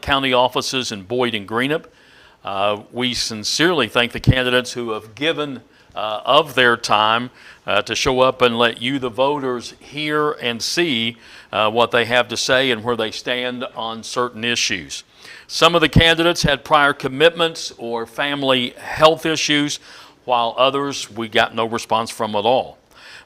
county offices in Boyd and Greenup. We sincerely thank the candidates who have given of their time to show up and let you, the voters, hear and see what they have to say and where they stand on certain issues. Some of the candidates had prior commitments or family health issues, while others we got no response from at all.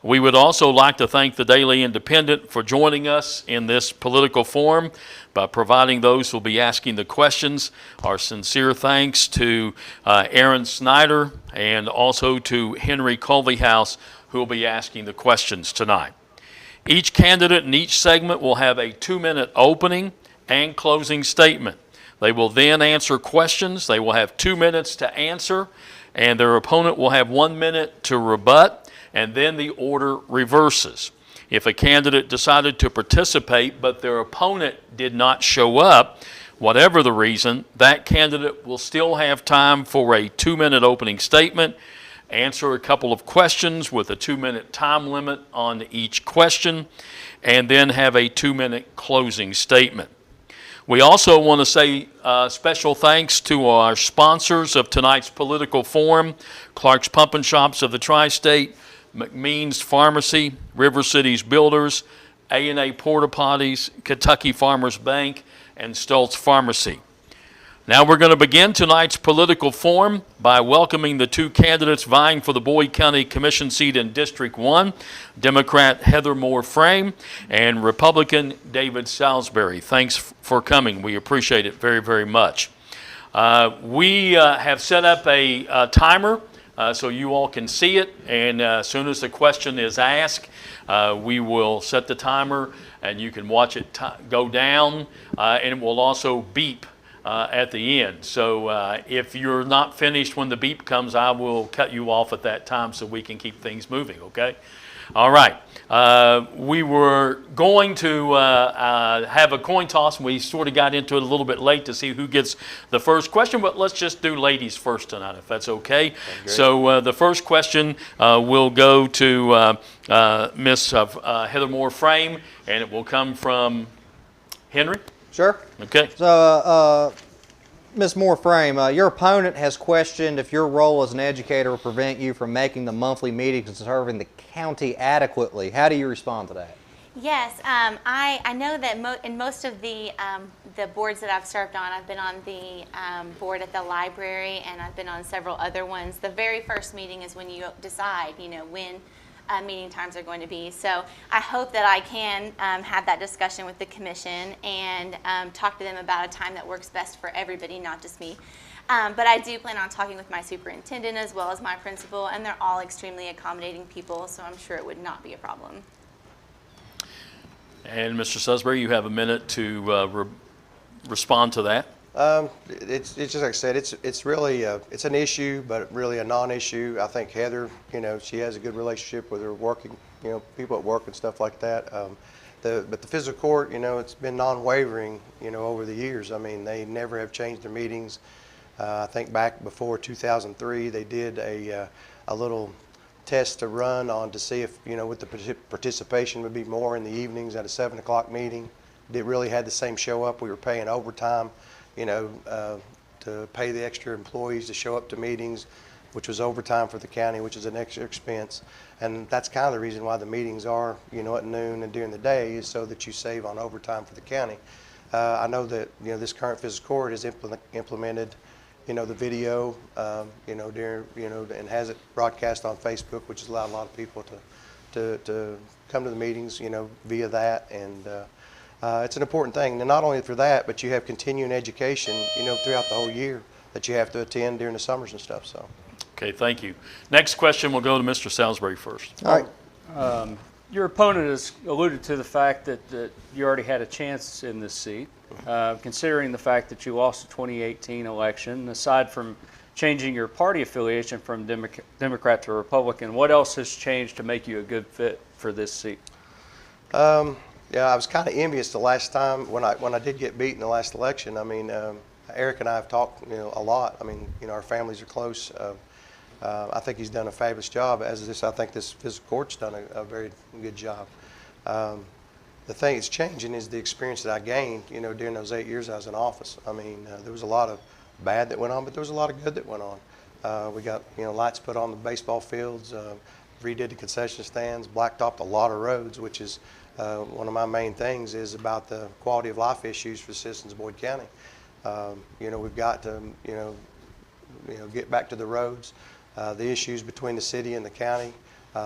We would also like to thank the Daily Independent for joining us in this political forum by providing those who will be asking the questions. Our sincere thanks to Aaron Snyder and also to Henry Colbyhouse, who will be asking the questions tonight. Each candidate in each segment will have a 2-minute opening and closing statement. They will then answer questions. They will have 2 minutes to answer, and their opponent will have 1 minute to rebut. And then the order reverses. If a candidate decided to participate but their opponent did not show up, whatever the reason, that candidate will still have time for a 2-minute opening statement, answer a couple of questions with a 2-minute time limit on each question, and then have a 2-minute closing statement. We also want to say special thanks to our sponsors of tonight's political forum, Clark's Pump and Shops of the Tri-State, McMeans Pharmacy, River Cities Builders, A&A Porta Potties, Kentucky Farmers Bank, and Stoltz Pharmacy. Now we're going to begin tonight's political forum by welcoming the two candidates vying for the Boyd County Commission seat in District 1, Democrat Heather Moore Frame and Republican David Salisbury. Thanks for coming. We appreciate it very, very much. We have set up a timer so you all can see it, and as soon as the question is asked, we will set the timer and you can watch it go down, and it will also beep at the end. So if you're not finished when the beep comes, I will cut you off at that time so we can keep things moving, okay? All right. We were going to have a coin toss, and we sort of got into it a little bit late to see who gets the first question, but let's just do ladies first tonight, if that's okay. So the first question will go to Miss Heather Moore Frame, and it will come from Henry. Sure. Okay. So, Ms. Moore Frame, your opponent has questioned if your role as an educator will prevent you from making the monthly meetings and serving the county adequately. How do you respond to that? Yes, I know that in most of the boards that I've served on, I've been on the board at the library, and I've been on several other ones. The very first meeting is when you decide, when meeting times are going to be. So I hope that I can have that discussion with the commission and talk to them about a time that works best for everybody, not just me. But I do plan on talking with my superintendent as well as my principal, and they're all extremely accommodating people, so I'm sure it would not be a problem. And Mr. Salisbury, you have a minute to respond to that. It's just like I said, it's really it's an issue, but really a non-issue. I think Heather, she has a good relationship with her working, people at work and stuff like that. But the physical court, it's been non-wavering, over the years. I mean, they never have changed their meetings. I think back before 2003, they did a little test to run on to see if, with the participation would be more in the evenings at a 7 o'clock meeting. It really had the same show up. We were paying overtime, to pay the extra employees to show up to meetings, which was overtime for the county, which is an extra expense. And that's kind of the reason why the meetings are, at noon and during the day, is so that you save on overtime for the county. I know that, this current physical court has implemented, the video, during, and has it broadcast on Facebook, which has allowed a lot of people to come to the meetings, via that. And it's an important thing, and not only for that, but you have continuing education, throughout the whole year that you have to attend during the summers and stuff. So. Okay, thank you. Next question will go to Mr. Salisbury first. All right. Your opponent has alluded to the fact that you already had a chance in this seat. Considering the fact that you lost the 2018 election, aside from changing your party affiliation from Democrat to Republican, what else has changed to make you a good fit for this seat? Yeah, I was kind of envious the last time when I did get beat in the last election. I mean, Eric and I have talked, a lot. I mean, our families are close. I think he's done a fabulous job. I think this physical court's done a very good job. the thing that's changing is the experience that I gained, during those 8 years I was in office. I mean, there was a lot of bad that went on, but there was a lot of good that went on. We got, lights put on the baseball fields, redid the concession stands, blacktopped a lot of roads, which is one of my main things is about the quality of life issues for citizens of Boyd County. We've got to, get back to the roads, the issues between the city and the county.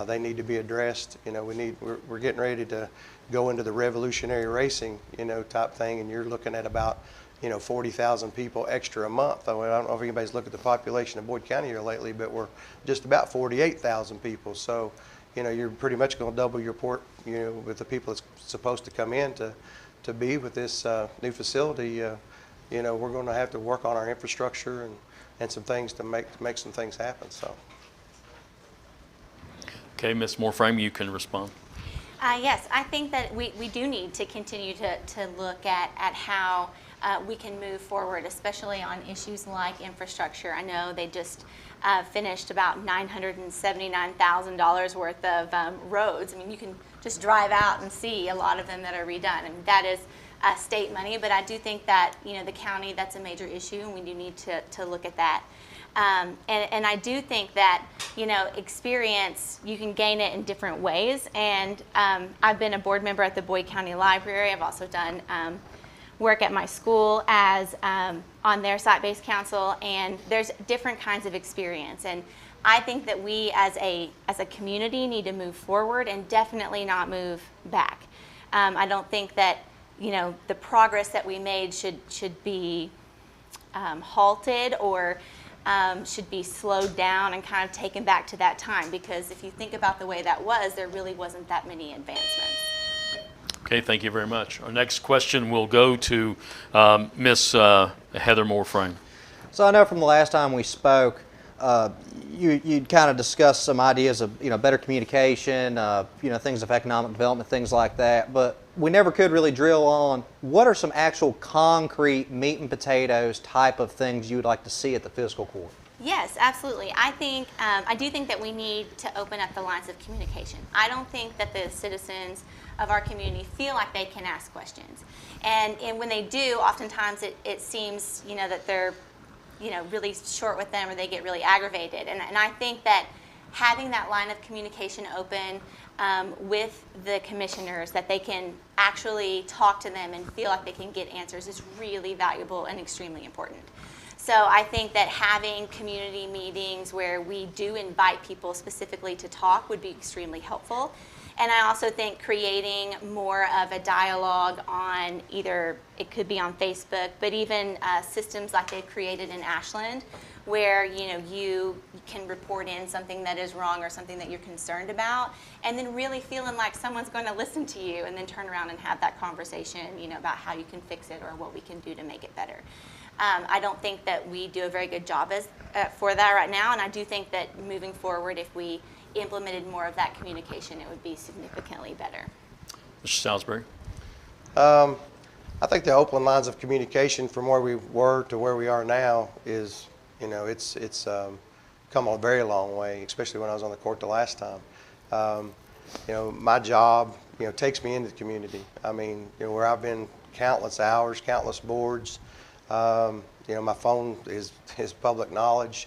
They need to be addressed. We're getting ready to go into the revolutionary racing, type thing, and you're looking at about, 40,000 people extra a month. I don't know if anybody's looked at the population of Boyd County here lately, but we're just about 48,000 people. So, you're pretty much going to double your port, with the people that's supposed to come in to be with this new facility. We're going to have to work on our infrastructure and some things to make some things happen. So. Okay, Ms. Morframe, you can respond. Yes, I think that we do need to continue to look at how we can move forward, especially on issues like infrastructure. I know they just finished about $979,000 worth of roads. I mean, you can just drive out and see a lot of them that are redone. I mean, that is state money, but I do think that, the county, that's a major issue, and we do need to look at that. And I do think that, experience, you can gain it in different ways. And I've been a board member at the Boyd County Library. I've also done work at my school as on their site-based council, and there's different kinds of experience. And I think that we as a community need to move forward and definitely not move back. I don't think that, the progress that we made should be halted or should be slowed down and kind of taken back to that time, because if you think about the way that was, there really wasn't that many advancements. Okay, thank you very much. Our next question will go to Miss Heather Morframe. So I know from the last time we spoke, you'd kind of discussed some ideas of better communication, things of economic development, things like that. But we never could really drill on what are some actual concrete meat and potatoes type of things you would like to see at the fiscal court. Yes, absolutely. I do think that we need to open up the lines of communication. I don't think that the citizens of our community feel like they can ask questions. And when they do, oftentimes it seems, that they're, really short with them, or they get really aggravated. And I think that having that line of communication open with the commissioners, that they can actually talk to them and feel like they can get answers, is really valuable and extremely important. So I think that having community meetings where we do invite people specifically to talk would be extremely helpful. And I also think creating more of a dialogue on either, it could be on Facebook, but even systems like they've created in Ashland, where you can report in something that is wrong or something that you're concerned about, and then really feeling like someone's going to listen to you, and then turn around and have that conversation, about how you can fix it or what we can do to make it better. I don't think that we do a very good job for that right now, and I do think that moving forward, if we implemented more of that communication, it would be significantly better. Mr. Salisbury. I think the open lines of communication from where we were to where we are now is, it's come a very long way, especially when I was on the court the last time. My job, takes me into the community. I mean, where I've been countless hours, countless boards. My phone is public knowledge.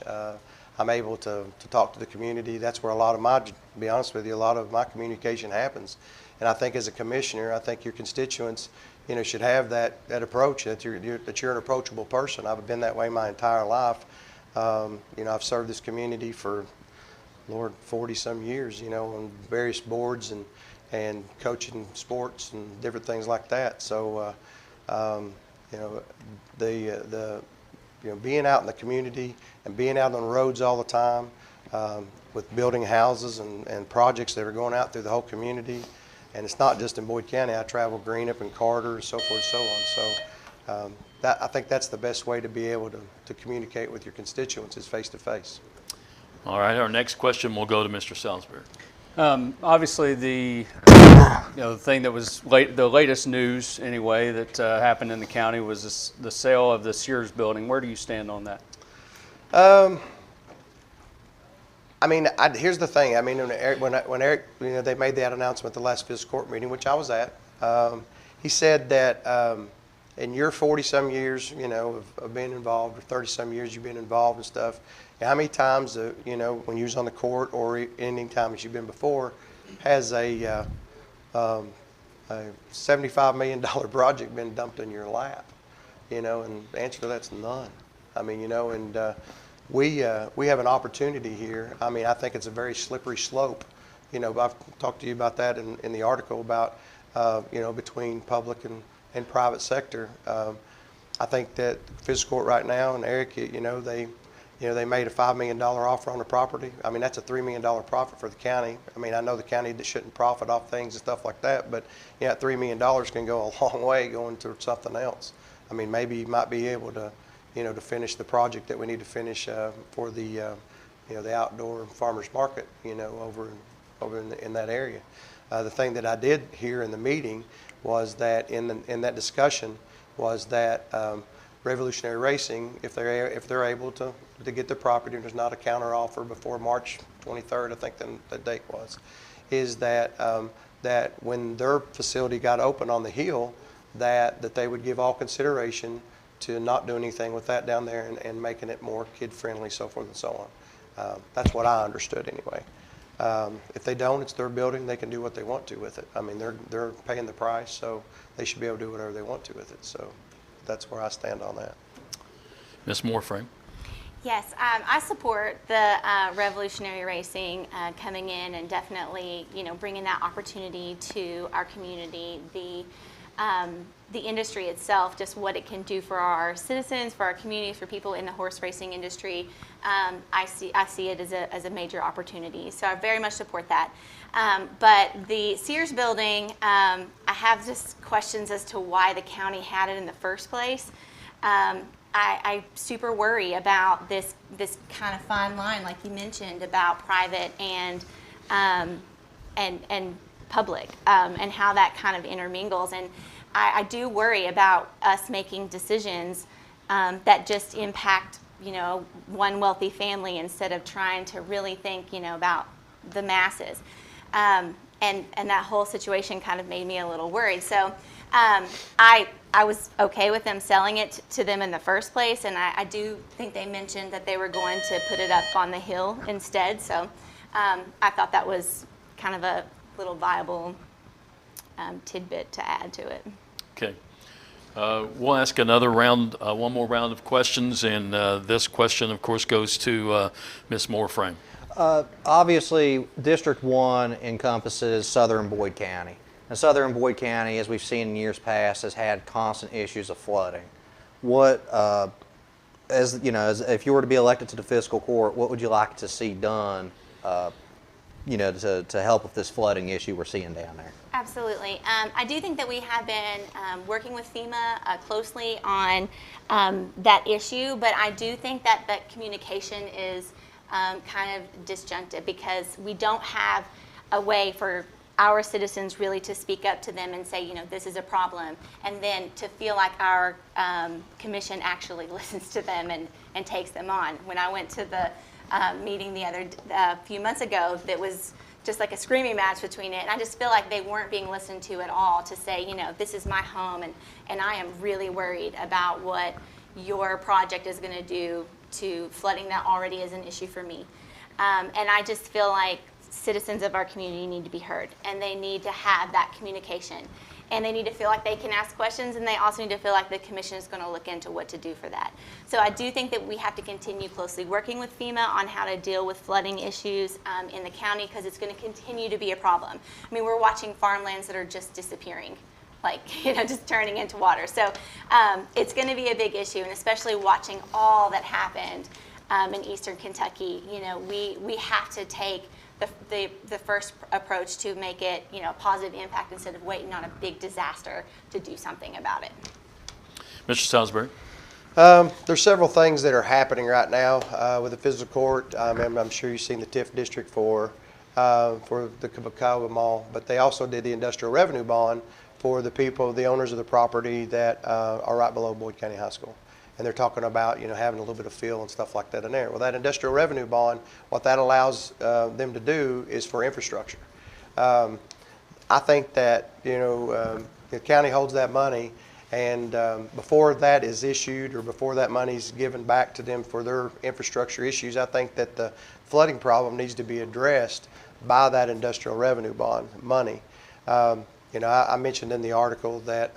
I'm able to talk to the community. That's where to be honest with you, a lot of my communication happens. And I think as a commissioner, I think your constituents, should have that approach, that you're an approachable person. I've been that way my entire life. I've served this community for, 40-some years, on various boards and coaching sports and different things like that. So, being out in the community and being out on the roads all the time, with building houses and projects that are going out through the whole community. And it's not just in Boyd County. I travel Greenup and Carter and so forth and so on. So I think that's the best way to be able to communicate with your constituents, is face to face. All right, our next question will go to Mr. Salisbury. Obviously, the thing that was the latest news anyway that happened in the county was the sale of the Sears building. Where do you stand on that? Here's the thing. When Eric, they made that announcement at the last fiscal court meeting, which I was at. He said that in your 40-some years, of being involved, or 30-some years you've been involved and stuff, how many times, when you was on the court or any time that you've been before, has a $75 million project been dumped in your lap? And the answer to that's none. I mean, we have an opportunity here. I mean, I think it's a very slippery slope. I've talked to you about that in the article about, between public and private sector. I think that fiscal court right now, and Eric, they made a $5 million offer on the property. I mean, that's a $3 million profit for the county. I mean, I know the county shouldn't profit off things and stuff like that, but $3 million can go a long way going to something else. I mean, maybe you might be able to, to finish the project that we need to finish for the, the outdoor farmers market, over in that area. The thing that I did hear in the meeting was that in that discussion was that Revolutionary Racing, if they're able to get the property and there's not a counter offer before March 23rd, I think the date was, is that that when their facility got open on the hill, that they would give all consideration to not do anything with that down there and making it more kid-friendly, so forth and so on. That's what I understood anyway. If they don't, it's their building. They can do what they want to with it. I mean, they're paying the price, so they should be able to do whatever they want to with it. So that's where I stand on that. Ms. Moreframe. Yes, I support the Revolutionary Racing coming in and definitely, bringing that opportunity to our community. The industry itself, just what it can do for our citizens, for our communities, for people in the horse racing industry, I see it as a major opportunity. So I very much support that. But the Sears building, I have just questions as to why the county had it in the first place. I super worry about this kind of fine line, like you mentioned, about private and public, and how that kind of intermingles. And I do worry about us making decisions that just impact, one wealthy family instead of trying to really think, about the masses. And that whole situation kind of made me a little worried. So I was okay with them selling it to them in the first place, and I do think they mentioned that they were going to put it up on the hill instead. So I thought that was kind of a little viable tidbit to add to it. Okay. We'll ask another round, one more round of questions, and this question, of course, goes to Ms. Moreframe. Obviously, District 1 encompasses southern Boyd County. And southern Boyd County, as we've seen in years past, has had constant issues of flooding. What, if you were to be elected to the fiscal court, what would you like to see done, to help with this flooding issue we're seeing down there? Absolutely. I do think that we have been working with FEMA closely on that issue, but I do think that communication is kind of disjunctive, because we don't have a way for our citizens really to speak up to them and say, this is a problem, and then to feel like our commission actually listens to them and takes them on. When I went to the meeting a few months ago, that was just like a screaming match between it, and I just feel like they weren't being listened to at all to say, this is my home, and I am really worried about what your project is going to do to flooding that already is an issue for me. And I just feel like citizens of our community need to be heard, and they need to have that communication, and they need to feel like they can ask questions, and they also need to feel like the commission is going to look into what to do for that. So I do think that we have to continue closely working with FEMA on how to deal with flooding issues in the county, because it's going to continue to be a problem. I mean, we're watching farmlands that are just disappearing, just turning into water. So it's going to be a big issue, and especially watching all that happened in eastern Kentucky. We have to take the first approach to make it a positive impact instead of waiting on a big disaster to do something about it. Mr. Salisbury. There's several things that are happening right now with the fiscal court. I'm sure you've seen the TIF District for the Kakawa Mall, but they also did the industrial revenue bond for the owners of the property that are right below Boyd County High School. And they're talking about, having a little bit of fill and stuff like that in there. Well, that industrial revenue bond, what that allows them to do is for infrastructure. I think that, the county holds that money, and before that is issued or before that money is given back to them for their infrastructure issues, I think that the flooding problem needs to be addressed by that industrial revenue bond money. I mentioned in the article that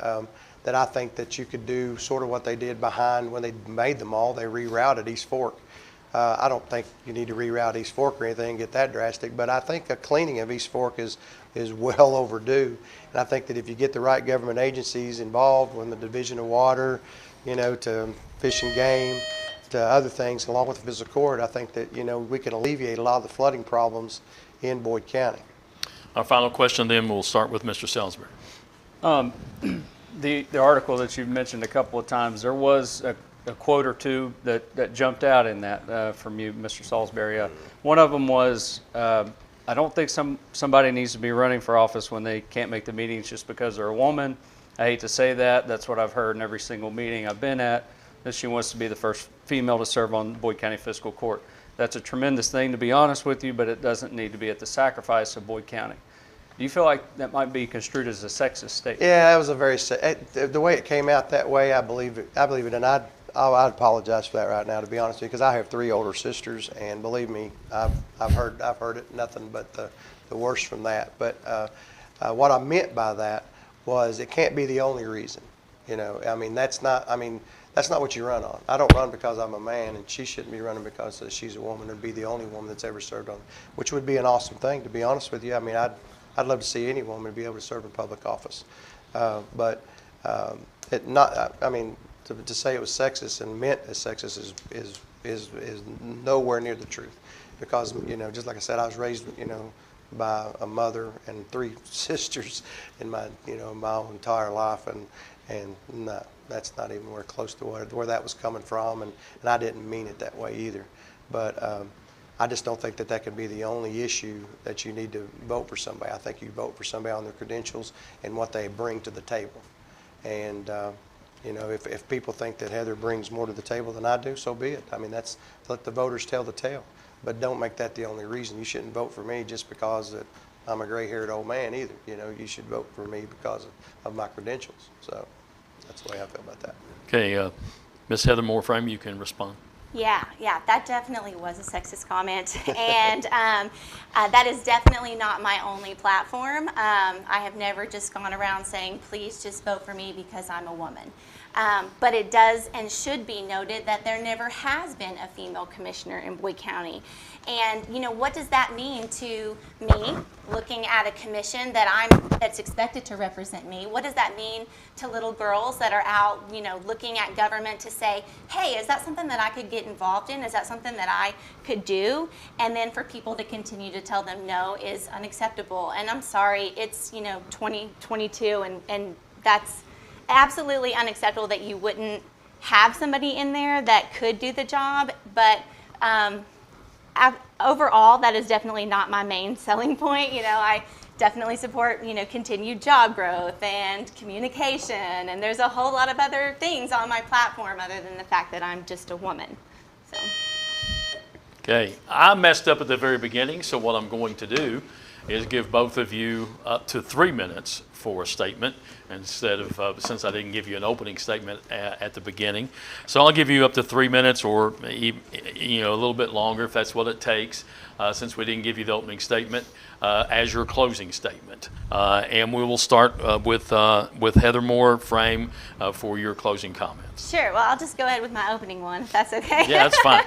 that I think that you could do sort of what they did behind when they made the mall. They rerouted East Fork. I don't think you need to reroute East Fork or anything, get that drastic, but I think a cleaning of East Fork is well overdue. And I think that if you get the right government agencies involved, when the Division of Water, to Fish and Game, to other things, along with the physical court, I think that, we can alleviate a lot of the flooding problems in Boyd County. Our final question then, we'll start with Mr. Salisbury. The article that you've mentioned a couple of times, there was a quote or two that jumped out in that from you, Mr. Salisbury. One of them was, I don't think somebody needs to be running for office when they can't make the meetings just because they're a woman. I hate to say that. That's what I've heard in every single meeting I've been at, that she wants to be the first female to serve on Boyd County Fiscal Court. That's a tremendous thing, to be honest with you, but it doesn't need to be at the sacrifice of Boyd County. Do you feel like that might be construed as a sexist statement? Yeah, that was a very, the way it came out that way, I believe it, and I'd apologize for that right now, to be honest with you, because I have 3 older sisters, and believe me, I've heard it, nothing but the worst from that. But what I meant by that was it can't be the only reason. That's not what you run on. I don't run because I'm a man, and she shouldn't be running because she's a woman and be the only woman that's ever served on, which would be an awesome thing, to be honest with you. I'd love to see any woman be able to serve in public office, but to say it was sexist and meant as sexist is nowhere near the truth, because just like I said, I was raised by a mother and 3 sisters in my my whole entire life, and no, that's not even where close to where that was coming from, and I didn't mean it that way either, but I just don't think that could be the only issue that you need to vote for somebody. I think you vote for somebody on their credentials and what they bring to the table. And if people think that Heather brings more to the table than I do, so be it. That's, let the voters tell the tale. But don't make that the only reason. You shouldn't vote for me just because that I'm a gray-haired old man either. You should vote for me because of my credentials. So that's the way I feel about that. Okay, Ms. Heather Moore-Frame, you can respond. Yeah, that definitely was a sexist comment, and that is definitely not my only platform. I have never just gone around saying, please just vote for me because I'm a woman. But it does and should be noted that there never has been a female commissioner in Boyd County. And what does that mean to me, looking at a commission that's expected to represent me? What does that mean to little girls that are out, looking at government to say, hey, is that something that I could get involved in? Is that something that I could do? And then for people to continue to tell them no is unacceptable. And I'm sorry, it's 2022, and that's absolutely unacceptable that you wouldn't have somebody in there that could do the job. But overall, that is definitely not my main selling point. I definitely support, continued job growth and communication, and there's a whole lot of other things on my platform other than the fact that I'm just a woman. So. Okay, I messed up at the very beginning, so what I'm going to do is give both of you up to 3 minutes for a statement instead of, since I didn't give you an opening statement at the beginning. So I'll give you up to 3 minutes, or a little bit longer if that's what it takes, since we didn't give you the opening statement, as your closing statement. And we will start with Heather Moore-Frame for your closing comments. Sure, well, I'll just go ahead with my opening one, if that's okay. Yeah, that's fine.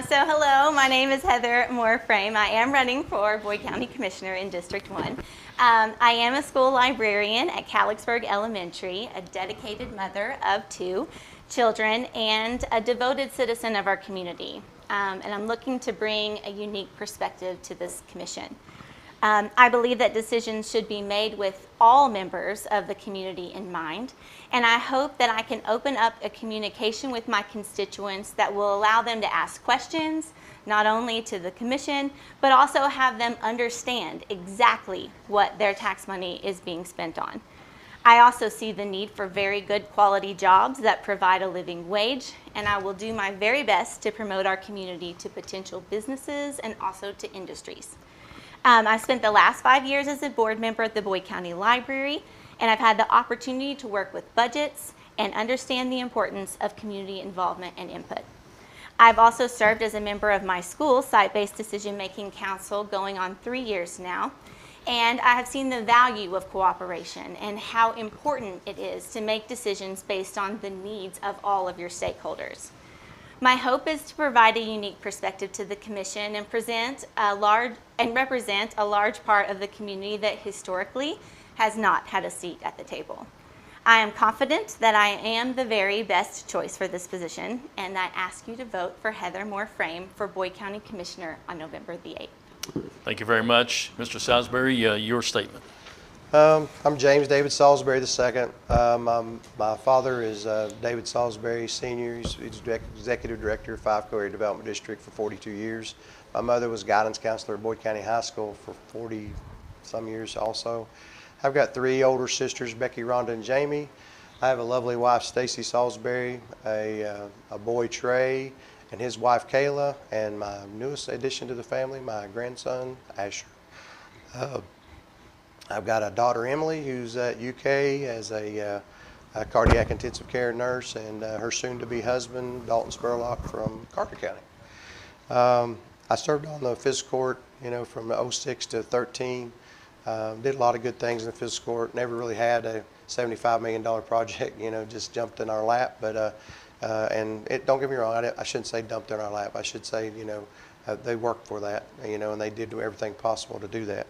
So hello, my name is Heather Moore-Frame. I am running for Boyd County Commissioner in District 1. I am a school librarian at Calixburg Elementary, a dedicated mother of 2 children, and a devoted citizen of our community. And I'm looking to bring a unique perspective to this commission. I believe that decisions should be made with all members of the community in mind, and I hope that I can open up a communication with my constituents that will allow them to ask questions, not only to the commission, but also have them understand exactly what their tax money is being spent on. I also see the need for very good quality jobs that provide a living wage, and I will do my very best to promote our community to potential businesses and also to industries. I spent the last 5 years as a board member at the Boyd County Library, and I've had the opportunity to work with budgets and understand the importance of community involvement and input. I've also served as a member of my school's site-based decision-making council going on 3 years now, and I have seen the value of cooperation and how important it is to make decisions based on the needs of all of your stakeholders. My hope is to provide a unique perspective to the commission and represent a large part of the community that historically has not had a seat at the table. I am confident that I am the very best choice for this position, and I ask you to vote for Heather Moore Frame for Boyd County Commissioner on November the 8th. Thank you very much. Mr. Salisbury, your statement. I'm James David Salisbury II. My father is David Salisbury Sr. He's Executive Director of Five Area Development District for 42 years. My mother was guidance counselor at Boyd County High School for 40-some years also. I've got 3 older sisters, Becky, Rhonda, and Jamie. I have a lovely wife, Stacy Salisbury, a boy, Trey, and his wife, Kayla, and my newest addition to the family, my grandson, Asher. I've got a daughter, Emily, who's at UK as a cardiac intensive care nurse, and her soon-to-be husband, Dalton Spurlock, from Carter County. I served on the fiscal court, from 06 to 13. Did a lot of good things in the fiscal court. Never really had a $75 million project, just jumped in our lap. But don't get me wrong, I shouldn't say dumped in our lap. I should say, they worked for that, and they did everything possible to do that.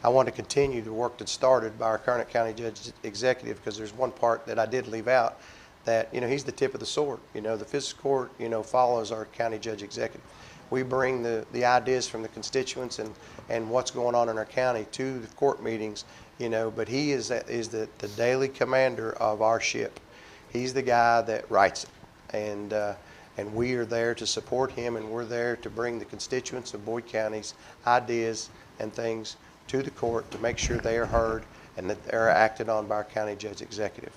I want to continue the work that started by our current county judge executive, because there's one part that I did leave out, that he's the tip of the sword. The fiscal court follows our county judge executive. We bring the ideas from the constituents and what's going on in our county to the court meetings, but he is the daily commander of our ship. He's the guy that writes it, and we are there to support him, and we're there to bring the constituents of Boyd County's ideas and things to the court to make sure they are heard and that they're acted on by our county judge executive.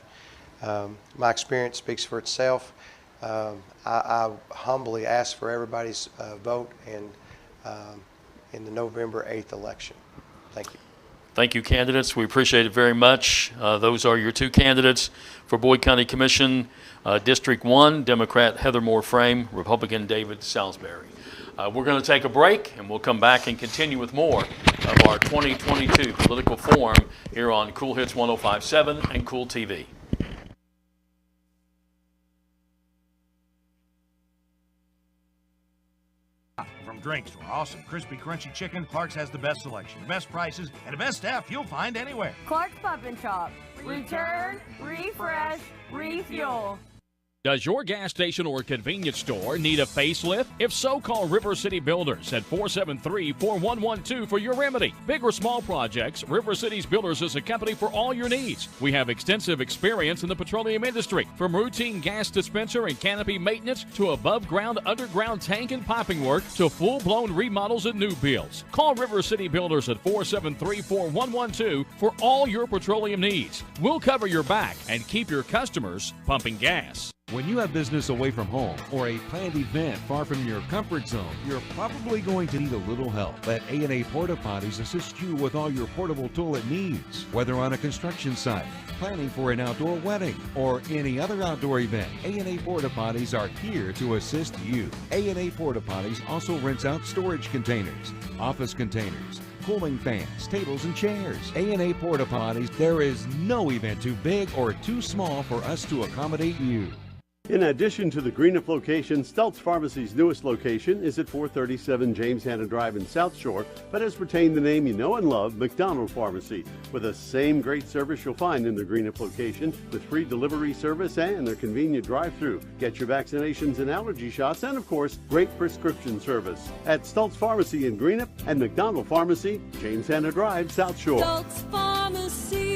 My experience speaks for itself. I humbly ask for everybody's vote in the November 8th election. Thank you. Thank you, candidates. We appreciate it very much. Those are your 2 candidates for Boyd County Commission. District 1, Democrat Heather Moore Frame, Republican David Salisbury. We're going to take a break, and we'll come back and continue with more of our 2022 political forum here on Cool Hits 105.7 and Cool TV. From drinks to our awesome crispy crunchy chicken, Clark's has the best selection, the best prices, and the best staff you'll find anywhere. Clark's Pub and Shop. Return, refresh, refuel. Does your gas station or convenience store need a facelift? If so, call River City Builders at 473-4112 for your remedy. Big or small projects, River City's Builders is a company for all your needs. We have extensive experience in the petroleum industry, from routine gas dispenser and canopy maintenance to above-ground, underground tank and piping work to full-blown remodels and new builds. Call River City Builders at 473-4112 for all your petroleum needs. We'll cover your back and keep your customers pumping gas. When you have business away from home or a planned event far from your comfort zone, you're probably going to need a little help. Let A&A Porta Potties assist you with all your portable toilet needs. Whether on a construction site, planning for an outdoor wedding, or any other outdoor event, A&A Porta Potties are here to assist you. A&A Porta Potties also rents out storage containers, office containers, cooling fans, tables, and chairs. A&A Porta Potties, there is no event too big or too small for us to accommodate you. In addition to the Greenup location, Stultz Pharmacy's newest location is at 437 James Hanna Drive in South Shore, but has retained the name you know and love, McDonald Pharmacy, with the same great service you'll find in the Greenup location, with free delivery service and their convenient drive-through. Get your vaccinations and allergy shots, and of course, great prescription service at Stultz Pharmacy in Greenup and McDonald Pharmacy, James Hanna Drive, South Shore. Stultz Pharmacy.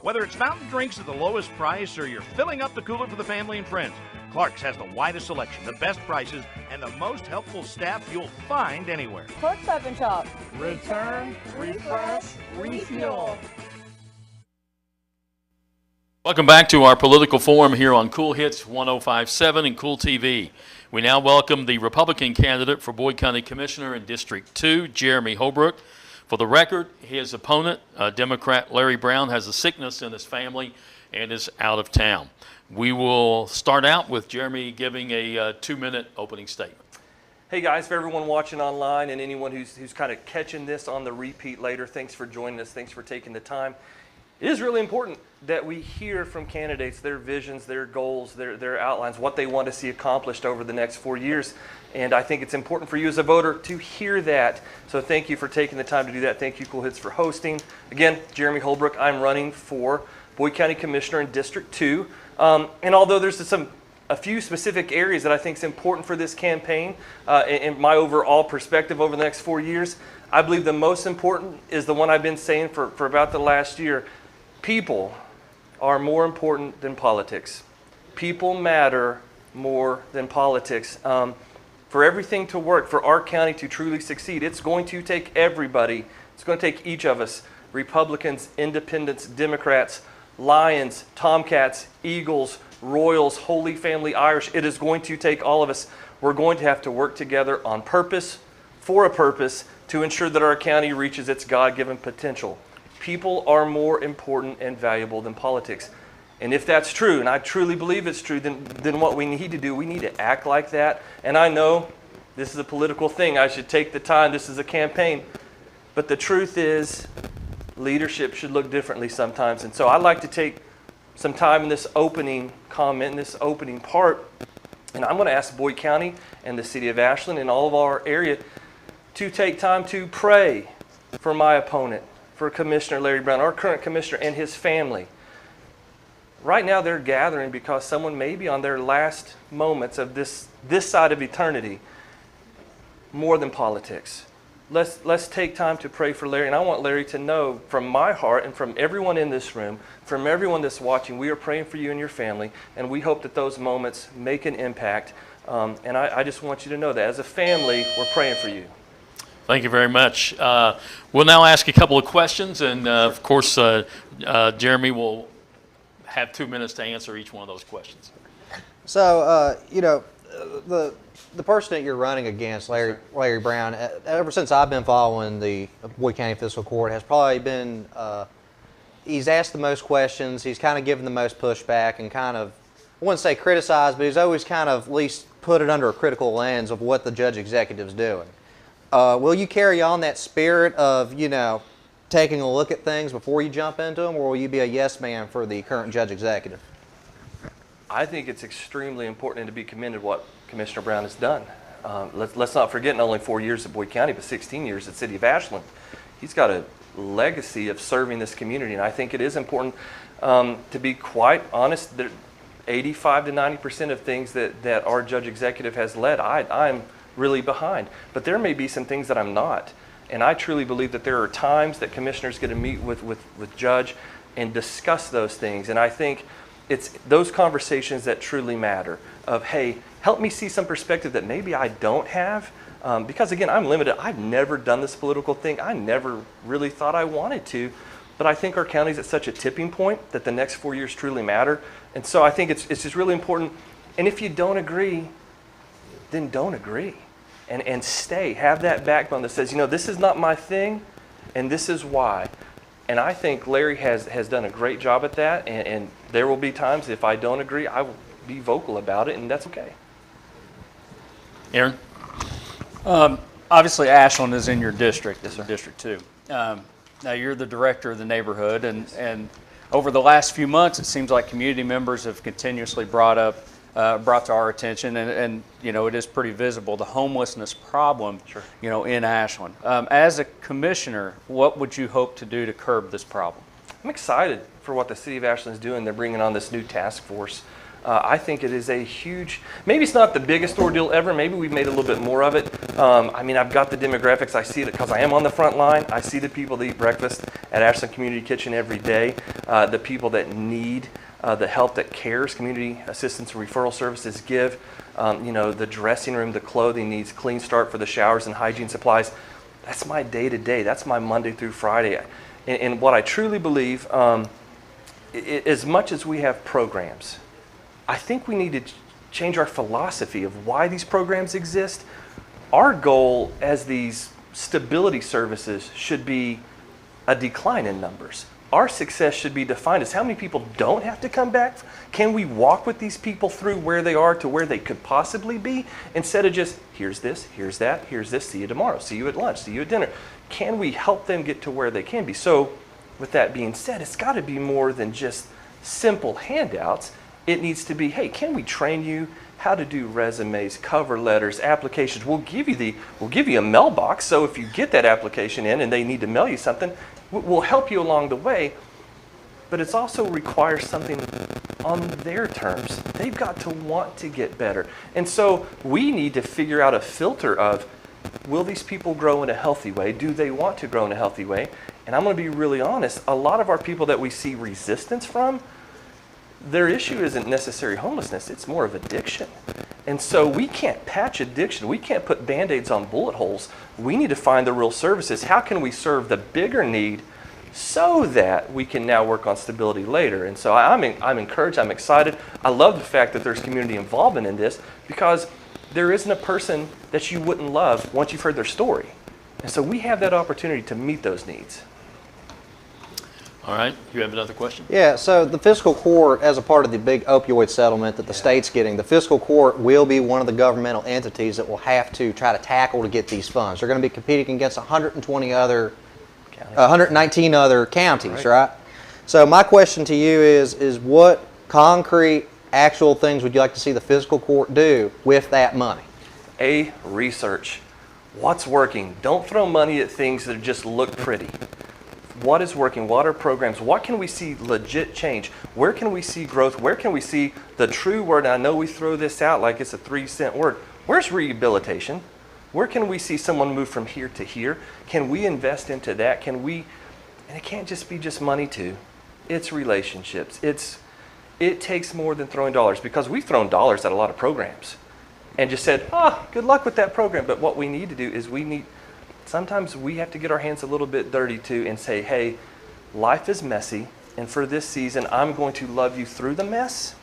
Whether it's fountain drinks at the lowest price or you're filling up the cooler for the family and friends, Clark's has the widest selection, the best prices, and the most helpful staff you'll find anywhere. Clark's Pub and Shop. Return, refresh, refuel. Welcome back to our political forum here on Cool Hits 105.7 and Cool TV. We now welcome the Republican candidate for Boyd County Commissioner in District 2, Jeremy Holbrook. For the record, his opponent, Democrat Larry Brown, has a sickness in his family and is out of town. We will start out with Jeremy giving a 2-minute opening statement. Hey guys, for everyone watching online and anyone who's kind of catching this on the repeat later, thanks for joining us. Thanks for taking the time. It is really important that we hear from candidates their visions, their goals, their outlines, what they want to see accomplished over the next 4 years. And I think it's important for you as a voter to hear that. So thank you for taking the time to do that. Thank you, Cool Hits, for hosting. Again, Jeremy Holbrook. I'm running for Boyd County Commissioner in District 2. And although there's a few specific areas that I think is important for this campaign and my overall perspective over the next 4 years, I believe the most important is the one I've been saying for about the last year. People are more important than politics. People matter more than politics. For everything to work, for our county to truly succeed, it's going to take everybody. It's going to take each of us, Republicans, Independents, Democrats, Lions, Tomcats, Eagles, Royals, Holy Family Irish. It is going to take all of us. We're going to have to work together on purpose, for a purpose, to ensure that our county reaches its God-given potential. People are more important and valuable than politics. And if that's true, and I truly believe it's true, then what we need to do, we need to act like that. And I know this is a political thing. I should take the time. This is a campaign. But the truth is, leadership should look differently sometimes. And so I'd like to take some time in this opening comment, in this opening part, and I'm going to ask Boyd County and the city of Ashland and all of our area to take time to pray for my opponent, for Commissioner Larry Brown, our current commissioner, and his family. Right now they're gathering because someone may be on their last moments of this side of eternity, more than politics. Let's take time to pray for Larry. And I want Larry to know from my heart and from everyone in this room, from everyone that's watching, we are praying for you and your family, and we hope that those moments make an impact. And I just want you to know that as a family, we're praying for you. Thank you very much. We'll now ask a couple of questions, and of course, Jeremy will have 2 minutes to answer each one of those questions. So, the person that you're running against, Larry Brown, ever since I've been following the Boyd County Fiscal Court, has probably been, he's asked the most questions, he's kind of given the most pushback, and kind of, I wouldn't say criticized, but he's always kind of at least put it under a critical lens of what the judge executive's doing. Will you carry on that spirit of, taking a look at things before you jump into them, or will you be a yes man for the current judge executive? I think it's extremely important and to be commended what Commissioner Brown has done. Let's not forget not only 4 years at Boyd County, but 16 years at the city of Ashland. He's got a legacy of serving this community, and I think it is important to be quite honest. That 85 to 90% of things that our judge executive has led, I'm really behind. But there may be some things that I'm not. And I truly believe that there are times that commissioners get to meet with judge and discuss those things. And I think it's those conversations that truly matter of, hey, help me see some perspective that maybe I don't have. Because again, I'm limited. I've never done this political thing. I never really thought I wanted to. But I think our county's at such a tipping point that the next 4 years truly matter. And so I think it's just really important. And if you don't agree, then don't agree. And stay. Have that backbone that says, this is not my thing, and this is why. And I think Larry has done a great job at that, and there will be times if I don't agree, I will be vocal about it, and that's okay. Aaron? Obviously, Ashland is in your district. Yes, sir. District 2. Now, you're the director of the neighborhood, and over the last few months, it seems like community members have continuously brought to our attention, and it is pretty visible, the homelessness problem, Sure. In Ashland. As a commissioner, what would you hope to do to curb this problem? I'm excited for what the city of Ashland is doing. They're bringing on this new task force. I think it is a huge, maybe it's not the biggest ordeal ever. Maybe we've made a little bit more of it. I've got the demographics. I see it because I am on the front line. I see the people that eat breakfast at Ashland Community Kitchen every day, the people that need the help that CARES, Community Assistance and Referral Services, give. The dressing room, the clothing needs, Clean Start for the showers and hygiene supplies. That's my day-to-day. That's my Monday through Friday. And what I truly believe, as much as we have programs, I think we need to change our philosophy of why these programs exist. Our goal as these stability services should be a decline in numbers. Our success should be defined as how many people don't have to come back. Can we walk with these people through where they are to where they could possibly be, instead of just, here's this, here's that, here's this, see you tomorrow, see you at lunch, see you at dinner. Can we help them get to where they can be? So with that being said, it's got to be more than just simple handouts. It needs to be, hey, can we train you how to do resumes, cover letters, applications? We'll give you a mailbox, so if you get that application in and they need to mail you something, we'll help you along the way. But it's also requires something on their terms. They've got to want to get better. And so we need to figure out a filter of, will these people grow in a healthy way? Do they want to grow in a healthy way? And I'm going to be really honest, a lot of our people that we see resistance from, their issue isn't necessarily homelessness, it's more of addiction. And so we can't patch addiction. We can't put Band-Aids on bullet holes. We need to find the real services. How can we serve the bigger need so that we can now work on stability later? And so I'm encouraged, I'm excited. I love the fact that there's community involvement in this, because there isn't a person that you wouldn't love once you've heard their story. And so we have that opportunity to meet those needs. All right, you have another question? Yeah, so the fiscal court, as a part of the big opioid settlement that the state's getting, the fiscal court will be one of the governmental entities that will have to try to tackle to get these funds. They're going to be competing against 119 other counties, right? So my question to you is what concrete, actual things would you like to see the fiscal court do with that money? A, research. What's working? Don't throw money at things that just look pretty. What is working? What are programs? What can we see legit change? Where can we see growth? Where can we see the true word? And I know we throw this out like it's a 3-cent word. Where's rehabilitation? Where can we see someone move from here to here? Can we invest into that? Can we, and it can't just be just money too. It's relationships. It takes more than throwing dollars, because we've thrown dollars at a lot of programs and just said, good luck with that program. But what we need to do is sometimes we have to get our hands a little bit dirty too and say, hey, life is messy, and for this season, I'm going to love you through the mess.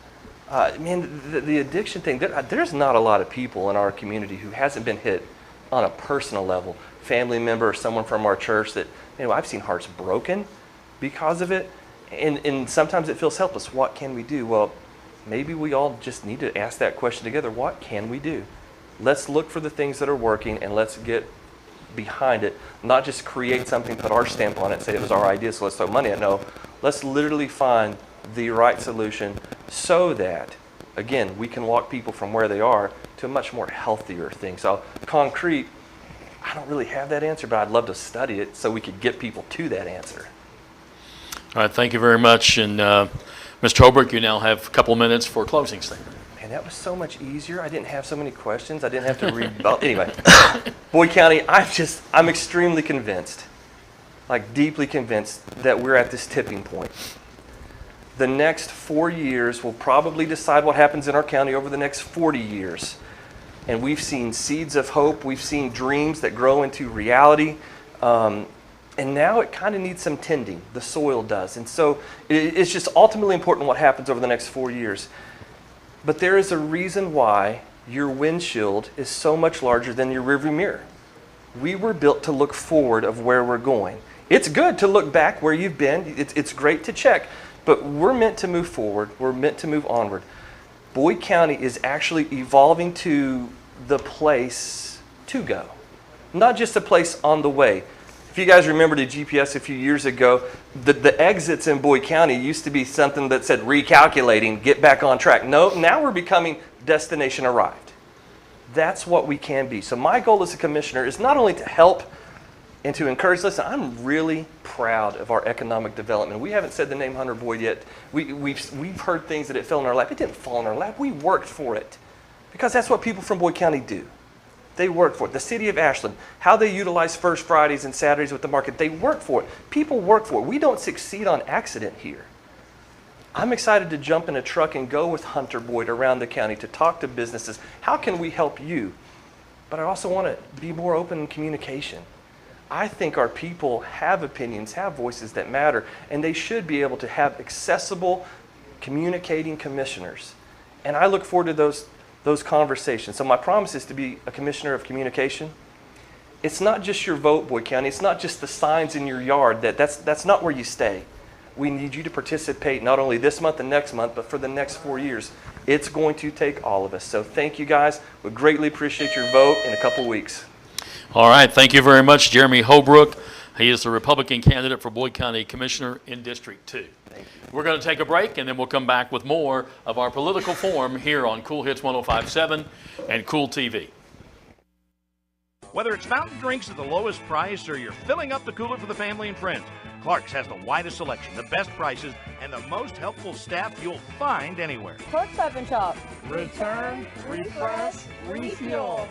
The addiction thing, there's not a lot of people in our community who hasn't been hit on a personal level. Family member or someone from our church that, I've seen hearts broken because of it, and sometimes it feels helpless. What can we do? Well, maybe we all just need to ask that question together. What can we do? Let's look for the things that are working, and let's get behind it, not just create something, put our stamp on it, say it was our idea, so let's throw money at it. No, let's literally find the right solution so that, again, we can walk people from where they are to a much more healthier thing. So concrete, I don't really have that answer, but I'd love to study it so we could get people to that answer. All right, thank you very much. And Mr. Holbrook, you now have a couple minutes for a closing statement. And that was so much easier. I didn't have so many questions. I didn't have to read. Anyway, Boyd County, I'm extremely convinced, like deeply convinced, that we're at this tipping point. The next 4 years will probably decide what happens in our county over the next 40 years. And we've seen seeds of hope. We've seen dreams that grow into reality. And now it kind of needs some tending. The soil does. And so it's just ultimately important what happens over the next 4 years. But there is a reason why your windshield is so much larger than your rearview mirror. We were built to look forward of where we're going. It's good to look back where you've been. It's great to check. But we're meant to move forward. We're meant to move onward. Boyd County is actually evolving to the place to go, not just a place on the way. If you guys remember the GPS a few years ago, the exits in Boyd County used to be something that said recalculating, get back on track. No, now we're becoming destination arrived. That's what we can be. So my goal as a commissioner is not only to help and to encourage. Listen, I'm really proud of our economic development. We haven't said the name Hunter Boyd yet. We've heard things that it fell in our lap. It didn't fall in our lap. We worked for it, because that's what people from Boyd County do. They work for it. The city of Ashland, how they utilize First Fridays and Saturdays with the market, they work for it. People work for it. We don't succeed on accident here. I'm excited to jump in a truck and go with Hunter Boyd around the county to talk to businesses. How can we help you? But I also want to be more open in communication. I think our people have opinions, have voices that matter, and they should be able to have accessible, communicating commissioners. And I look forward to those those conversations. So my promise is to be a commissioner of communication. It's not just your vote, Boyd County. It's not just the signs in your yard. That's not where you stay. We need you to participate not only this month and next month, but for the next 4 years. It's going to take all of us. So thank you guys. We greatly appreciate your vote in a couple weeks. All right, thank you very much, Jeremy Holbrook. He is the Republican candidate for Boyd County Commissioner in District 2. We're going to take a break, and then we'll come back with more of our political forum here on Cool Hits 105.7 and Cool TV. Whether it's fountain drinks at the lowest price or you're filling up the cooler for the family and friends, Clerk's has the widest selection, the best prices, and the most helpful staff you'll find anywhere. Clerk Stop and Shop. Return, refresh, refuel.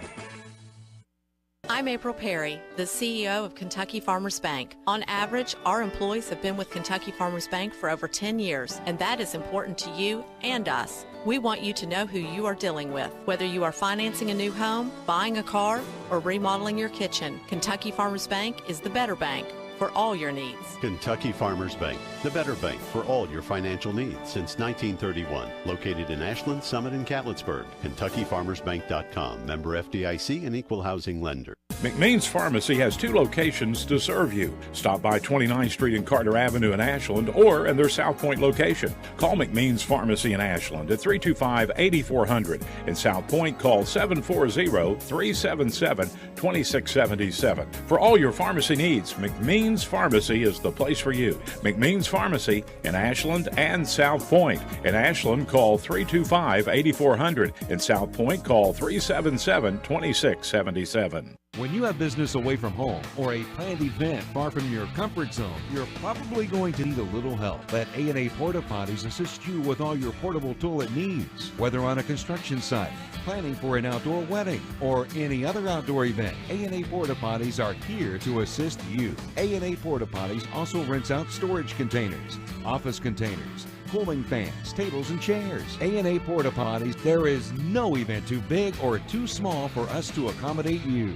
I'm April Perry, the CEO of Kentucky Farmers Bank. On average, our employees have been with Kentucky Farmers Bank for over 10 years, and that is important to you and us. We want you to know who you are dealing with. Whether you are financing a new home, buying a car, or remodeling your kitchen, Kentucky Farmers Bank is the better bank for all your needs. Kentucky Farmers Bank, the better bank for all your financial needs since 1931. Located in Ashland, Summit, and Catlettsburg. KentuckyFarmersBank.com. Member FDIC and equal housing lender. McMeans Pharmacy has 2 locations to serve you. Stop by 29th Street and Carter Avenue in Ashland or in their South Point location. Call McMeans Pharmacy in Ashland at 325-8400. In South Point, call 740-377-2677. For all your pharmacy needs, McMeans Pharmacy is the place for you. McMeans Pharmacy in Ashland and South Point. In Ashland, call 325-8400. In South Point, call 377-2677. When you have business away from home or a planned event far from your comfort zone, you're probably going to need a little help. Let A&A Porta Potties assist you with all your portable toilet needs. Whether on a construction site, planning for an outdoor wedding, or any other outdoor event, A&A Porta Potties are here to assist you. A&A Porta Potties also rents out storage containers, office containers, cooling fans, tables, and chairs. A&A Porta Potties, there is no event too big or too small for us to accommodate you.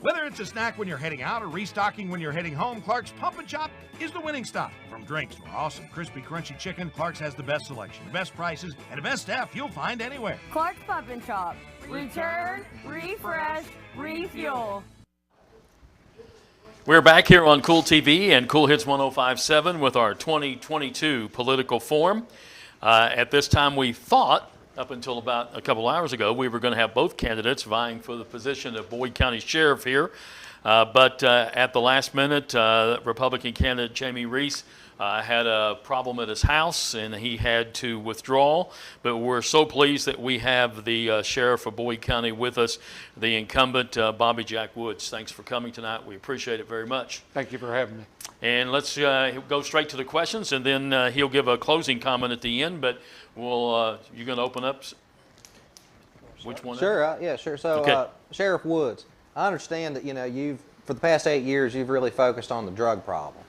Whether it's a snack when you're heading out or restocking when you're heading home, Clark's Pump and Chop is the winning stop. From drinks to our awesome crispy, crunchy chicken, Clark's has the best selection, the best prices, and the best staff you'll find anywhere. Clark's Pump and Shop. Return, refresh, refuel. We're back here on Cool TV and Cool Hits 105.7 with our 2022 political forum. At this time, we thought, up until about a couple hours ago, we were going to have both candidates vying for the position of Boyd County Sheriff here. But at the last minute, Republican candidate Jamie Reese had a problem at his house and he had to withdraw. But we're so pleased that we have the Sheriff of Boyd County with us, the incumbent Bobby Jack Woods. Thanks for coming tonight. We appreciate it very much. Thank you for having me. And let's go straight to the questions, and then he'll give a closing comment at the end. But we'll you're going to open up. Which one? Sure. Yeah. Sure. So, Okay. Sheriff Woods, I understand that you've for the past 8 years you've really focused on the drug problem,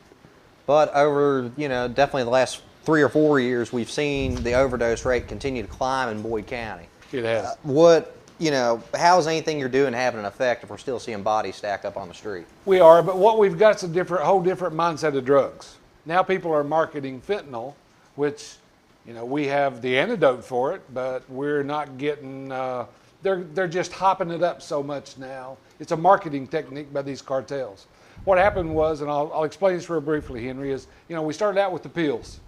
but over definitely the last 3 or 4 years we've seen the overdose rate continue to climb in Boyd County. It has. How's anything you're doing having an effect if we're still seeing bodies stack up on the street? We are, but what we've got is a whole different mindset of drugs. Now people are marketing fentanyl, which, we have the antidote for it, but we're not getting, they're just hopping it up so much now. It's a marketing technique by these cartels. What happened was, and I'll explain this real briefly, Henry, is, we started out with the pills,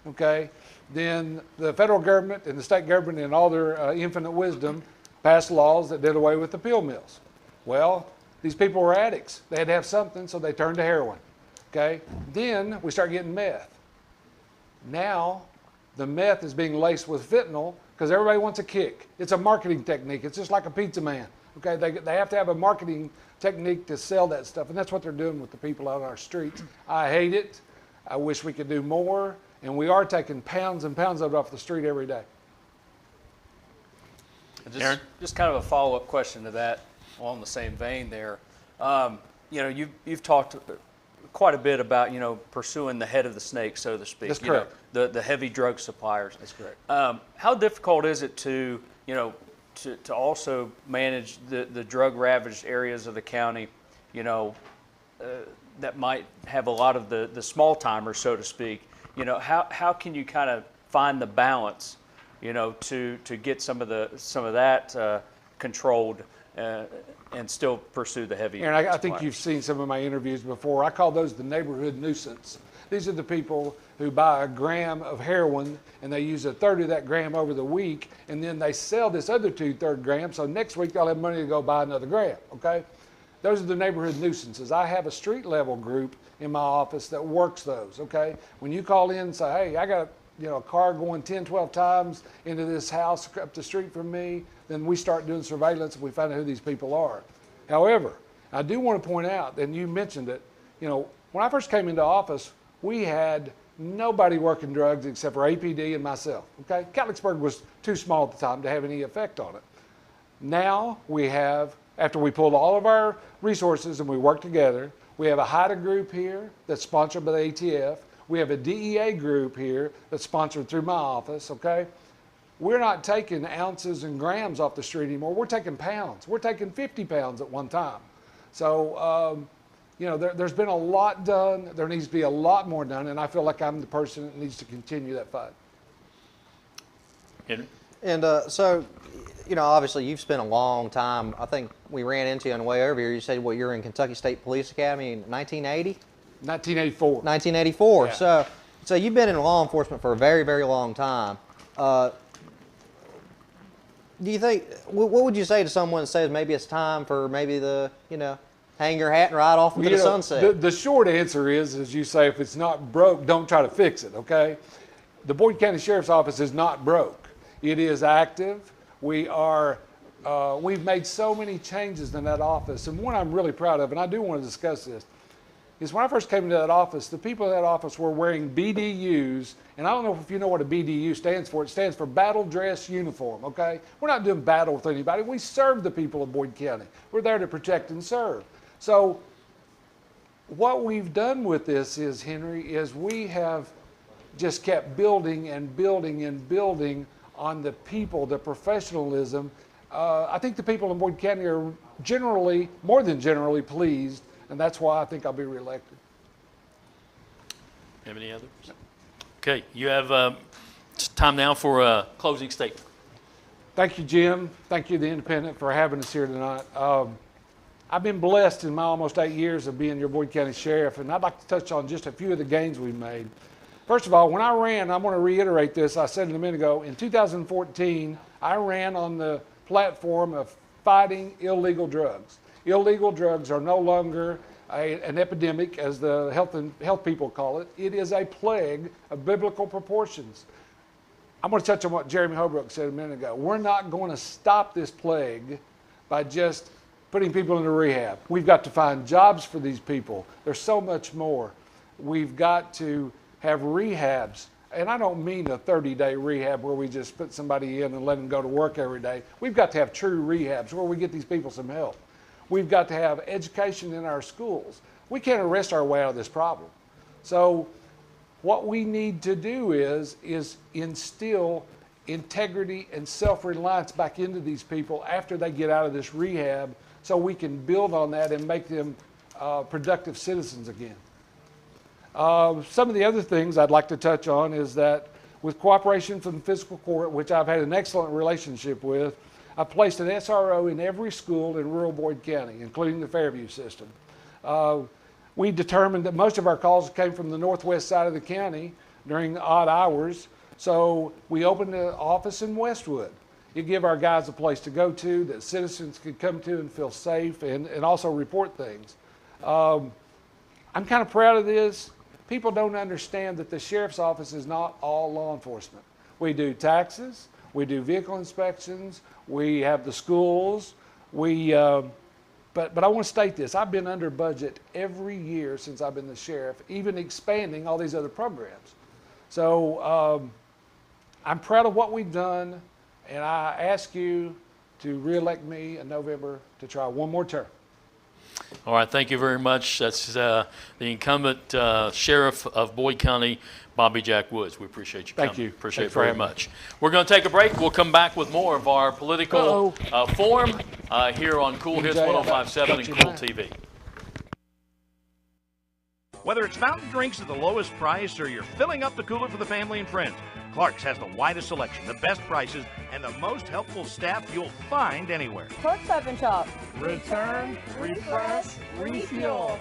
okay? Then the federal government and the state government in all their infinite wisdom passed laws that did away with the pill mills. Well, these people were addicts. They had to have something, so they turned to heroin. Okay? Then we start getting meth. Now, the meth is being laced with fentanyl because everybody wants a kick. It's a marketing technique. It's just like a pizza man. Okay? They have to have a marketing technique to sell that stuff, and that's what they're doing with the people out on our streets. I hate it. I wish we could do more, and we are taking pounds and pounds of it off the street every day. Just kind of a follow-up question to that, along the same vein there. You've talked quite a bit about pursuing the head of the snake, so to speak. That's correct. The heavy drug suppliers. That's correct. How difficult is it to also manage the drug-ravaged areas of the county, that might have a lot of the small timers, so to speak? How can you kind of find the balance? to get some of that controlled and still pursue the heavy. And I think suppliers. you've seen some of my interviews before. I call those the neighborhood nuisance. These are the people who buy a gram of heroin and they use a third of that gram over the week, and then they sell this other 2/3 grams. So next week they'll have money to go buy another gram. Okay, those are the neighborhood nuisances. I have a street level group in my office that works those. Okay, when you call in and say, hey, I got a car going 10, 12 times into this house up the street from me, then we start doing surveillance and we find out who these people are. However, I do want to point out, and you mentioned it, when I first came into office, we had nobody working drugs except for APD and myself. Okay, Catlettsburg was too small at the time to have any effect on it. Now we have, after we pulled all of our resources and we work together, we have a HIDA group here that's sponsored by the ATF. We have a DEA group here that's sponsored through my office, okay? We're not taking ounces and grams off the street anymore. We're taking pounds. We're taking 50 pounds at one time. So, there's been a lot done. There needs to be a lot more done, and I feel like I'm the person that needs to continue that fight. And so, obviously you've spent a long time. I think we ran into you on the way over here. You said, you're in Kentucky State Police Academy in 1980? 1984. 1984. Yeah. So you've been in law enforcement for a very, very long time. Do you think, what would you say to someone that says maybe it's time for maybe hang your hat and ride off into the sunset? The short answer is, as you say, if it's not broke, don't try to fix it, okay? The Boyd County Sheriff's Office is not broke. It is active. We've made so many changes in that office, and one I'm really proud of, and I do want to discuss this, is when I first came into that office, the people in that office were wearing BDUs, and I don't know if you know what a BDU stands for. It stands for Battle Dress Uniform, okay? We're not doing battle with anybody. We serve the people of Boyd County. We're there to protect and serve. So what we've done with this is, Henry, is we have just kept building and building and building on the people, the professionalism. I think the people in Boyd County are generally, more than generally, pleased, and that's why I think I'll be reelected. Have any others? Okay, you have time now for a closing statement. Thank you, Jim. Thank you, The Independent, for having us here tonight. I've been blessed in my almost 8 years of being your Boyd County Sheriff, and I'd like to touch on just a few of the gains we've made. First of all, when I ran, I'm going to reiterate this, I said it a minute ago, in 2014, I ran on the platform of fighting illegal drugs. Illegal drugs are no longer an epidemic, as the health people call it. It is a plague of biblical proportions. I'm going to touch on what Jeremy Holbrook said a minute ago. We're not going to stop this plague by just putting people into rehab. We've got to find jobs for these people. There's so much more. We've got to have rehabs. And I don't mean a 30-day rehab where we just put somebody in and let them go to work every day. We've got to have true rehabs where we get these people some help. We've got to have education in our schools. We can't arrest our way out of this problem. So what we need to do is instill integrity and self-reliance back into these people after they get out of this rehab, so we can build on that and make them productive citizens again. Some of the other things I'd like to touch on is that with cooperation from the fiscal court, which I've had an excellent relationship with, I've placed an SRO in every school in rural Boyd County, including the Fairview system. We determined that most of our calls came from the northwest side of the county during the odd hours, so we opened an office in Westwood. You give our guys a place to go to that citizens could come to and feel safe and also report things. I'm kind of proud of this. People don't understand that the sheriff's office is not all law enforcement. We do taxes, we do vehicle inspections, we have the schools, but I want to state this. I've been under budget every year since I've been the sheriff, even expanding all these other programs. So I'm proud of what we've done, and I ask you to reelect me in November to try one more term. All right, thank you very much. That's the incumbent sheriff of Boyd County, Bobby Jack Woods. We appreciate you coming. Thank you. Appreciate it very much. We're going to take a break. We'll come back with more of our political forum here on Cool Hits 105.7 and Cool TV. Whether it's fountain drinks at the lowest price or you're filling up the cooler for the family and friends, Clerk's has the widest selection, the best prices, and the most helpful staff you'll find anywhere. Clerk Stop and Shop. Return, refresh, refuel.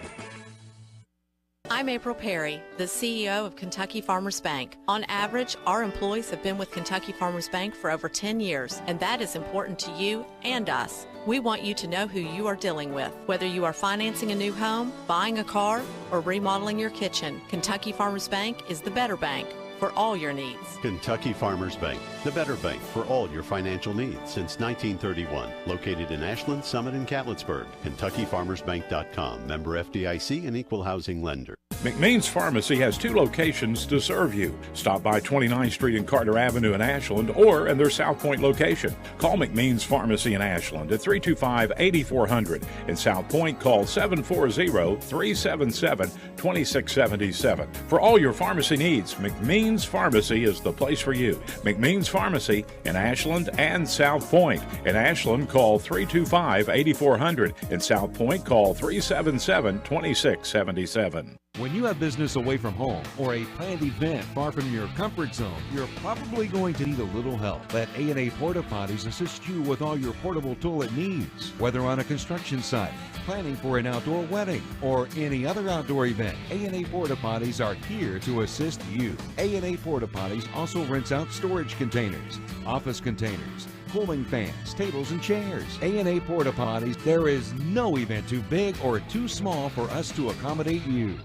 I'm April Perry, the CEO of Kentucky Farmers Bank. On average, our employees have been with Kentucky Farmers Bank for over 10 years, and that is important to you and us. We want you to know who you are dealing with. Whether you are financing a new home, buying a car, or remodeling your kitchen, Kentucky Farmers Bank is the better bank for all your needs. Kentucky Farmers Bank, the better bank for all your financial needs since 1931. Located in Ashland, Summit, and Catlettsburg. KentuckyFarmersBank.com. Member FDIC and equal housing lender. McMeans Pharmacy has 2 locations to serve you. Stop by 29th Street and Carter Avenue in Ashland or in their South Point location. Call McMeans Pharmacy in Ashland at 325-8400. In South Point, call 740-377-2677. For all your pharmacy needs, McMeans Pharmacy is the place for you. McMeans Pharmacy in Ashland and South Point. In Ashland, call 325-8400. In South Point, call 377-2677. When you have business away from home or a planned event far from your comfort zone, you're probably going to need a little help. Let A&A Porta Potties assist you with all your portable toilet needs. Whether on a construction site, planning for an outdoor wedding, or any other outdoor event, A&A Porta Potties are here to assist you. A&A Porta Potties also rents out storage containers, office containers, cooling fans, tables, and chairs. A&A Porta Potties, there is no event too big or too small for us to accommodate you.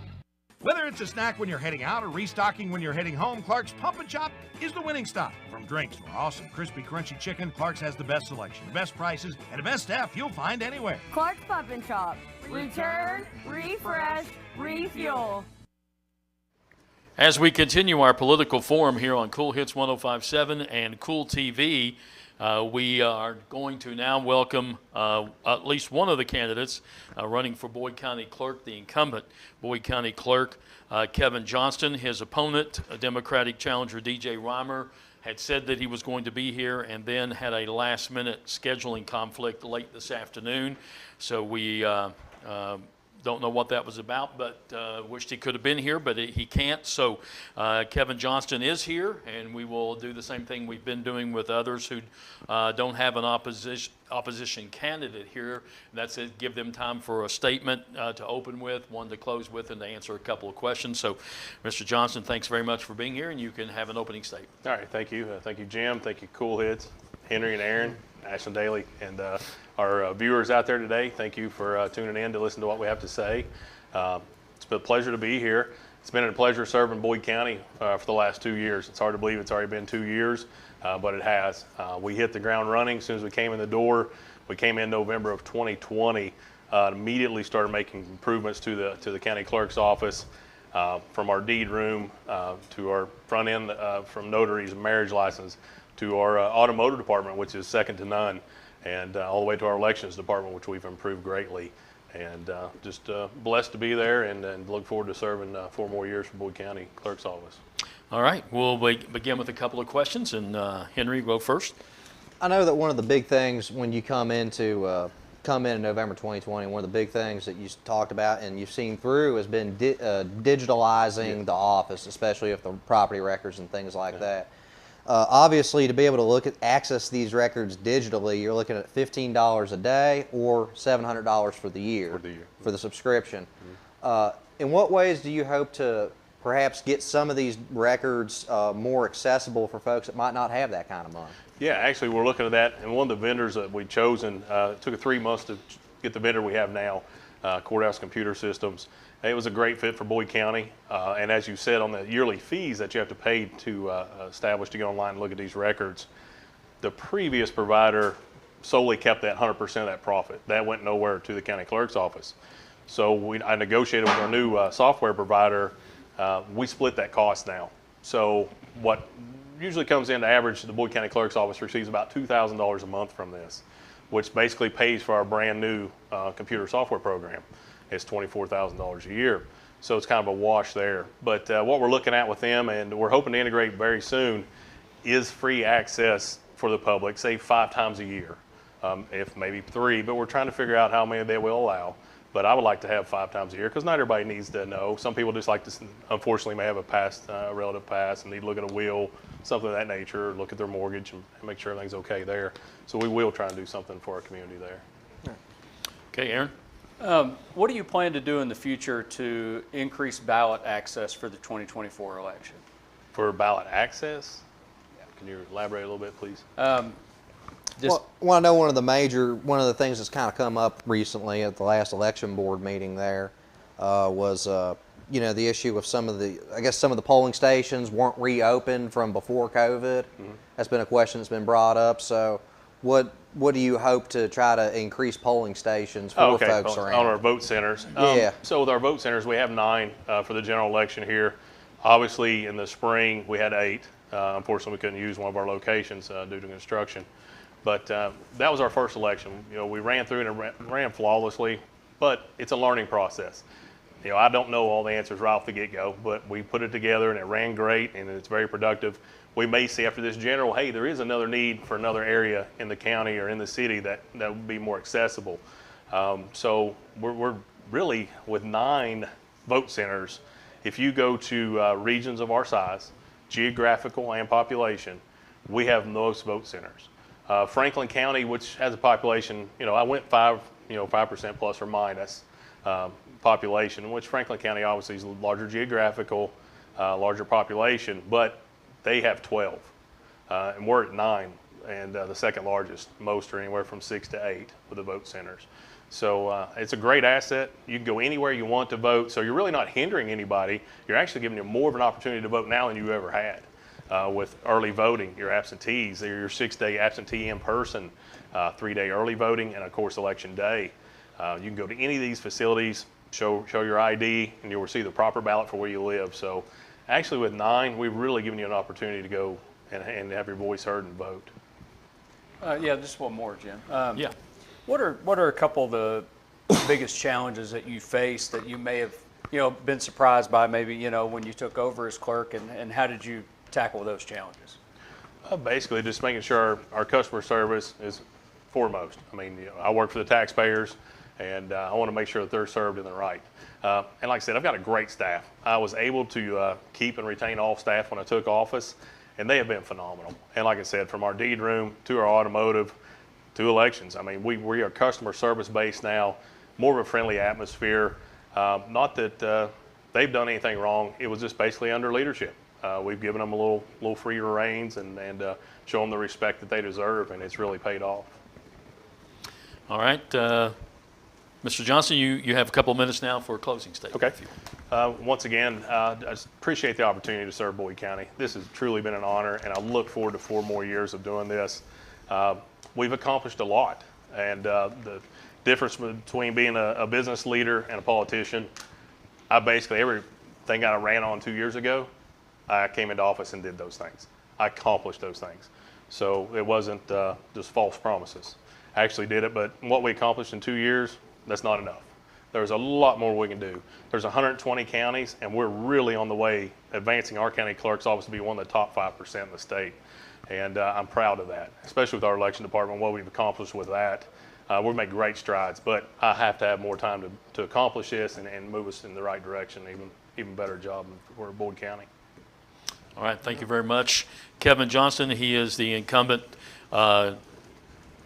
Whether it's a snack when you're heading out or restocking when you're heading home, Clark's Pump and Chop is the winning stop. From drinks to our awesome crispy, crunchy chicken, Clark's has the best selection, the best prices, and the best staff you'll find anywhere. Clark's Pump and Shop. Return, refresh, refuel. As we continue our political forum here on Cool Hits 105.7 and Cool TV, we are going to now welcome at least one of the candidates running for Boyd County Clerk, the incumbent Boyd County Clerk, Kevin Johnston. His opponent, Democratic challenger DJ Reimer, had said that he was going to be here and then had a last-minute scheduling conflict late this afternoon. So we don't know what that was about, but wished he could have been here, but he can't. So Kevin Johnston is here, and we will do the same thing we've been doing with others who don't have an opposition candidate here. And that's it, give them time for a statement to open with, one to close with, and to answer a couple of questions. So, Mr. Johnston, thanks very much for being here, and you can have an opening statement. All right, thank you. Thank you, Jim. Thank you, Cool Hits, Henry and Aaron, Ashland Daily, and our viewers out there today. Thank you for tuning in to listen to what we have to say. It's been a pleasure to be here. It's been a pleasure serving Boyd County for the last 2 years. It's hard to believe it's already been 2 years, but it has. We hit the ground running as soon as we came in the door. We came in November of 2020, immediately started making improvements to the county clerk's office, from our deed room to our front end, from notaries and marriage license, to our automotive department, which is second to none, and all the way to our elections department, which we've improved greatly. And just blessed to be there, and look forward to serving 4 more years for Boyd County Clerk's Office. All right, we'll begin with a couple of questions, and Henry, go first. I know that one of the big things when you come in in November 2020, one of the big things that you talked about and you've seen through has been digitalizing the office, especially with the property records and things like that. Obviously, to be able to access these records digitally, you're looking at $15 a day or $700 for the year for the subscription. In what ways do you hope to perhaps get some of these records more accessible for folks that might not have that kind of money? Yeah, actually, we're looking at that, and one of the vendors that we've chosen, it took 3 months to get the vendor we have now, Courthouse Computer Systems. It was a great fit for Boyd County, and as you said, on the yearly fees that you have to pay to establish to get online and look at these records, the previous provider solely kept that 100% of that profit. That went nowhere to the county clerk's office. So I negotiated with our new software provider. We split that cost now. So what usually comes into average, the Boyd County Clerk's Office receives about $2,000 a month from this, which basically pays for our brand new computer software program. It's $24,000 a year. So it's kind of a wash there. But what we're looking at with them, and we're hoping to integrate very soon, is free access for the public, say 5 times a year, if maybe 3, but we're trying to figure out how many they will allow But I would like to have 5 times a year because not everybody needs to know. Some people just like to, unfortunately, may have a past, relative pass and need to look at a will, something of that nature, or look at their mortgage and make sure everything's okay there. So we will try and do something for our community there. Okay, Aaron? What do you plan to do in the future to increase ballot access for the 2024 election? For ballot access? Can you elaborate a little bit, please? Well, I know one of the things that's kind of come up recently at the last election board meeting there was, you know, the issue of some of the polling stations weren't reopened from before COVID. That's been a question that's been brought up. So what do you hope to try to increase polling stations for folks around? On our vote centers. Yeah. So with our vote centers, we have 9 for the general election here. Obviously, in the spring, we had 8. Unfortunately, we couldn't use one of our locations due to construction. But that was our first election. You know, we ran through it and ran flawlessly, but it's a learning process. You know, I don't know all the answers right off the get-go, but we put it together and it ran great and it's very productive. We may see after this general, hey, there is another need for another area in the county or in the city that would be more accessible. So we're really with 9 vote centers. If you go to regions of our size, geographical and population, we have most vote centers. Franklin County, which has a population, you know, I went 5% plus or minus population, which Franklin County obviously is larger geographical, larger population, but they have 12, and we're at 9, and the second largest. Most are anywhere from 6 to 8 with the vote centers. So it's a great asset. You can go anywhere you want to vote, so you're really not hindering anybody. You're actually giving them more of an opportunity to vote now than you ever had. With early voting, your absentees, your 6-day absentee in person, 3-day early voting, and of course election day. You can go to any of these facilities, show your ID, and you'll receive the proper ballot for where you live. So actually with 9, we've really given you an opportunity to go and have your voice heard and vote. Yeah, just one more, Jim. Yeah. What are a couple of the biggest challenges that you faced that you may have, you know, been surprised by maybe, you know, when you took over as clerk, and how did you tackle those challenges? Basically, just making sure our customer service is foremost. I mean, you know, I work for the taxpayers, and I want to make sure that they're served in the right. And like I said, I've got a great staff. I was able to keep and retain all staff when I took office, and they have been phenomenal. And like I said, from our deed room to our automotive to elections, I mean, we are customer service based now, more of a friendly atmosphere. Not that they've done anything wrong. It was just basically under leadership. We've given them a little freer reins and show them the respect that they deserve, and it's really paid off. All right. Mr. Johnson, you have a couple of minutes now for a closing statement. Okay. Once again, I just appreciate the opportunity to serve Boyd County. This has truly been an honor, and I look forward to 4 more years of doing this. We've accomplished a lot, and the difference between being a business leader and a politician, everything I ran on 2 years ago, I came into office and did those things. I accomplished those things. So it wasn't just false promises. I actually did it, but what we accomplished in 2 years, that's not enough. There's a lot more we can do. There's 120 counties, and we're really on the way advancing our county clerk's office to be one of the top 5% in the state. And I'm proud of that, especially with our election department, what we've accomplished with that. We've made great strides, but I have to have more time to accomplish this and move us in the right direction, even better job for Boyd County. All right, thank you very much. Kevin Johnston, he is the incumbent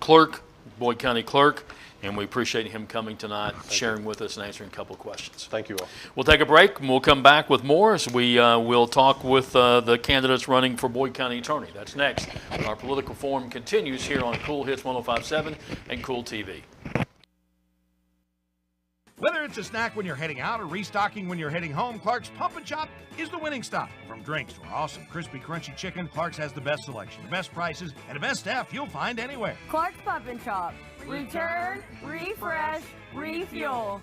clerk, Boyd County Clerk, and we appreciate him coming tonight, sharing with us and answering a couple of questions. Thank you all. We'll take a break, and we'll come back with more as we will talk with the candidates running for Boyd County Attorney. That's next. Our political forum continues here on Cool Hits 105.7 and Cool TV. Whether it's a snack when you're heading out or restocking when you're heading home, Clark's Pump and Chop is the winning stop. From drinks to our awesome crispy, crunchy chicken, Clark's has the best selection, the best prices, and the best staff you'll find anywhere. Clark's Pump and Chop. Return, refresh, refuel.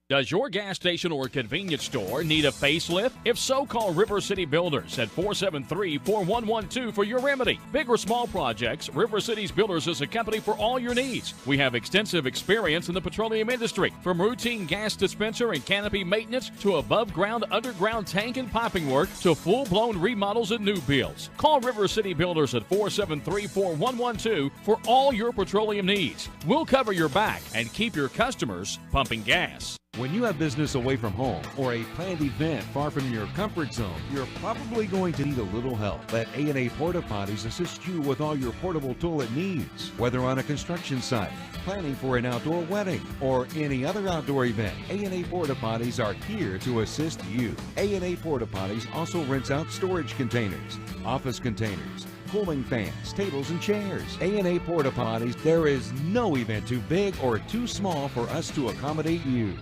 Does your gas station or convenience store need a facelift? If so, call River City Builders at 473-4112 for your remedy. Big or small projects, River City's Builders is a company for all your needs. We have extensive experience in the petroleum industry, from routine gas dispenser and canopy maintenance to above-ground, underground tank and piping work to full-blown remodels and new builds. Call River City Builders at 473-4112 for all your petroleum needs. We'll cover your back and keep your customers pumping gas. When you have business away from home or a planned event far from your comfort zone, you're probably going to need a little help. Let A&A Porta Potties assist you with all your portable toilet needs. Whether on a construction site, planning for an outdoor wedding, or any other outdoor event, A&A Porta Potties are here to assist you. A&A Porta Potties also rents out storage containers, office containers, cooling fans, tables, and chairs. A&A Porta Potties, there is no event too big or too small for us to accommodate you.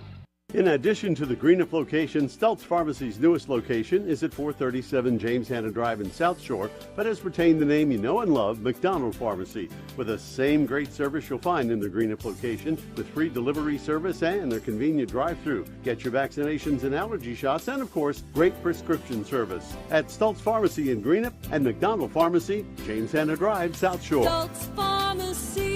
In addition to the Greenup location, Stelz Pharmacy's newest location is at 437 James Hanna Drive in South Shore, but has retained the name you know and love, McDonald Pharmacy, with the same great service you'll find in the Greenup location, with free delivery service and their convenient drive-through. Get your vaccinations and allergy shots, and of course, great prescription service at Stelz Pharmacy in Greenup and McDonald Pharmacy, James Hanna Drive, South Shore. Stelz Pharmacy.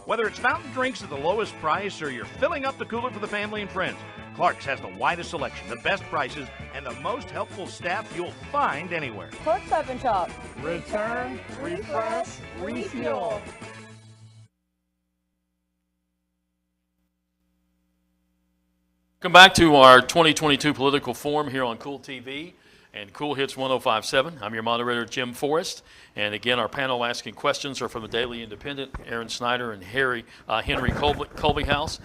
Whether it's fountain drinks at the lowest price or you're filling up the cooler for the family and friends, Clerk's has the widest selection, the best prices, and the most helpful staff you'll find anywhere. Clerk's Open Shop. Return, refresh, refuel. Come back to our 2022 political forum here on Cool TV and Cool Hits 105.7. I'm your moderator, Jim Forrest. And again, our panel asking questions are from the Daily Independent, Aaron Snyder and Henry Colbyhouse.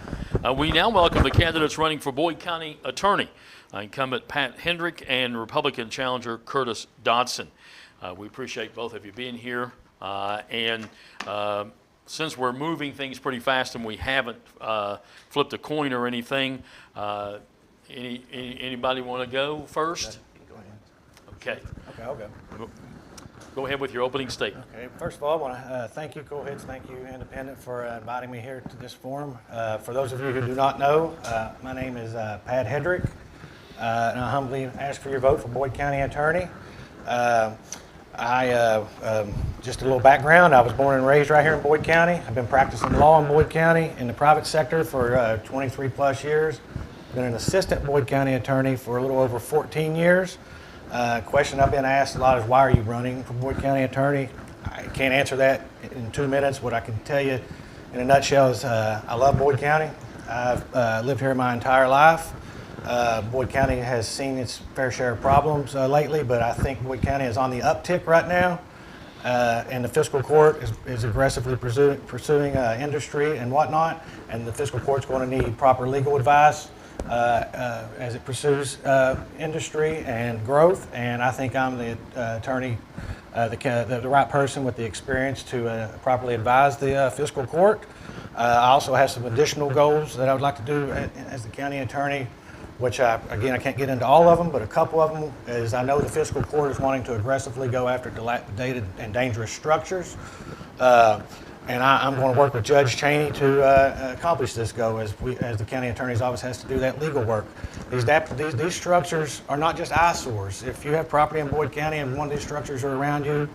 We now welcome the candidates running for Boyd County Attorney, incumbent Pat Hendrick and Republican challenger Curtis Dodson. We appreciate both of you being here. Since we're moving things pretty fast and we haven't flipped a coin or anything, anybody want to go first? Okay. Okay, I'll go. Go ahead with your opening statement. Okay. First of all, I want to thank you, Cool Hits, thank you, Independent, for inviting me here to this forum. For those of you who do not know, my name is Pat Hendrick, and I humbly ask for your vote for Boyd County Attorney. Just a little background, I was born and raised right here in Boyd County. I've been practicing law in Boyd County in the private sector for 23 plus years. Been an assistant Boyd County attorney for a little over 14 years. Question I've been asked a lot is, why are you running for Boyd County Attorney? I can't answer that in 2 minutes. What I can tell you in a nutshell is I love Boyd County. I've lived here my entire life. Boyd County has seen its fair share of problems lately, but I think Boyd County is on the uptick right now. And the fiscal court is aggressively pursuing industry and whatnot, and the fiscal court's going to need proper legal advice as it pursues industry and growth, and I think I'm the attorney, the right person with the experience to properly advise the fiscal court. I also have some additional goals that I would like to do as the county attorney, which I can't get into all of them, but a couple of them is, I know the fiscal court is wanting to aggressively go after dilapidated and dangerous structures. And I'm going to work with Judge Cheney to accomplish this goal, as the county attorney's office has to do that legal work. These structures are not just eyesores. If you have property in Boyd County and one of these structures are around you,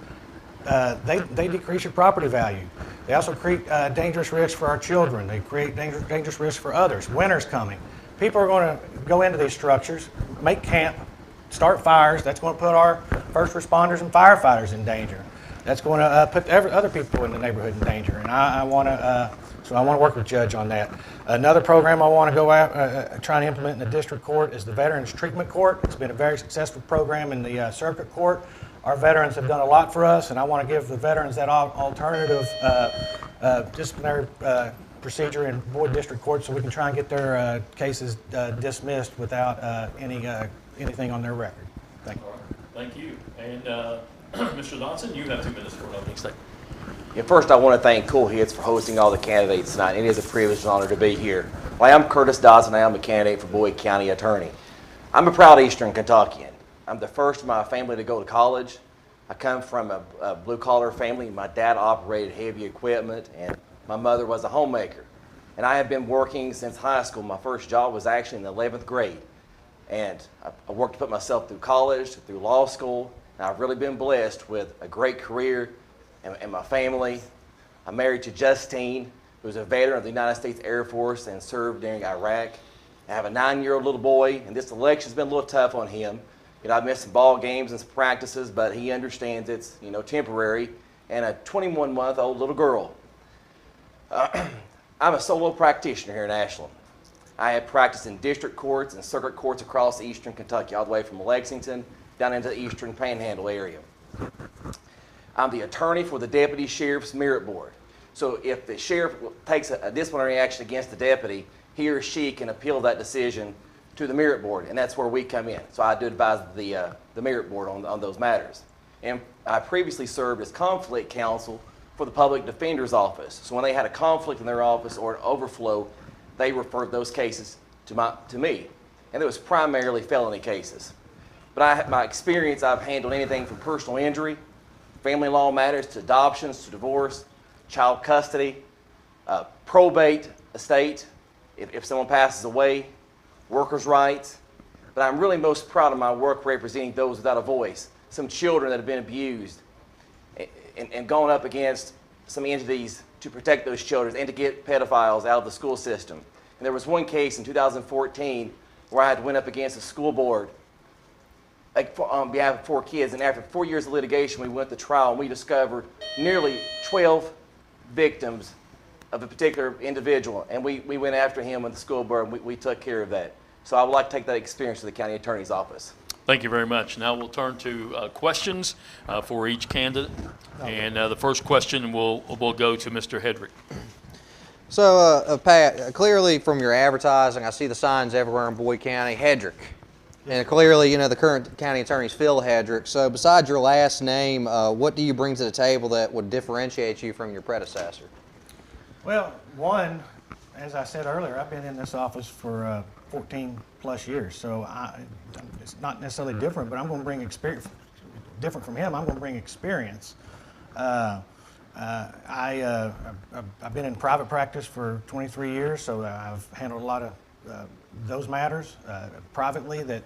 they decrease your property value. They also create dangerous risks for our children. They create dangerous risks for others. Winter's coming. People are going to go into these structures, make camp, start fires. That's going to put our first responders and firefighters in danger. That's going to put other people in the neighborhood in danger, and I want to work with Judge on that. Another program I want to go out trying to implement in the district court is the Veterans Treatment Court. It's been a very successful program in the circuit court. Our veterans have done a lot for us, and I want to give the veterans that alternative disciplinary procedure in Boyd District Court, so we can try and get their cases dismissed without anything on their record. Thank you. Thank you. And Mr. Dodson, you have 2 minutes for an opening statement. Yeah, first, I want to thank Cool Hits for hosting all the candidates tonight. It is a privilege and honor to be here. Well, I'm Curtis Dodson. I am a candidate for Boyd County Attorney. I'm a proud Eastern Kentuckian. I'm the first of my family to go to college. I come from a blue-collar family. My dad operated heavy equipment, and my mother was a homemaker. And I have been working since high school. My first job was actually in the 11th grade. And I worked to put myself through college, through law school, and I've really been blessed with a great career and my family. I'm married to Justine, who's a veteran of the United States Air Force and served during Iraq. I have a 9-year-old little boy, and this election's been a little tough on him. You know, I've missed some ball games and some practices, but he understands it's, you know, temporary. And a 21-month-old little girl. I'm a solo practitioner here in Ashland. I have practiced in district courts and circuit courts across eastern Kentucky, all the way from Lexington down into the eastern Panhandle area. I'm the attorney for the Deputy Sheriff's Merit Board. So if the sheriff takes a disciplinary action against the deputy, he or she can appeal that decision to the Merit Board, and that's where we come in. So I do advise the Merit Board on those matters. And I previously served as conflict counsel for the Public Defender's Office. So when they had a conflict in their office or an overflow, they referred those cases to me. And it was primarily felony cases. But my experience, I've handled anything from personal injury, family law matters, to adoptions, to divorce, child custody, probate, estate, if someone passes away, workers' rights. But I'm really most proud of my work representing those without a voice, some children that have been abused, and going up against some entities to protect those children and to get pedophiles out of the school system. And there was one case in 2014 where I had went up against a school board on behalf of 4 kids, and after 4 years of litigation, we went to trial, and we discovered nearly 12 victims of a particular individual, and we went after him with the school board, and we took care of that. So I would like to take that experience to the county attorney's office. Thank you very much. Now we'll turn to questions for each candidate. And the first question will go to Mr. Hedrick. So, Pat, clearly from your advertising, I see the signs everywhere in Boyd County, Hedrick. And clearly, you know, the current county attorney is Phil Hedrick. So besides your last name, what do you bring to the table that would differentiate you from your predecessor? Well, one, as I said earlier, I've been in this office for 14 plus years, so it's not necessarily different, but I'm going to bring experience. Different from him, I'm going to bring experience. I've been in private practice for 23 years, so I've handled a lot of those matters privately that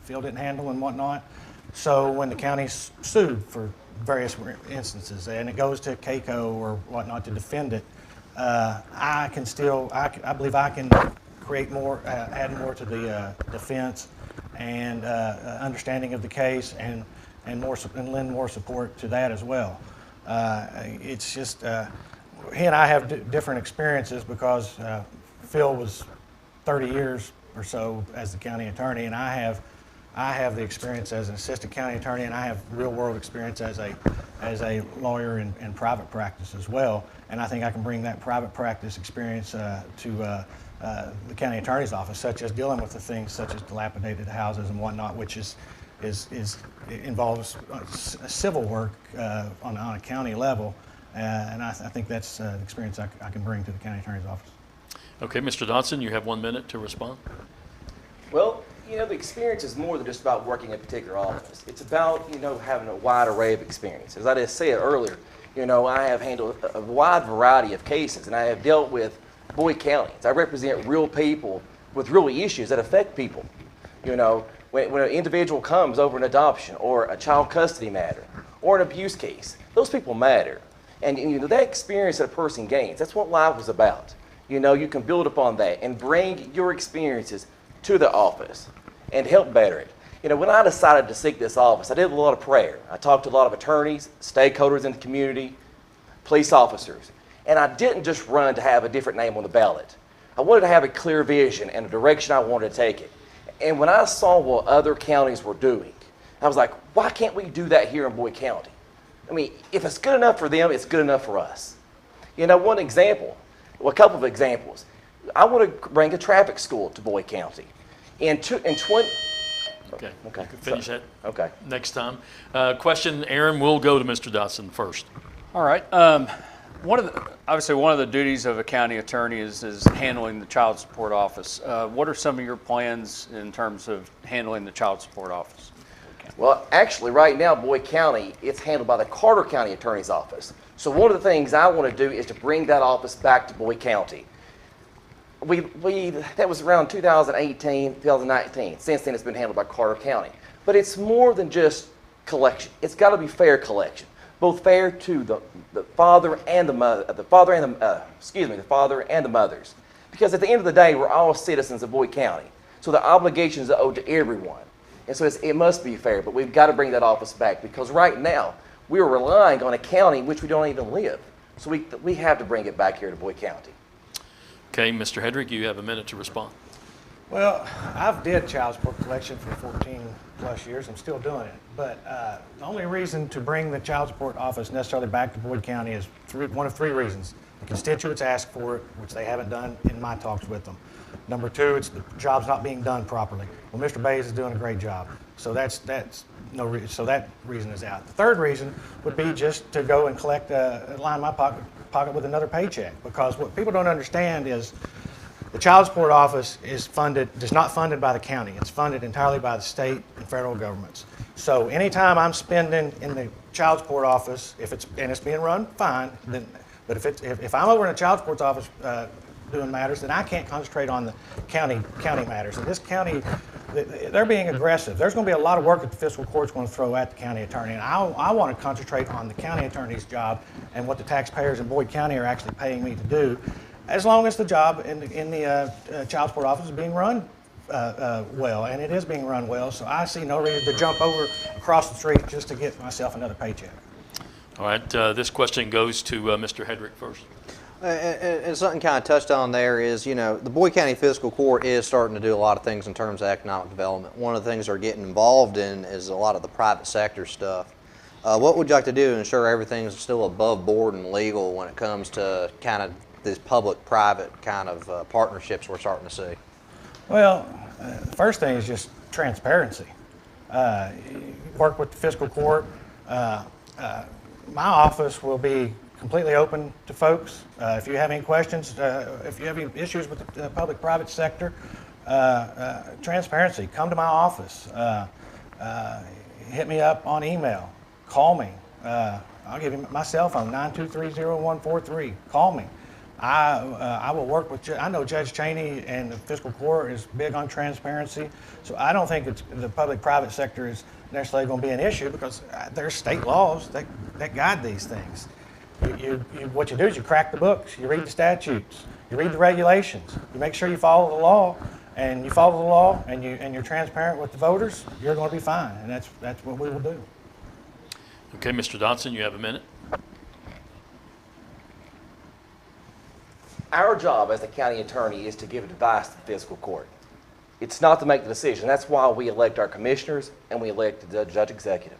Phil didn't handle and whatnot. So when the county's sued for various instances and it goes to CAICO or whatnot to defend it, I believe I can create more, add more to the defense and understanding of the case and lend more support to that as well. It's just he and I have different experiences because Phil was 30 years or so as the county attorney, and I have the experience as an assistant county attorney, and I have real world experience as a lawyer in private practice as well. And I think I can bring that private practice experience to the county attorney's office, such as dealing with the things such as dilapidated houses and whatnot, which involves civil work on a county level. And I think that's the experience I can bring to the county attorney's office. Okay, Mr. Dodson, you have 1 minute to respond. Well, you know, the experience is more than just about working in a particular office. It's about, you know, having a wide array of experience. As I just said earlier, you know, I have handled a wide variety of cases, and I have dealt with Boyd County. I represent real people with real issues that affect people. You know, when an individual comes over an adoption or a child custody matter or an abuse case, those people matter. And you know, that experience that a person gains, that's what life is about. You know, you can build upon that and bring your experiences to the office and help better it. You know, when I decided to seek this office, I did a lot of prayer. I talked to a lot of attorneys, stakeholders in the community, police officers, and I didn't just run to have a different name on the ballot. I wanted to have a clear vision and a direction I wanted to take it. And when I saw what other counties were doing, I was like, why can't we do that here in Boyd County? I mean, if it's good enough for them, it's good enough for us. You know, one example, well, a couple of examples. I want to bring a traffic school to Boyd County. Okay, okay. you can finish that okay. Next time. Question, Aaron, we'll go to Mr. Dodson first. All right. Obviously, one of the duties of a county attorney is handling the child support office. What are some of your plans in terms of handling the child support office? Well, actually, right now, Boyd County, it's handled by the Carter County Attorney's Office. So one of the things I want to do is to bring that office back to Boyd County. that was around 2018, 2019. Since then, it's been handled by Carter County. But it's more than just collection. It's got to be fair collection, both fair to the father and the mother, the father and the mothers. Because at the end of the day, we're all citizens of Boyd County, so the obligations are owed to everyone, and so it must be fair. But we've got to bring that office back, because right now we're relying on a county in which we don't even live. So we have to bring it back here to Boyd County. Okay, Mr. Hedrick, you have a minute to respond. Well, I've did child support collection for 14 plus years. I'm still doing it. But the only reason to bring the child support office necessarily back to Boyd County is one of three reasons. The constituents ask for it, which they haven't done in my talks with them. Number two, it's the job's not being done properly. Well, Mr. Bays is doing a great job. So so that reason is out. The third reason would be just to go and collect, line my pocket with another paycheck. Because what people don't understand is the child support office is not funded by the county. It's funded entirely by the state and federal governments. So anytime I'm spending in the child support office, if it's being run fine, but if I'm over in the child support office doing matters, then I can't concentrate on the county matters. And this county, they're being aggressive. There's going to be a lot of work that the fiscal court's going to throw at the county attorney, and I want to concentrate on the county attorney's job and what the taxpayers in Boyd County are actually paying me to do, as long as the job in the child support office is being run well, and it is being run well. So I see no reason to jump across the street just to get myself another paycheck. All right, this question goes to Mr. Hedrick first. And something kind of touched on there is, the Boyd County Fiscal Court is starting to do a lot of things in terms of economic development. One of the things they're getting involved in is a lot of the private sector stuff. What would you like to do to ensure everything is still above board and legal when it comes to kind of these public-private kind of partnerships we're starting to see? Well, the first thing is just transparency. Work with the fiscal court. My office will be completely open to folks. If you have any questions, if you have any issues with the public-private sector, transparency, come to my office. Hit me up on email. Call me. I'll give you my cell phone, 923-0143. Call me. I will work with, I know Judge Cheney and the fiscal court is big on transparency, so I don't think the public-private sector is necessarily going to be an issue, because there's state laws that guide these things. What you do is you crack the books, you read the statutes, you read the regulations, you make sure you follow the law, and you follow the law, and you're transparent with the voters, you're going to be fine, and that's what we will do. Okay, Mr. Dodson, you have a minute. Our job as the county attorney is to give advice to the fiscal court. It's not to make the decision. That's why we elect our commissioners and we elect the judge executive.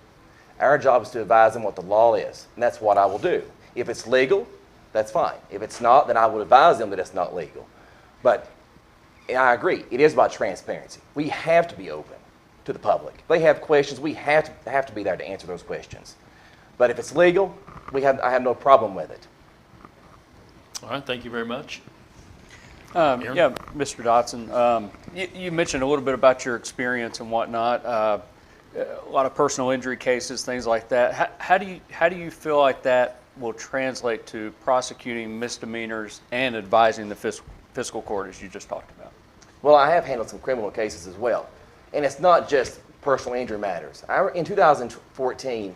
Our job is to advise them what the law is, and that's what I will do. If it's legal, that's fine. If it's not, then I will advise them that it's not legal. But I agree, it is about transparency. We have to be open to the public. If they have questions, we have to be there to answer those questions. But if it's legal, I have no problem with it. All right, thank you very much. Yeah, Mr. Dodson, you mentioned a little bit about your experience and whatnot. A lot of personal injury cases, things like that. How do you feel like that will translate to prosecuting misdemeanors and advising the fiscal court, as you just talked about? Well, I have handled some criminal cases as well, and it's not just personal injury matters. In 2014,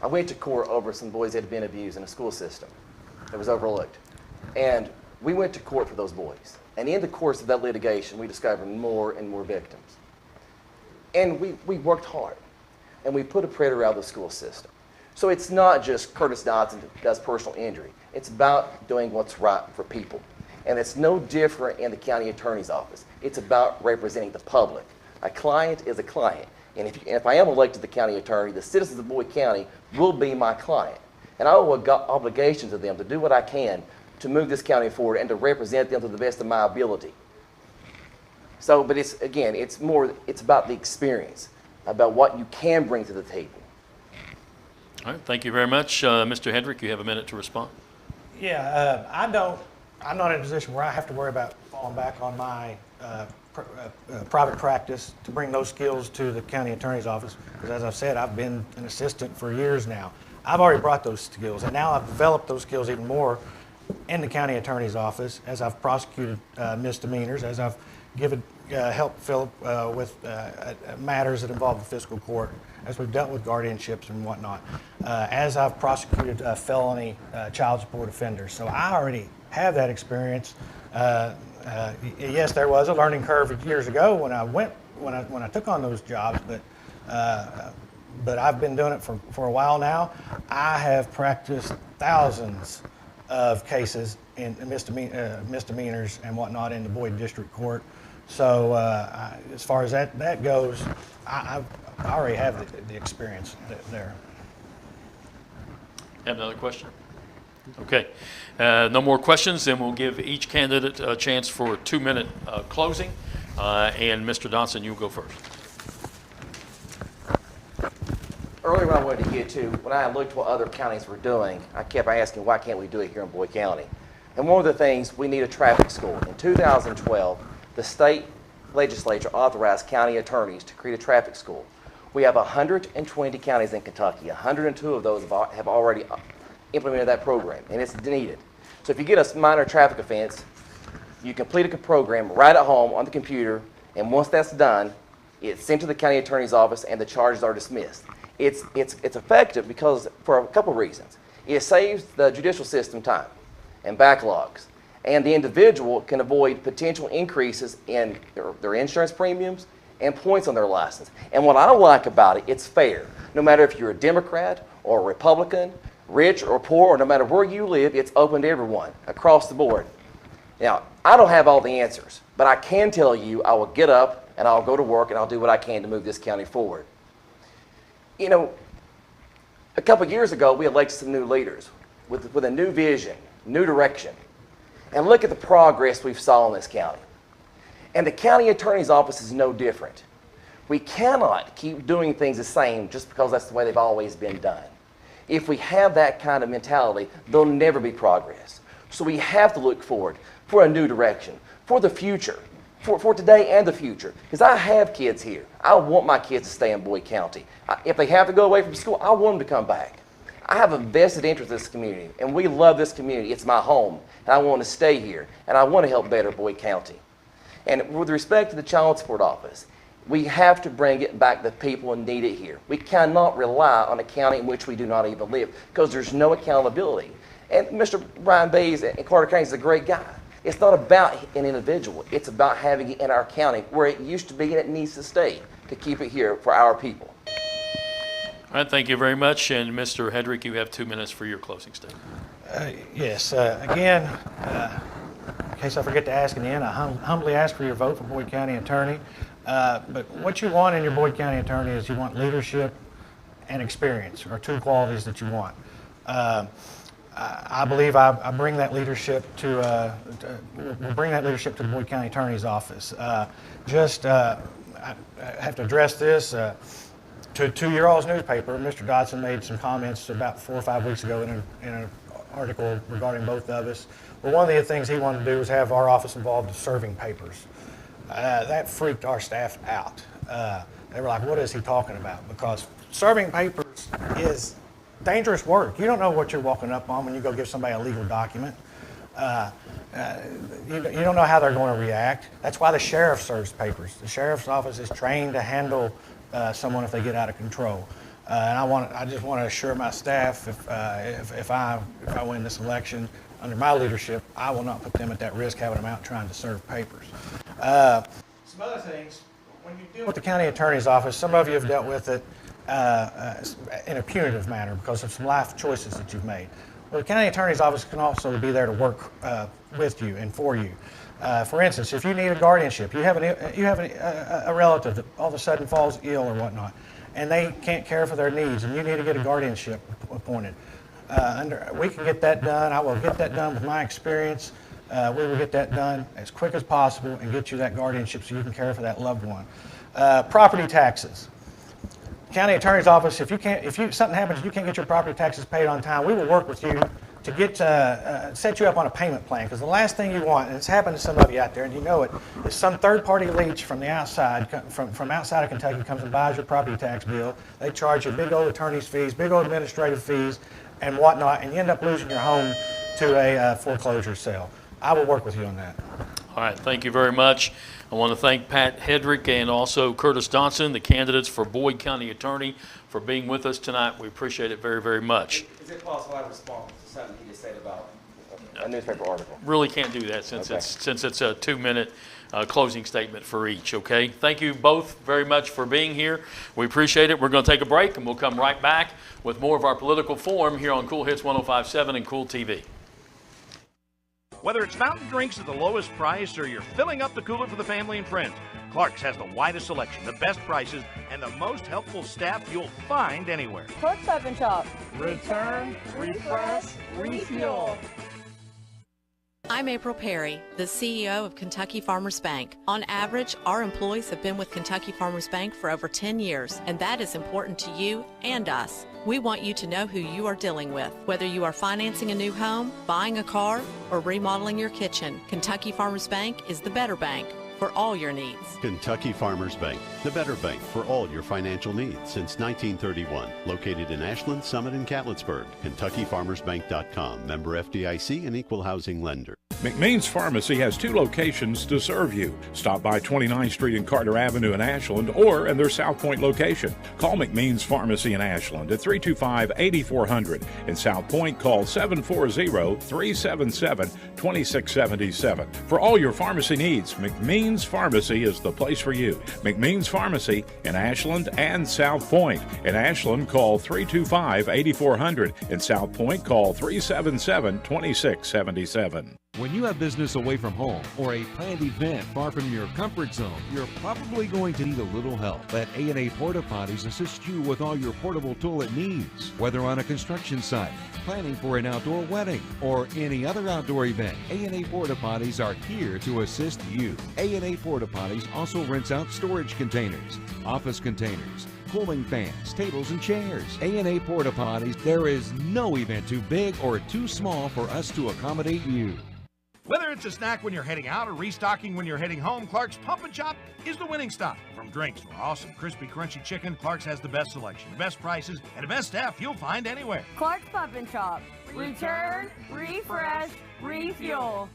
I went to court over some boys that had been abused in the school system that was overlooked, and we went to court for those boys. And in the course of that litigation, we discovered more and more victims. And we worked hard, and we put a predator out of the school system. So it's not just Curtis Dodson that does personal injury. It's about doing what's right for people. And it's no different in the county attorney's office. It's about representing the public. A client is a client. And if I am elected the county attorney, the citizens of Boyd County will be my client. And I owe an obligation to them to do what I can to move this county forward and to represent them to the best of my ability. So, but it's about the experience, about what you can bring to the table. All right, thank you very much. Mr. Hedrick, you have a minute to respond. Yeah, I'm not in a position where I have to worry about falling back on my private practice to bring those skills to the county attorney's office, because as I've said, I've been an assistant for years now. I've already brought those skills, and now I've developed those skills even more in the county attorney's office, as I've prosecuted misdemeanors, as I've given help Philip with matters that involve the fiscal court, as we've dealt with guardianships and whatnot, as I've prosecuted felony child support offenders. So I already have that experience. Yes, there was a learning curve years ago when I took on those jobs, but I've been doing it for a while now. I have practiced thousands of cases in misdemeanors and whatnot in the Boyd District Court. So as far as that goes, I already have the experience there. Have another question? Okay. No more questions, then we'll give each candidate a chance for a 2-minute closing. And Mr. Dodson, you'll go first. Earlier when I wanted to get to, when I looked what other counties were doing, I kept asking, why can't we do it here in Boyd County? And one of the things, we need a traffic school. In 2012, the state legislature authorized county attorneys to create a traffic school. We have 120 counties in Kentucky. 102 of those have already implemented that program, and it's needed. So if you get a minor traffic offense, you complete a program right at home on the computer, and once that's done, it's sent to the county attorney's office and the charges are dismissed. It's effective because for a couple of reasons. It saves the judicial system time and backlogs, and the individual can avoid potential increases in their insurance premiums and points on their license. And what I like about it, it's fair. No matter if you're a Democrat or a Republican, rich or poor, or no matter where you live, it's open to everyone across the board. Now, I don't have all the answers, but I can tell you I will get up and I'll go to work and I'll do what I can to move this county forward. You know, a couple of years ago, we elected some new leaders with a new vision, new direction. And look at the progress we've saw in this county. And the county attorney's office is no different. We cannot keep doing things the same just because that's the way they've always been done. If we have that kind of mentality, there'll never be progress. So we have to look forward for a new direction, for the future, for today and the future. Because I have kids here. I want my kids to stay in Boyd County. If they have to go away from school, I want them to come back. I have a vested interest in this community, and we love this community. It's my home, and I want to stay here, and I want to help better Boyd County. And with respect to the child support office, we have to bring it back to people who need it here. We cannot rely on a county in which we do not even live because there's no accountability. And Mr. Brian Bays in Carter County is a great guy. It's not about an individual. It's about having it in our county where it used to be and it needs to stay to keep it here for our people. All right, thank you very much. And Mr. Hedrick, you have 2 minutes for your closing statement. Yes, again, in case I forget to ask in the end, I humbly ask for your vote for Boyd County Attorney. But what you want in your Boyd County Attorney is you want leadership and experience, are two qualities that you want. I believe I bring that leadership to the Boyd County Attorney's office. I have to address this. To your all's newspaper, Mr. Dodson made some comments about 4 or 5 weeks ago in an article regarding both of us. But one of the things he wanted to do was have our office involved in serving papers. That freaked our staff out. They were like, what is he talking about? Because serving papers is dangerous work. You don't know what you're walking up on when you go give somebody a legal document. You don't know how they're going to react. That's why the sheriff serves papers. The sheriff's office is trained to handle someone if they get out of control. And I just want to assure my staff if I win this election under my leadership, I will not put them at that risk having them out trying to serve papers. Some other things, when you deal with the county attorney's office, some of you have dealt with it in a punitive manner because of some life choices that you've made. Well, the county attorney's office can also be there to work with you and for you. For instance, if you need a guardianship, you have a relative that all of a sudden falls ill or whatnot, and they can't care for their needs, and you need to get a guardianship appointed. We can get that done. I will get that done with my experience. We will get that done as quick as possible and get you that guardianship so you can care for that loved one. Property taxes. County attorney's office, if something happens, you can't get your property taxes paid on time, we will work with you to get set you up on a payment plan. Because the last thing you want, and it's happened to some of you out there, and you know it, is some third-party leech from the outside, from outside of Kentucky, comes and buys your property tax bill. They charge you big old attorney's fees, big old administrative fees, and whatnot, and you end up losing your home to a foreclosure sale. I will work with you on that. All right, thank you very much. I want to thank Pat Hedrick and also Curtis Dodson, the candidates for Boyd County Attorney, for being with us tonight. We appreciate it very, very much. Is it possible I respond to something he just said about a newspaper article? Really can't do that since Okay. it's a 2-minute closing statement for each, okay? Thank you both very much for being here. We appreciate it. We're going to take a break, and we'll come right back with more of our political forum here on Cool Hits 105.7 and Cool TV. Whether it's fountain drinks at the lowest price or you're filling up the cooler for the family and friends, Clerk's has the widest selection, the best prices, and the most helpful staff you'll find anywhere. Clerk's Up and Shop. Return, refresh, refuel. I'm April Perry, the CEO of Kentucky Farmers Bank. On average, our employees have been with Kentucky Farmers Bank for over 10 years, and that is important to you and us. We want you to know who you are dealing with. Whether you are financing a new home, buying a car, or remodeling your kitchen, Kentucky Farmers Bank is the better bank for all your needs. Kentucky Farmers Bank, the better bank for all your financial needs since 1931. Located in Ashland, Summit, and Catlettsburg. KentuckyFarmersBank.com. Member FDIC and equal housing lender. McMeans Pharmacy has 2 locations to serve you. Stop by 29th Street and Carter Avenue in Ashland or in their South Point location. Call McMeans Pharmacy in Ashland at 325-8400. In South Point, call 740-377-2677. For all your pharmacy needs, McMeans Pharmacy is the place for you. McMeans Pharmacy in Ashland and South Point. In Ashland, call 325-8400. In South Point, call 377-2677. When you have business away from home or a planned event far from your comfort zone, you're probably going to need a little help. Let A&A Porta Potties assist you with all your portable toilet needs. Whether on a construction site, planning for an outdoor wedding, or any other outdoor event, A&A Porta Potties are here to assist you. A&A Porta Potties also rents out storage containers, office containers, cooling fans, tables, and chairs. A&A Porta Potties, there is no event too big or too small for us to accommodate you. Whether it's a snack when you're heading out or restocking when you're heading home, Clark's Pump and Chop is the winning stop. From drinks to our awesome crispy, crunchy chicken, Clark's has the best selection, the best prices, and the best staff you'll find anywhere. Clerk's Up and Shop. Return, refresh, refuel.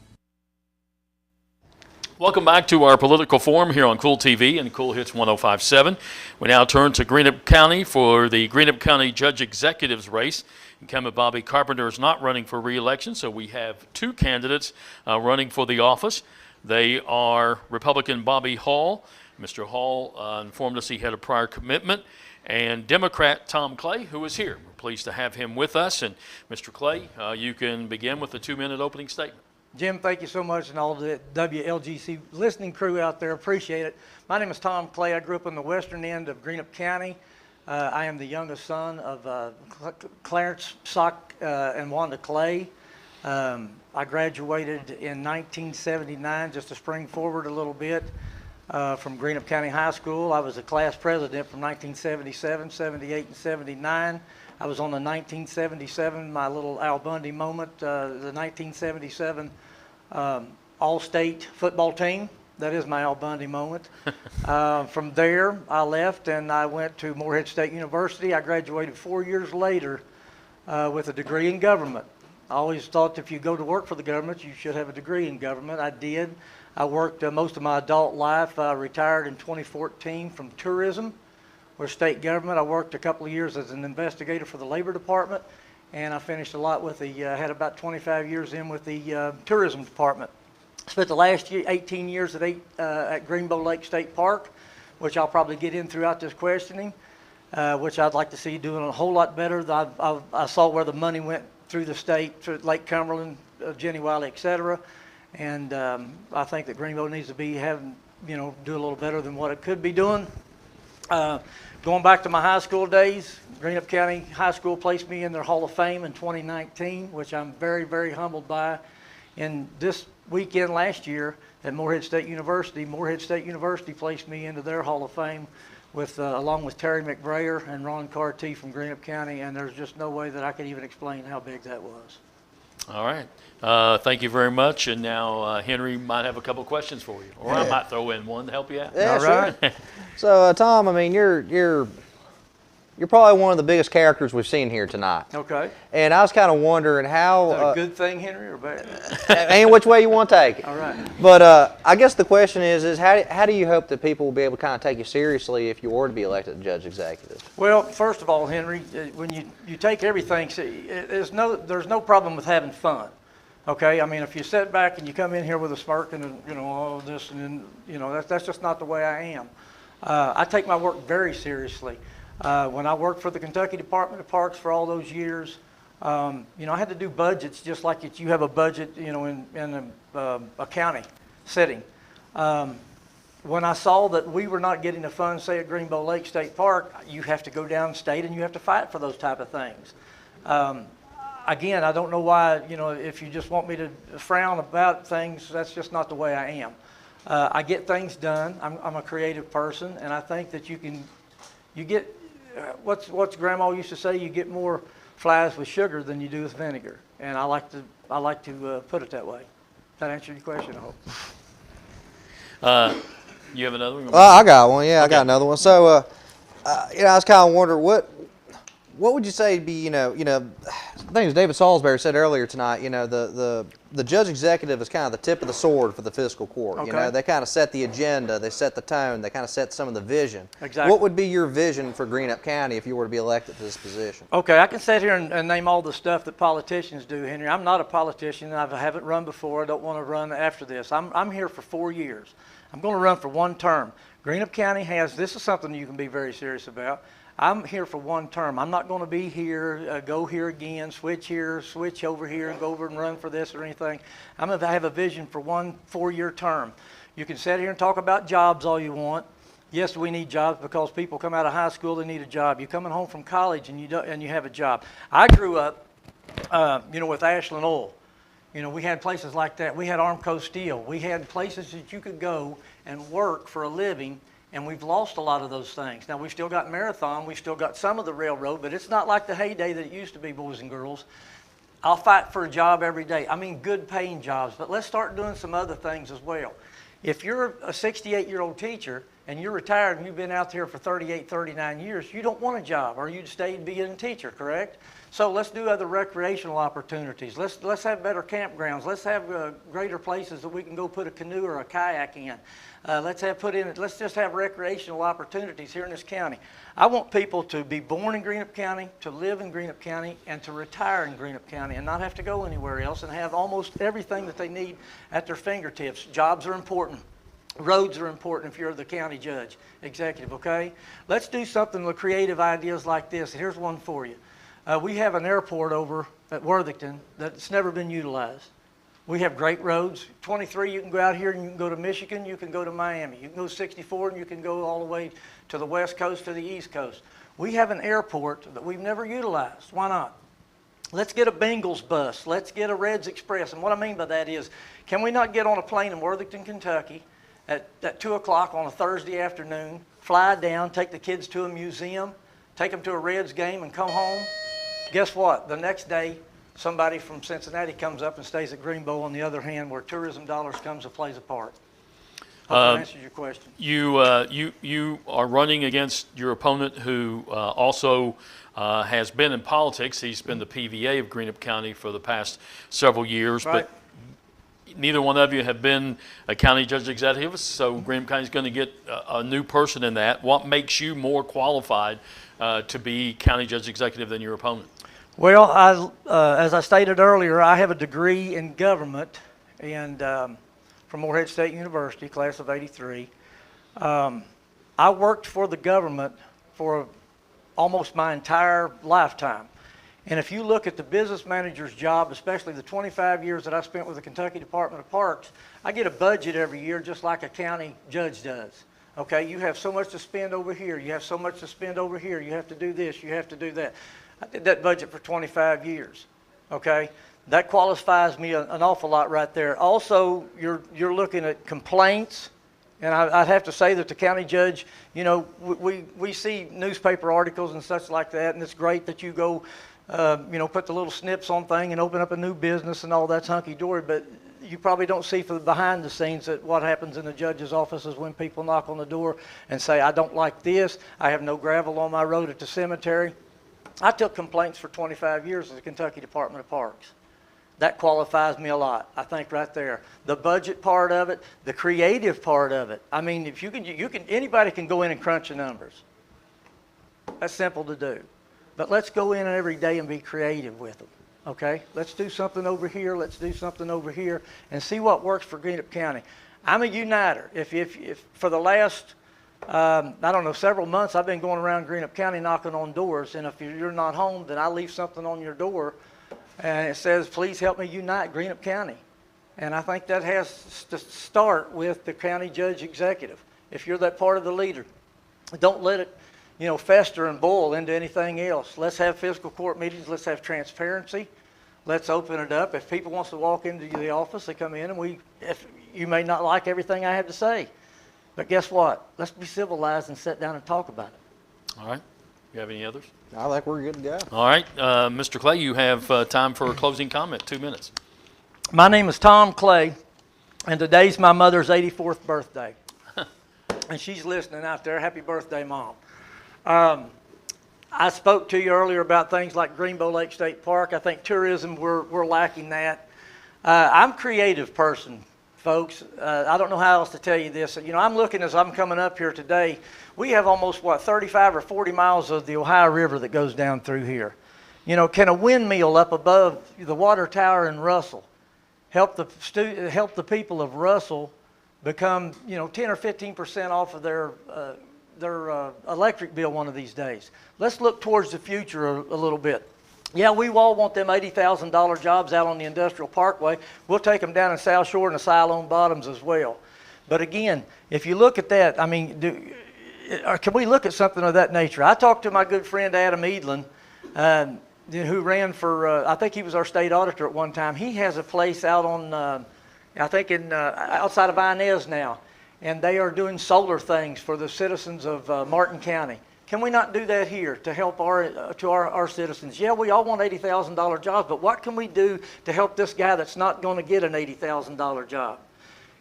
Welcome back to our political forum here on Cool TV and Cool Hits 105.7. We now turn to Greenup County for the Greenup County Judge Executives race. Incumbent Bobby Carpenter is not running for re-election, so we have 2 candidates running for the office. They are Republican Bobby Hall. Mr. Hall informed us he had a prior commitment, and Democrat Tom Clay, who is here. We're pleased to have him with us. And Mr. Clay, you can begin with the 2-minute opening statement. Jim, thank you so much, and all the WLGC listening crew out there. Appreciate it. My name is Tom Clay. I grew up on the western end of Greenup County. I am the youngest son of Clarence Sock and Wanda Clay. I graduated in 1979, just to spring forward a little bit, from Greenup County High School. I was a class president from 1977, 78, and 79. I was on the 1977, my little Al Bundy moment, the 1977 All-State football team. That is my Al Bundy moment. From there, I left and I went to Morehead State University. I graduated 4 years later with a degree in government. I always thought if you go to work for the government, you should have a degree in government. I did. I worked most of my adult life. I retired in 2014 from tourism with state government. I worked a couple of years as an investigator for the Labor Department, and I finished a lot with the, had about 25 years in with the tourism department. Spent the last 18 years at Greenbow Lake State Park, which I'll probably get in throughout this questioning, which I'd like to see doing a whole lot better. I saw where the money went through the state, through Lake Cumberland, Jenny Wiley, et cetera, and I think that Greenbow needs to be having, do a little better than what it could be doing. Going back to my high school days, Greenup County High School placed me in their Hall of Fame in 2019, which I'm very, very humbled by. And this weekend last year at Morehead State University placed me into their Hall of Fame with, along with Terry McBrayer and Ron Carty from Greenup County, and there's just no way that I could even explain how big that was. All right. Thank you very much. And now Henry might have a couple questions for you, or I might throw in one to help you out. Yeah, all right. Sure. So Tom, I mean, you're you're probably one of the biggest characters we've seen here tonight. Okay. And I was kind of wondering how. Is that a good thing, Henry, or bad? And which way you want to take it. All right. But I guess the question is how do you hope that people will be able to kind of take you seriously if you were to be elected judge executive? Well, first of all, Henry, when you take everything, see, there's no problem with having fun. Okay, I mean, if you sit back and you come in here with a smirk and all this, and then, that's just not the way I am. I take my work very seriously. When I worked for the Kentucky Department of Parks for all those years, I had to do budgets just like you have a budget, in a county setting. When I saw that we were not getting the funds, say at Greenbow Lake State Park, you have to go downstate and you have to fight for those type of things. Again, I don't know why, if you just want me to frown about things, that's just not the way I am. I get things done. I'm a creative person, and I think that you get, what's Grandma used to say, you get more flies with sugar than you do with vinegar. And I like to put it that way. That answer your question, I hope. You have another one? I got one. Yeah, okay. I got another one. So, I was kind of wondering what would you say be, I think as David Salisbury said earlier tonight, the judge executive is kind of the tip of the sword for the fiscal court. Okay. They kind of set the agenda, they set the tone, they kind of set some of the vision. Exactly. What would be your vision for Greenup County if you were to be elected to this position? Okay, I can sit here and name all the stuff that politicians do, Henry. I'm not a politician. I haven't run before. I don't want to run after this. I'm here for 4 years. I'm going to run for one term. Greenup County this is something you can be very serious about. I'm here for one term. I'm not going to be here, go here again, switch here, switch over here, and go over and run for this or anything. I'm going to have a vision for one 4-year term. You can sit here and talk about jobs all you want. Yes, we need jobs because people come out of high school, they need a job. You're coming home from college and you have a job. I grew up, with Ashland Oil. We had places like that. We had Armco Steel. We had places that you could go and work for a living. And we've lost a lot of those things. Now, we've still got Marathon. We've still got some of the railroad, but it's not like the heyday that it used to be, boys and girls. I'll fight for a job every day. I mean, good paying jobs, but let's start doing some other things as well. If you're a 68-year-old teacher and you're retired and you've been out there for 38, 39 years, you don't want a job, or you'd stay and be a teacher, correct? So let's do other recreational opportunities. Let's have better campgrounds. Let's have greater places that we can go put a canoe or a kayak in. Let's just have recreational opportunities here in this county. I want people to be born in Greenup County, to live in Greenup County, and to retire in Greenup County and not have to go anywhere else and have almost everything that they need at their fingertips. Jobs are important. Roads are important if you're the county judge, executive, okay? Let's do something with creative ideas like this. Here's one for you. We have an airport over at Worthington that's never been utilized. We have great roads. 23, you can go out here and you can go to Michigan, you can go to Miami. You can go 64 and you can go all the way to the west coast, to the east coast. We have an airport that we've never utilized. Why not? Let's get a Bengals bus. Let's get a Reds Express. And what I mean by that is, can we not get on a plane in Worthington, Kentucky at 2 o'clock on a Thursday afternoon, fly down, take the kids to a museum, take them to a Reds game and come home? Guess what? The next day, somebody from Cincinnati comes up and stays at Greenbow on the other hand, where tourism dollars comes and plays a part. Hope that answers your question. You are running against your opponent who also has been in politics. He's been the PVA of Greenup County for the past several years, right. But neither one of you have been a county judge executive, so Greenup County is going to get a new person in that. What makes you more qualified to be county judge executive than your opponent? Well, as I stated earlier, I have a degree in government and from Morehead State University, class of '83. I worked for the government for almost my entire lifetime. And if you look at the business manager's job, especially the 25 years that I spent with the Kentucky Department of Parks, I get a budget every year just like a county judge does. Okay, you have so much to spend over here, you have so much to spend over here, you have to do this, you have to do that. I did that budget for 25 years, okay? That qualifies me an awful lot right there. Also, you're looking at complaints, and I'd have to say that the county judge, we see newspaper articles and such like that, and it's great that you go, put the little snips on thing and open up a new business and all that's hunky-dory, but you probably don't see for the behind the scenes that what happens in the judge's office is when people knock on the door and say, I don't like this, I have no gravel on my road at the cemetery. I took complaints for 25 years at the Kentucky Department of Parks. That qualifies me a lot, I think, right there. The budget part of it, the creative part of it. I mean, if anybody can go in and crunch the numbers. That's simple to do. But let's go in every day and be creative with them, okay? Let's do something over here, let's do something over here, and see what works for Greenup County. I'm a uniter. If for the last, I don't know, several months, I've been going around Greenup County knocking on doors, and if you're not home, then I leave something on your door, and it says, please help me unite Greenup County. And I think that has to start with the county judge executive. If you're that part of the leader, don't let it, fester and boil into anything else. Let's have fiscal court meetings. Let's have transparency. Let's open it up. If people wants to walk into the office, they come in, and if you may not like everything I have to say, but guess what? Let's be civilized and sit down and talk about it. All right. You have any others? I think we're good to go. All right. Mr. Clay, you have time for a closing comment, 2 minutes. My name is Tom Clay, and today's my mother's 84th birthday. And she's listening out there. Happy birthday, Mom. I spoke to you earlier about things like Greenbow Lake State Park. I think tourism, we're lacking that. I'm a creative person, folks. I don't know how else to tell you this. I'm looking as I'm coming up here today. We have almost, 35 or 40 miles of the Ohio River that goes down through here. Can a windmill up above the water tower in Russell help the people of Russell become, 10 or 15% off of their electric bill one of these days? Let's look towards the future a little bit. Yeah, we all want them $80,000 jobs out on the Industrial Parkway. We'll take them down in South Shore and the Siloam Bottoms as well. But again, if you look at that, can we look at something of that nature? I talked to my good friend Adam Edlin, who ran for, I think he was our state auditor at one time. He has a place out on, outside of Inez now, and they are doing solar things for the citizens of Martin County. Can we not do that here to help our citizens? Yeah, we all want $80,000 jobs, but what can we do to help this guy that's not going to get an $80,000 job?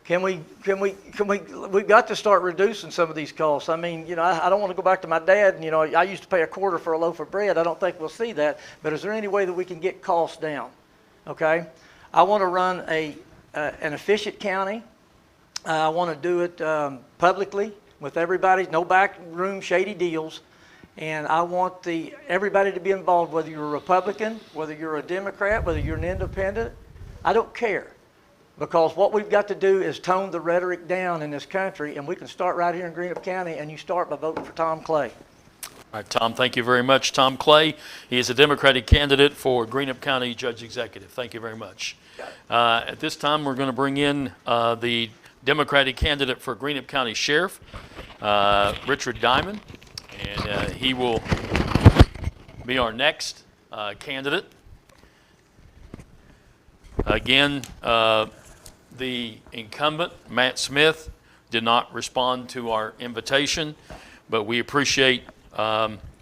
We've got to start reducing some of these costs. I don't want to go back to my dad. I used to pay a quarter for a loaf of bread. I don't think we'll see that. But is there any way that we can get costs down? Okay. I want to run an efficient county. I want to do it publicly with everybody. No backroom shady deals. And I want everybody to be involved, whether you're a Republican, whether you're a Democrat, whether you're an independent. I don't care. Because what we've got to do is tone the rhetoric down in this country, and we can start right here in Greenup County, and you start by voting for Tom Clay. All right, Tom, thank you very much. Tom Clay, he is a Democratic candidate for Greenup County Judge Executive. Thank you very much. At this time, we're going to bring in the Democratic candidate for Greenup County Sheriff, Richard Diamond, and he will be our next candidate. Again, the incumbent, Matt Smith, did not respond to our invitation, but we appreciate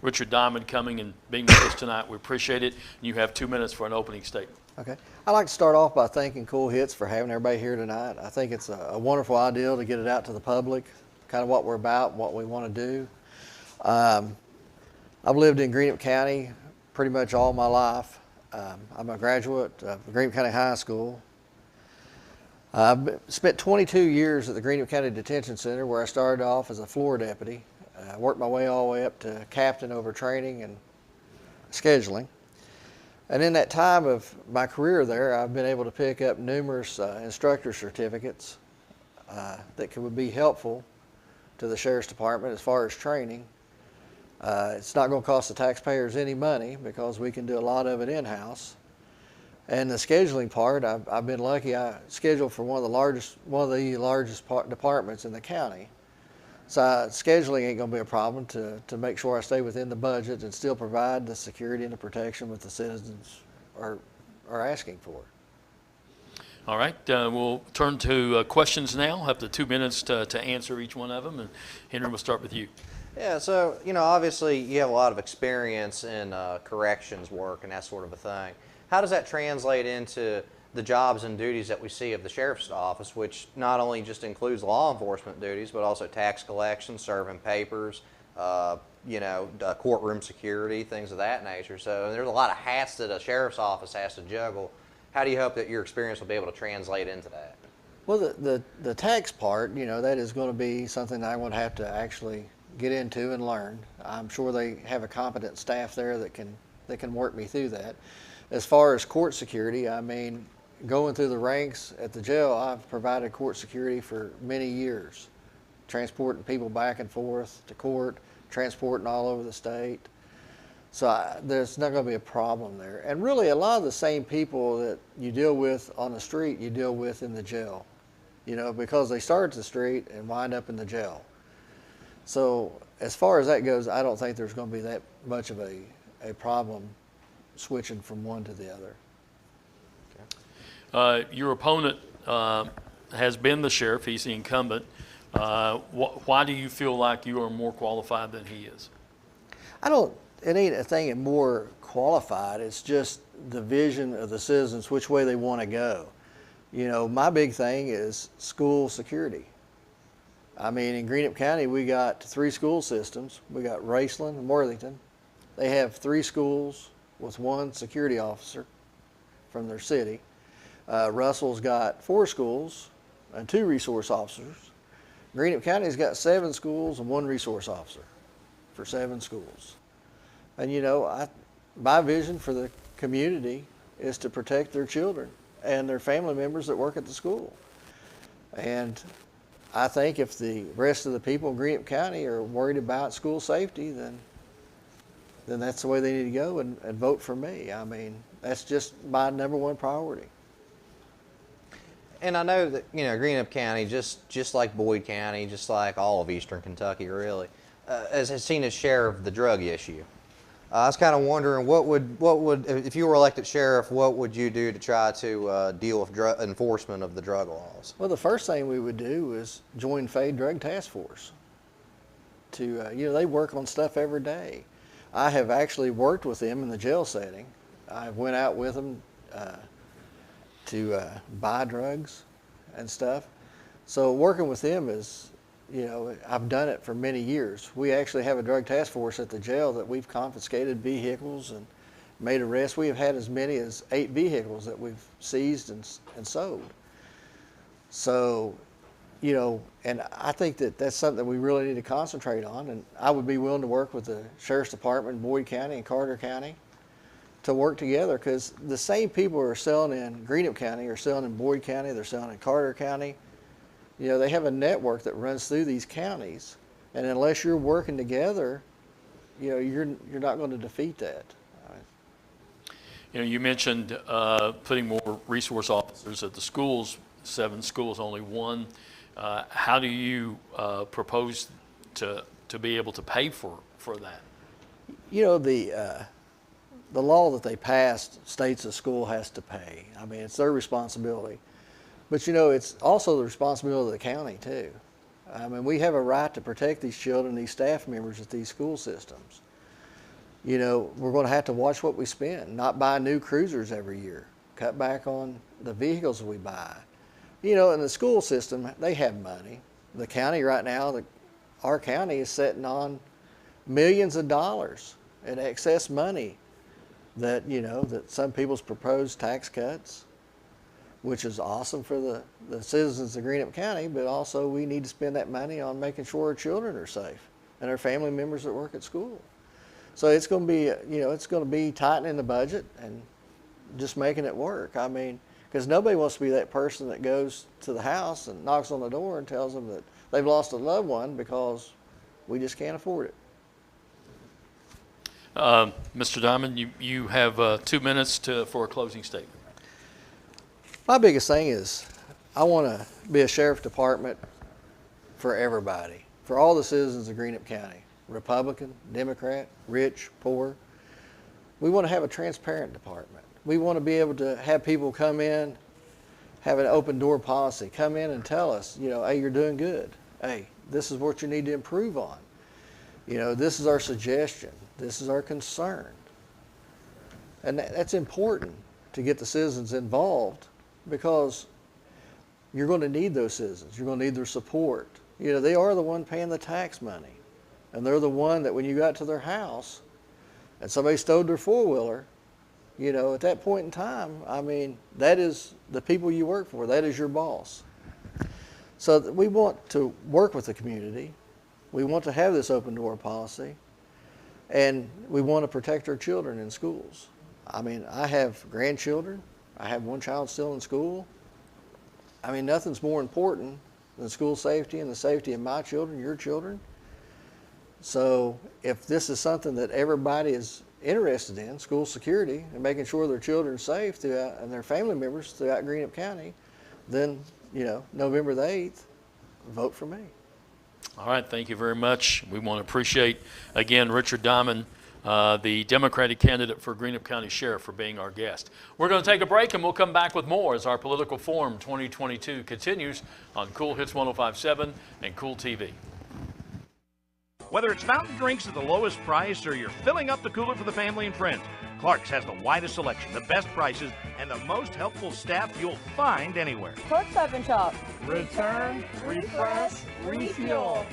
Richard Diamond coming and being with us tonight. We appreciate it. You have 2 minutes for an opening statement. Okay. I'd like to start off by thanking Cool Hits for having everybody here tonight. I think it's a wonderful idea to get it out to the public, kind of what we're about, what we want to do. I've lived in Greenup County pretty much all my life. I'm a graduate of Greenup County High School. I've spent 22 years at the Greenup County Detention Center, where I started off as a floor deputy. I worked my way all the way up to captain over training and scheduling. And in that time of my career there, I've been able to pick up numerous instructor certificates that would be helpful to the Sheriff's Department as far as training. It's not going to cost the taxpayers any money because we can do a lot of it in-house. And the scheduling part, I've been lucky. I scheduled for one of the largest departments in the county. So scheduling ain't going to be a problem to make sure I stay within the budget and still provide the security and the protection that the citizens are asking for. All right, we'll turn to questions now. We'll have the 2 minutes to answer each one of them. And Henry, we'll start with you. Yeah, so, obviously you have a lot of experience in corrections work and that sort of a thing. How does that translate into the jobs and duties that we see of the sheriff's office, which not only just includes law enforcement duties, but also tax collection, serving papers, courtroom security, things of that nature. So there's a lot of hats that a sheriff's office has to juggle. How do you hope that your experience will be able to translate into that? Well, the tax part, that is going to be something I'm going to have to actually get into and learn. I'm sure they have a competent staff there that can work me through that. As far as court security, I mean, going through the ranks at the jail, I've provided court security for many years, transporting people back and forth to court, transporting all over the state. So there's not going to be a problem there. And really, a lot of the same people that you deal with on the street, you deal with in the jail, because they start at the street and wind up in the jail. So as far as that goes, I don't think there's going to be that much of a problem switching from one to the other. Your opponent has been the sheriff. He's the incumbent. Why do you feel like you are more qualified than he is? It ain't a thing of more qualified. It's just the vision of the citizens, which way they want to go. My big thing is school security. I mean, in Greenup County, we got 3 school systems. We got Raceland and Worthington. They have 3 schools with 1 security officer from their city. Russell's got 4 schools and 2 resource officers. Greenup County's got 7 schools and 1 resource officer for 7 schools. And my vision for the community is to protect their children and their family members that work at the school. And I think if the rest of the people in Greenup County are worried about school safety, then that's the way they need to go and vote for me. I mean, that's just my #1 priority. And I know that, Greenup County, just like Boyd County, just like all of Eastern Kentucky really, has seen its share of the drug issue. I was kind of wondering, what would, if you were elected sheriff, what would you do to try to deal with enforcement of the drug laws? Well, the first thing we would do is join Fade Drug Task Force. They work on stuff every day. I have actually worked with them in the jail setting. I went out with them to buy drugs and stuff. So working with them is, I've done it for many years. We actually have a drug task force at the jail that we've confiscated vehicles and made arrests. We have had as many as 8 vehicles that we've seized and sold. So, and I think that that's something that we really need to concentrate on. And I would be willing to work with the Sheriff's Department in Boyd County and Carter County to work together, because the same people who are selling in Greenup County are selling in Boyd County, they're selling in Carter County. They have a network that runs through these counties, and unless you're working together, you're not going to defeat that. You mentioned putting more resource officers at the schools, 7 schools, only 1. How do you propose to be able to pay for that? The law that they passed states the school has to pay. I mean, it's their responsibility. But it's also the responsibility of the county too. I mean, we have a right to protect these children, these staff members at these school systems. We're going to have to watch what we spend, not buy new cruisers every year, cut back on the vehicles we buy. In the school system, they have money. The county right now, our county is sitting on millions of dollars in excess money that, that some people's proposed tax cuts, which is awesome for the citizens of Greenup County, but also we need to spend that money on making sure our children are safe and our family members that work at school. So it's going to be, it's going to be tightening the budget and just making it work. I mean, because nobody wants to be that person that goes to the house and knocks on the door and tells them that they've lost a loved one because we just can't afford it. Mr. Diamond, you have 2 minutes for a closing statement. My biggest thing is I want to be a sheriff's department for everybody, for all the citizens of Greenup County, Republican, Democrat, rich, poor. We want to have a transparent department. We want to be able to have people come in, have an open door policy, come in and tell us, hey, you're doing good. Hey, this is what you need to improve on. This is our suggestion. This is our concern. And that's important to get the citizens involved because you're going to need those citizens. You're going to need their support. You know, they are the one paying the tax money. And they're the one that when you got to their house and somebody stole their four-wheeler, you know, at that point in time, I mean, that is the people you work for. That is your boss. So we want to work with the community. We want to have this open door policy. And we want to protect our children in schools. I mean, I have grandchildren. I have one child still in school. I mean, nothing's more important than school safety and the safety of my children, your children. So if this is something that everybody is interested in, school security and making sure their children are safe throughout, and their family members throughout Greenup County, then, you know, November the 8th, vote for me. All right, thank you very much. We want to appreciate, again, Richard Diamond, the Democratic candidate for Greenup County Sheriff, for being our guest. We're going to take a break, and we'll come back with more as our Political Forum 2022 continues on Cool Hits 105.7 and Cool TV. Whether it's fountain drinks at the lowest price or you're filling up the cooler for the family and friends, Clerk's has the widest selection, the best prices, and the most helpful staff you'll find anywhere. Clerk Stop and Shop. Return, refresh, refuel.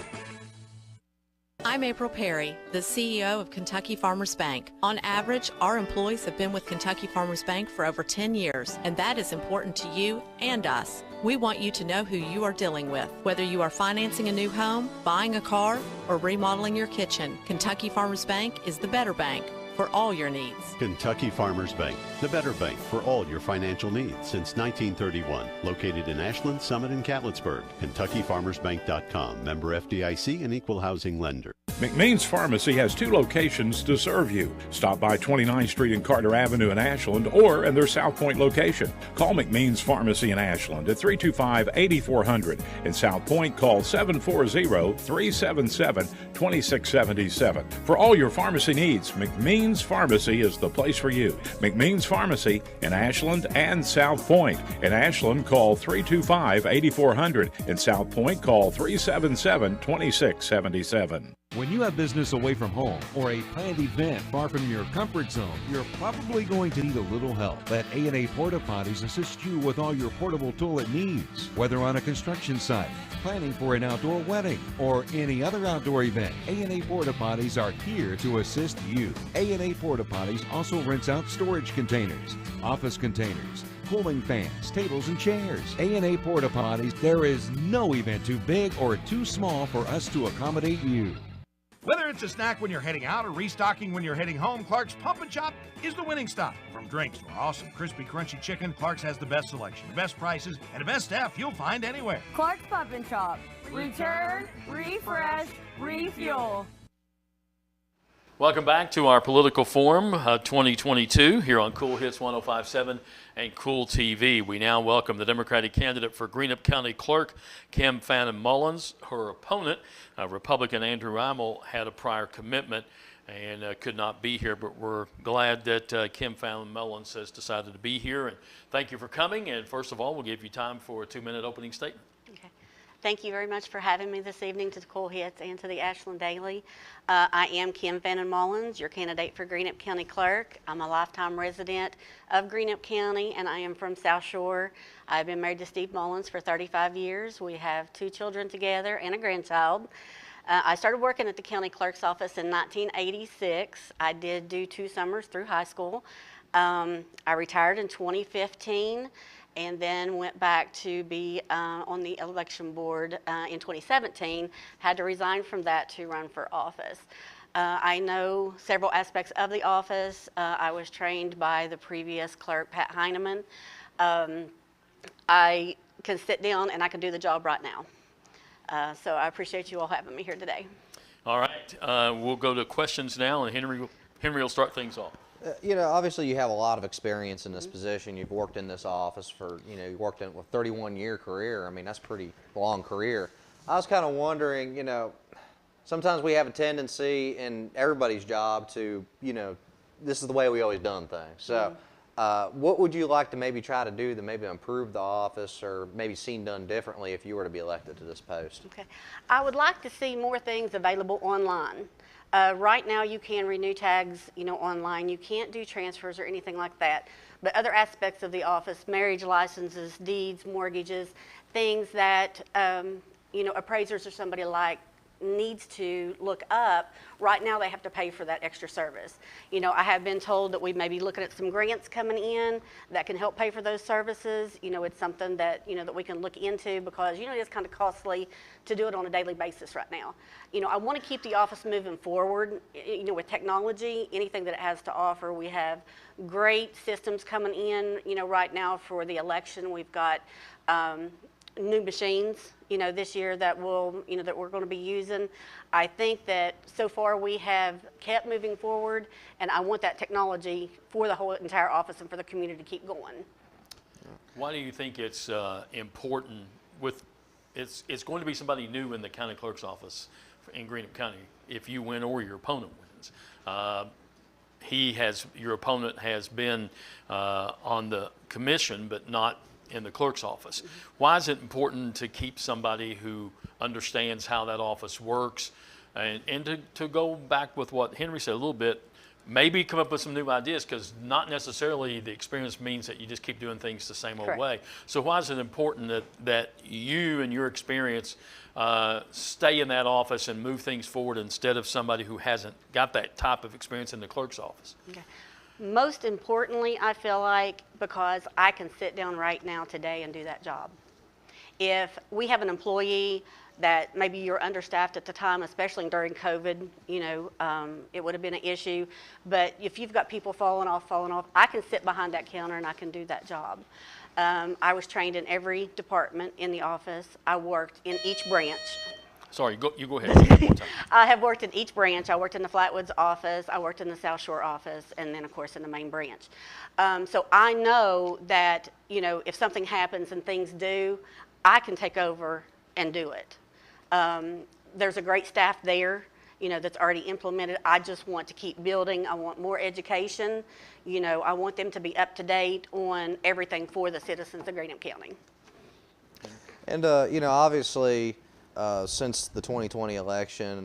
I'm April Perry, the CEO of Kentucky Farmers Bank. On average, our employees have been with Kentucky Farmers Bank for over 10 years, and that is important to you and us. We want you to know who you are dealing with. Whether you are financing a new home, buying a car, or remodeling your kitchen, Kentucky Farmers Bank is the better bank for all your needs. Kentucky Farmers Bank, the better bank for all your financial needs since 1931. Located in Ashland, Summit, and Catlettsburg. KentuckyFarmersBank.com. Member FDIC and equal housing lender. McMeans Pharmacy has 2 locations to serve you. Stop by 29th Street and Carter Avenue in Ashland or in their South Point location. Call McMeans Pharmacy in Ashland at 325-8400. In South Point, call 740-377-2677. For all your pharmacy needs, McMeans Pharmacy is the place for you. McMeans Pharmacy in Ashland and South Point. In Ashland, call 325-8400. In South Point, call 377-2677. When you have business away from home or a planned event far from your comfort zone, you're probably going to need a little help. Let A&A Porta Potties assist you with all your portable toilet needs. Whether on a construction site, planning for an outdoor wedding, or any other outdoor event, A&A Porta Potties are here to assist you. A&A Porta Potties also rents out storage containers, office containers, cooling fans, tables, and chairs. A&A Porta Potties, there is no event too big or too small for us to accommodate you. Whether it's a snack when you're heading out or restocking when you're heading home, Clark's Pump and Chop is the winning stop. From drinks to our awesome crispy, crunchy chicken, Clark's has the best selection, the best prices, and the best staff you'll find anywhere. Clark's Pump and Shop. Return, refresh, refuel. Welcome back to our Political Forum 2022 here on Cool Hits 105.7 and Cool TV. We now welcome the Democratic candidate for Greenup County Clerk, Kim Fannin Mullins. Her opponent, Republican Andrew Imel, had a prior commitment and could not be here, but we're glad that Kim Fannin Mullins has decided to be here. And thank you for coming. And first of all, we'll give you time for a 2-minute opening statement. Okay. Thank you very much for having me this evening to the Cool Hits and to the Ashland Daily. I am Kim Fannin Mullins, your candidate for Greenup County Clerk. I'm a lifetime resident of Greenup County, and I am from South Shore. I've been married to Steve Mullins for 35 years. We have 2 children together and a grandchild. I started working at the county clerk's office in 1986. I did do 2 summers through high school. I retired in 2015. And then went back to be on the election board in 2017, had to resign from that to run for office. I know several aspects of the office. I was trained by the previous clerk, Pat Heineman. I can sit down and I can do the job right now. So I appreciate you all having me here today. All right, we'll go to questions now, and Henry will start things off. You know, obviously you have a lot of experience in this position. You've worked in this office for, you worked in a 31-year career. I mean, that's a pretty long career. I was kind of wondering, sometimes we have a tendency in everybody's job to, this is the way we always done things. So what would you like to maybe try to do to maybe improve the office or maybe seen done differently if you were to be elected to this post? Okay. I would like to see more things available online. Right now, you can renew tags, online. You can't do transfers or anything like that. But other aspects of the office, marriage licenses, deeds, mortgages, things that, appraisers or somebody like needs to look up, right now they have to pay for that extra service. I have been told that we may be looking at some grants coming in that can help pay for those services. It's something that, that we can look into because, it's kind of costly to do it on a daily basis right now. I want to keep the office moving forward, with technology, anything that it has to offer. We have great systems coming in, right now for the election. We've got new machines, this year that that we're going to be using. I think that so far we have kept moving forward, and I want that technology for the whole entire office and for the community to keep going. Why do you think it's important it's going to be somebody new in the county clerk's office in Greenup County if you win or your opponent wins? Your opponent has been on the commission, but not in the clerk's office. Why is it important to keep somebody who understands how that office works? And to go back with what Henry said a little bit, maybe come up with some new ideas, because not necessarily the experience means that you just keep doing things the same old way. So why is it important that you and your experience stay in that office and move things forward instead of somebody who hasn't got that type of experience in the clerk's office? Okay. Most importantly, I feel like, because I can sit down right now today and do that job. If we have an employee that maybe you're understaffed at the time, especially during COVID, it would have been an issue. But if you've got people falling off, I can sit behind that counter and I can do that job. I was trained in every department in the office. I worked in each branch. Sorry, you go ahead. One more time. I have worked in each branch. I worked in the Flatwoods office, I worked in the South Shore office, and then of course in the main branch. So I know that, if something happens and things do, I can take over and do it. There's a great staff there, that's already implemented. I just want to keep building. I want more education. I want them to be up to date on everything for the citizens of Greenup County. And, obviously, since the 2020 election,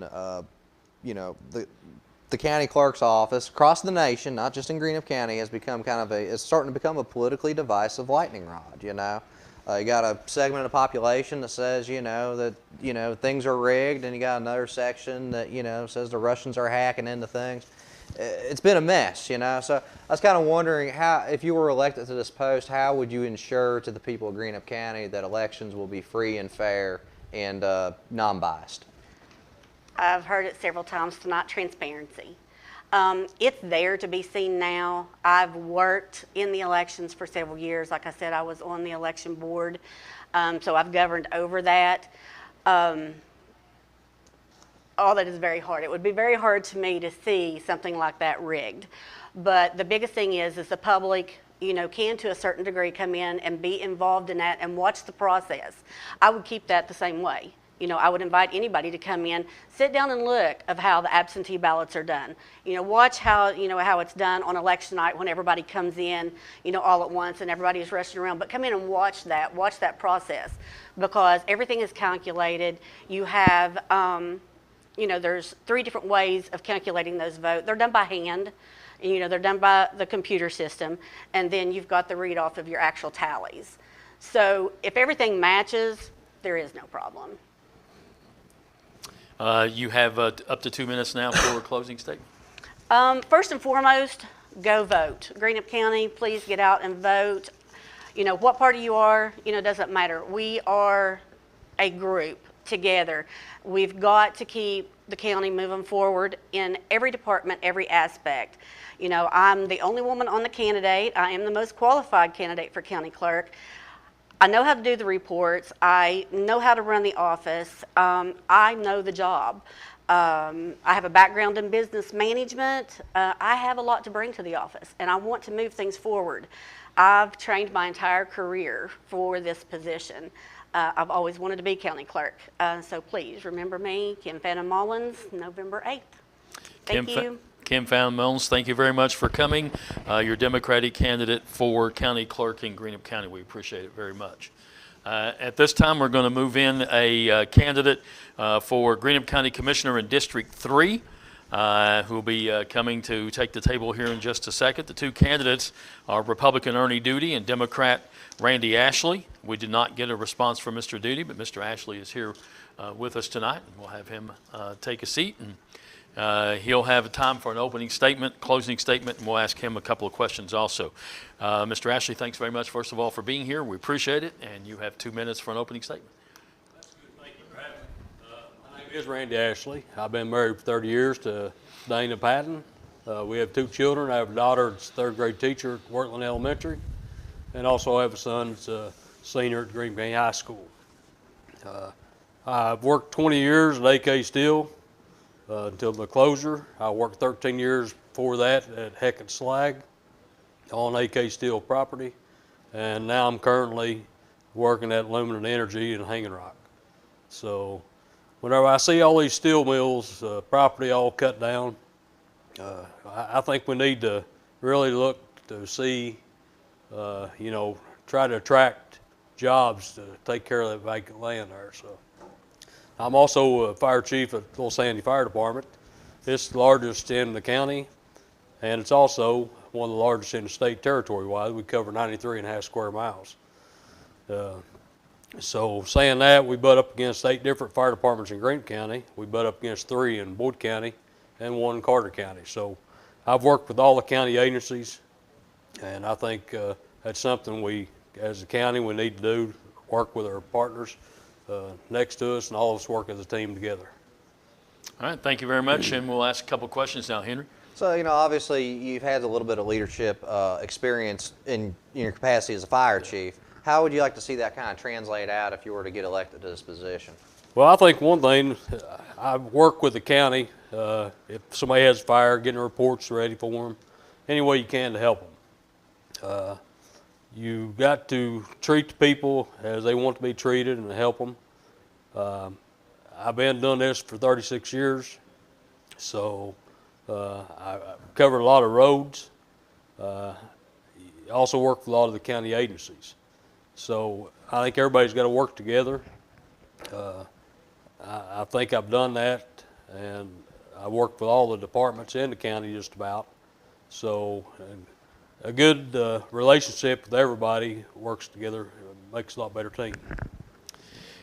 the county clerk's office across the nation, not just in Greenup County, has become it's starting to become a politically divisive lightning rod. You got a segment of the population that says, that things are rigged, and you got another section that says the Russians are hacking into things. It's been a mess, So I was kind of wondering, how, if you were elected to this post, how would you ensure to the people of Greenup County that elections will be free and fair and non-biased? I've heard it several times tonight, transparency. It's there to be seen now. I've worked in the elections for several years. Like I said, I was on the election board, so I've governed over that. All that is very hard. It would be very hard to me to see something like that rigged. But the biggest thing is the public, can to a certain degree come in and be involved in that and watch the process. I would keep that the same way. I would invite anybody to come in, sit down and look of how the absentee ballots are done. Watch how, how it's done on election night when everybody comes in, all at once and everybody is rushing around. But come in and watch that process, because everything is calculated. You have, there's 3 different ways of calculating those votes. They're done by hand. They're done by the computer system, and then you've got the read off of your actual tallies. So if everything matches, there is no problem. You have up to 2 minutes now for a closing statement. First and foremost, go vote. Greenup County, please get out and vote. What party you are, doesn't matter. We are a group together. We've got to keep the county moving forward in every department, every aspect. I'm the only woman on the candidate. I am the most qualified candidate for county clerk. I know how to do the reports. I know how to run the office. I know the job. I have a background in business management. I have a lot to bring to the office, and I want to move things forward. I've trained my entire career for this position. I've always wanted to be county clerk. So please remember me, Kim Fannin Mullins, November 8th. Thank you. Kim Fannin Mullins, thank you very much for coming. Your Democratic candidate for county clerk in Greenup County. We appreciate it very much. At this time, we're going to move in a candidate for Greenup County Commissioner in District 3. who will be coming to take the table here in just a second. The two candidates are Republican Ernie Duty and Democrat Randy Ashley. We did not get a response from Mr. Duty, but Mr. Ashley is here with us tonight. We'll have him take a seat, and he'll have time for an opening statement, closing statement, and we'll ask him a couple of questions also. Mr. Ashley, thanks very much, first of all, for being here. We appreciate it, and you have 2 minutes for an opening statement. My name is Randy Ashley. I've been married for 30 years to Dana Patton. We have 2 children. I have a daughter that's a 3rd grade teacher at Wortland Elementary, and also I have a son that's a senior at Green County High School. I've worked 20 years at AK Steel until the closure. I worked 13 years before that at Heckett Slag on AK Steel property, and now I'm currently working at Luminant Energy in Hanging Rock. So whenever I see all these steel mills, property all cut down, I think we need to really look to see, you know, try to attract jobs to take care of that vacant land there. So I'm also a fire chief at Little Sandy Fire Department. It's the largest in the county, and it's also one of the largest in the state territory-wise. We cover 93.5 square miles. So saying that, we butt up against 8 different fire departments in Greenup County. We butt up against 3 in Boyd County and 1 in Carter County. So I've worked with all the county agencies, and I think that's something we, as a county, we need to do, work with our partners next to us, and all of us work as a team together. All right, thank you very much, and we'll ask a couple of questions now. Henry? So, you know, obviously you've had a little bit of leadership experience in your capacity as a fire chief. How would you like to see that kind of translate out if you were to get elected to this position? Well, I think one thing, I work with the county. If somebody has a fire, getting reports ready for them, any way you can to help them. You got to treat the people as they want to be treated and help them. I've been doing this for 36 years, so I covered a lot of roads. Also worked with a lot of the county agencies. So I think everybody's got to work together. I think I've done that, and I worked with all the departments in the county just about. So a good relationship with everybody works together, makes a lot better team.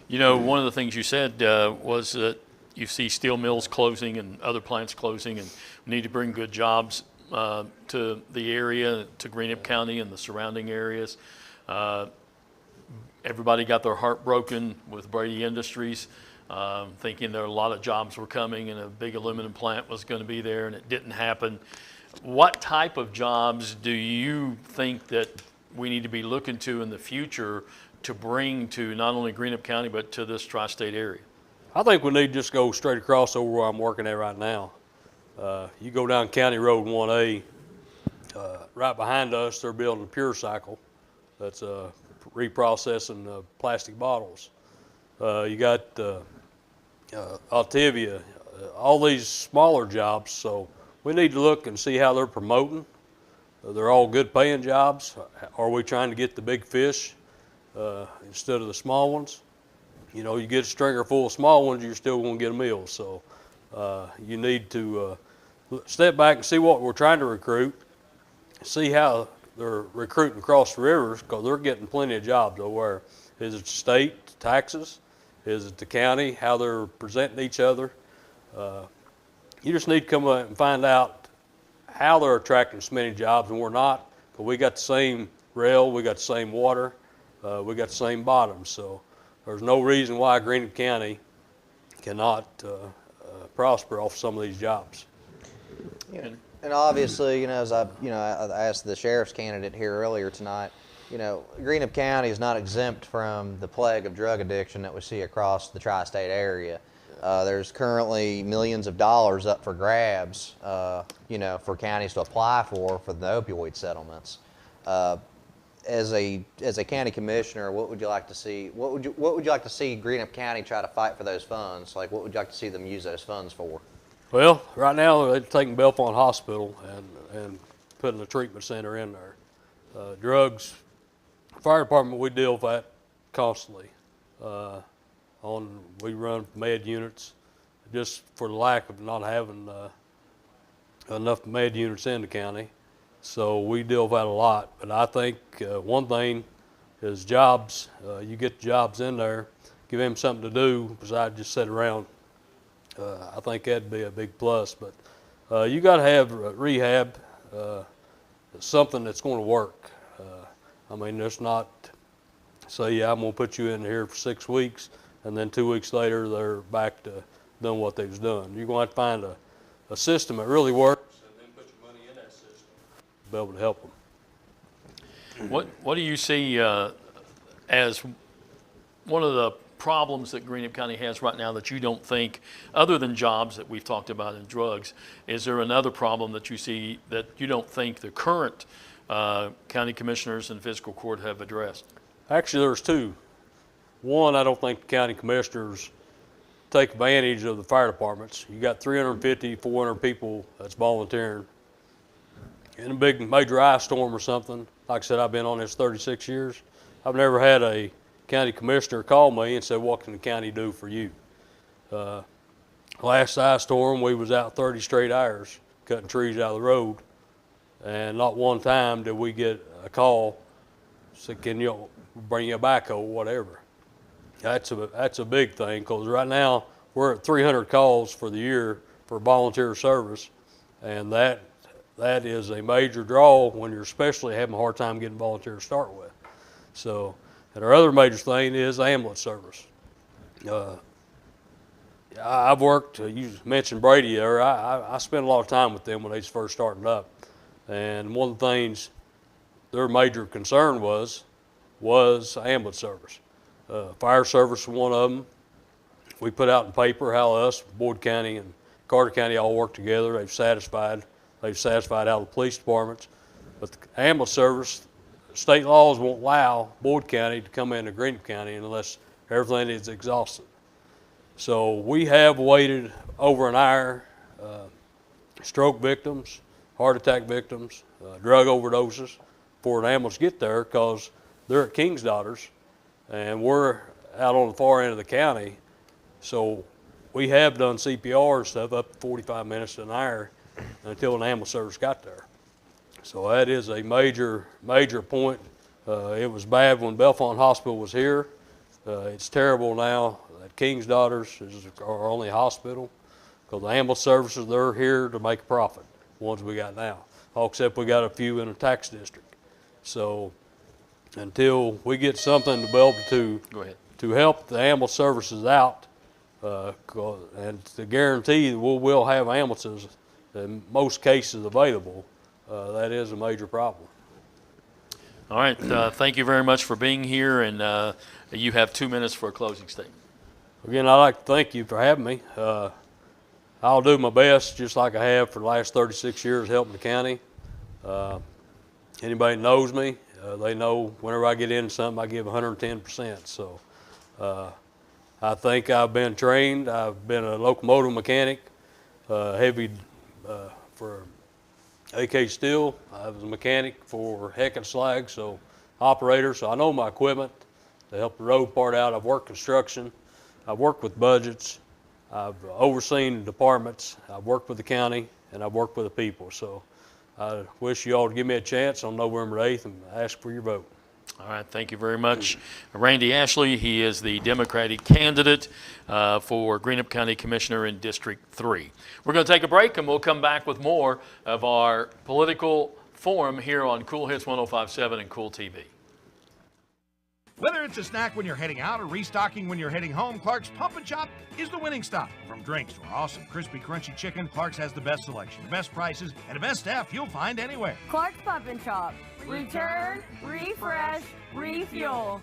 You know, one of the things you said was that you see steel mills closing and other plants closing, and we need to bring good jobs to the area, to Greenup County and the surrounding areas. Everybody got their heart broken with Brady Industries, thinking there a lot of jobs were coming and a big aluminum plant was going to be there, and it didn't happen. What type of jobs do you think that we need to be looking to in the future to bring to not only Greenup County but to this tri-state area? I think we need to just go straight across over where I'm working at right now. You go down County Road 1A, right behind us they're building a Pure Cycle that's reprocessing plastic bottles. You got Altivia, all these smaller jobs, so we need to look and see how they're promoting. They're all good paying jobs. Are we trying to get the big fish instead of the small ones? You know, you get a stringer full of small ones, you're still going to get a meal. So you need to step back and see what we're trying to recruit, see how they're recruiting across the rivers, because they're getting plenty of jobs over there. Is it the state, taxes? Is it the county, how they're presenting each other? You just need to come up and find out how they're attracting so many jobs, and we're not, because we got the same rail, we got the same water, we got the same bottoms. So there's no reason why Greenup County cannot prosper off some of these jobs. Yeah. And obviously, you know, as I asked the sheriff's candidate here earlier tonight, you know, Greenup County is not exempt from the plague of drug addiction that we see across the tri-state area. There's currently millions of dollars up for grabs, you know, for counties to apply for the opioid settlements. As a county commissioner, what would you like to see? What would you like to see Greenup County try to fight for those funds? Like, what would you like to see them use those funds for? Well, right now they're taking Belfont Hospital and putting a treatment center in there. Drugs, fire department, we deal with that constantly. We run med units just for the lack of not having enough med units in the county. So we deal with that a lot. But I think one thing is jobs. You get jobs in there, give them something to do besides just sit around. I think that'd be a big plus. But you got to have rehab, something that's going to work. I mean, there's not, say, yeah, I'm going to put you in here for 6 weeks, and then 2 weeks later they're back to doing what they was doing. You're going to have to find a system that really works, and then put your money in that system to be able to help them. What do you see as one of the problems that Greenup County has right now that you don't think, other than jobs that we've talked about and drugs, is there another problem that you see that you don't think the current county commissioners and fiscal court have addressed? Actually, there's two. One, I don't think the county commissioners take advantage of the fire departments. You got 350, 400 people that's volunteering. In a big major ice storm or something, like I said, I've been on this 36 years. I've never had a county commissioner call me and say, what can the county do for you? Last ice storm, we was out 30 straight hours cutting trees out of the road, and not one time did we get a call, say, can you bring you a backhoe or whatever. That's a big thing, because right now we're at 300 calls for the year for volunteer service, and that is a major draw when you're especially having a hard time getting volunteers to start with. So, and our other major thing is ambulance service. I've worked, you mentioned Brady there, I spent a lot of time with them when they was first starting up. And one of the things their major concern was ambulance service. Fire service was one of them. We put out in paper how us, Boyd County and Carter County all work together. They've satisfied all the police departments. But the ambulance service, state laws won't allow Boyd County to come into Greenup County unless everything is exhausted. So we have waited over an hour, stroke victims, heart attack victims, drug overdoses for an ambulance to get there, because they're at King's Daughters and we're out on the far end of the county. So we have done CPR and stuff up to 45 minutes to an hour until an ambulance service got there. So that is a major point. It was bad when Bellefonte Hospital was here. It's terrible now that King's Daughters is our only hospital, because the ambulance services, they're here to make a profit, the ones we got now, all except we got a few in a tax district. So until we get something to be able to help the ambulance services out, and to guarantee that we'll have ambulances in most cases available, that is a major problem. All right, thank you very much for being here, and you have 2 minutes for a closing statement. Again, I'd like to thank you for having me. I'll do my best, just like I have for the last 36 years helping the county. Anybody that knows me, they know whenever I get into something, I give 110%. So I think I've been trained. I've been a locomotive mechanic, heavy for AK Steel. I was a mechanic for Heck & Slag, so operator. So I know my equipment to help the road part out. I've worked construction. I've worked with budgets. I've overseen departments. I've worked with the county, and I've worked with the people. So I wish you all to give me a chance on November 8th and ask for your vote. All right, thank you very much. Randy Ashley, he is the Democratic candidate for Greenup County Commissioner in District 3. We're going to take a break, and we'll come back with more of our political forum here on Cool Hits 105.7 and Cool TV. Whether it's a snack when you're heading out or restocking when you're heading home, Clark's Pump and Chop is the winning stop. From drinks to our awesome crispy, crunchy chicken, Clark's has the best selection, the best prices, and the best staff you'll find anywhere. Clark's Pump and Chop. Return, refresh, refuel.